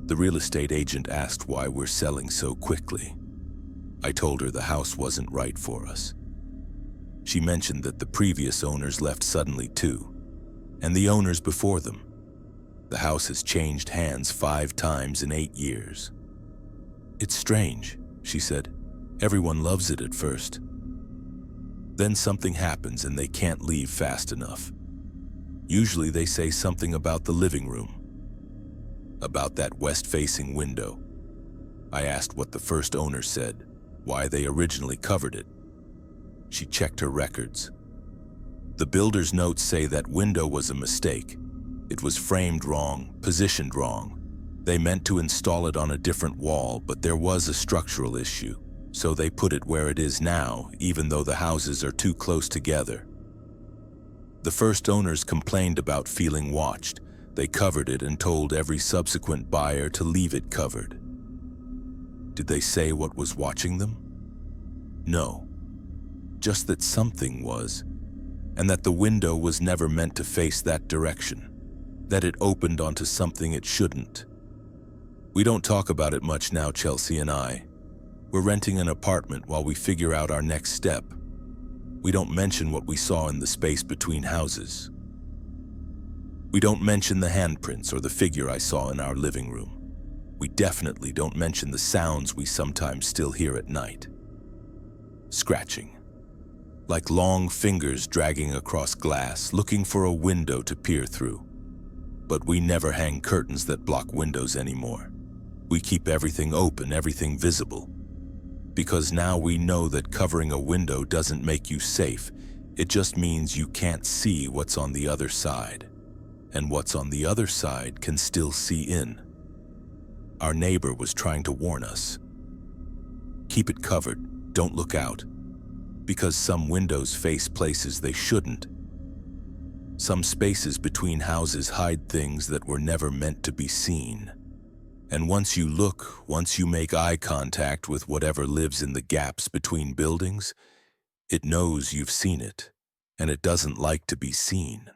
The real estate agent asked why we're selling so quickly. I told her the house wasn't right for us. She mentioned that the previous owners left suddenly too, and the owners before them. The house has changed hands 5 times in 8 years. It's strange, she said. Everyone loves it at first. Then something happens and they can't leave fast enough. Usually they say something about the living room. About that west-facing window. I asked what the first owner said, why they originally covered it. She checked her records. The builder's notes say that window was a mistake. It was framed wrong, positioned wrong. They meant to install it on a different wall, but there was a structural issue, so they put it where it is now, even though the houses are too close together. The first owners complained about feeling watched. They covered it and told every subsequent buyer to leave it covered. Did they say what was watching them? No. Just that something was, and that the window was never meant to face that direction, that it opened onto something it shouldn't. We don't talk about it much now, Chelsea and I. We're renting an apartment while we figure out our next step. We don't mention what we saw in the space between houses. We don't mention the handprints or the figure I saw in our living room. We definitely don't mention the sounds we sometimes still hear at night. Scratching. Like long fingers dragging across glass, looking for a window to peer through. But we never hang curtains that block windows anymore. We keep everything open, everything visible. Because now we know that covering a window doesn't make you safe. It just means you can't see what's on the other side. And what's on the other side can still see in. Our neighbor was trying to warn us. Keep it covered, don't look out. Because some windows face places they shouldn't. Some spaces between houses hide things that were never meant to be seen. And once you make eye contact with whatever lives in the gaps between buildings, it knows you've seen it, and it doesn't like to be seen.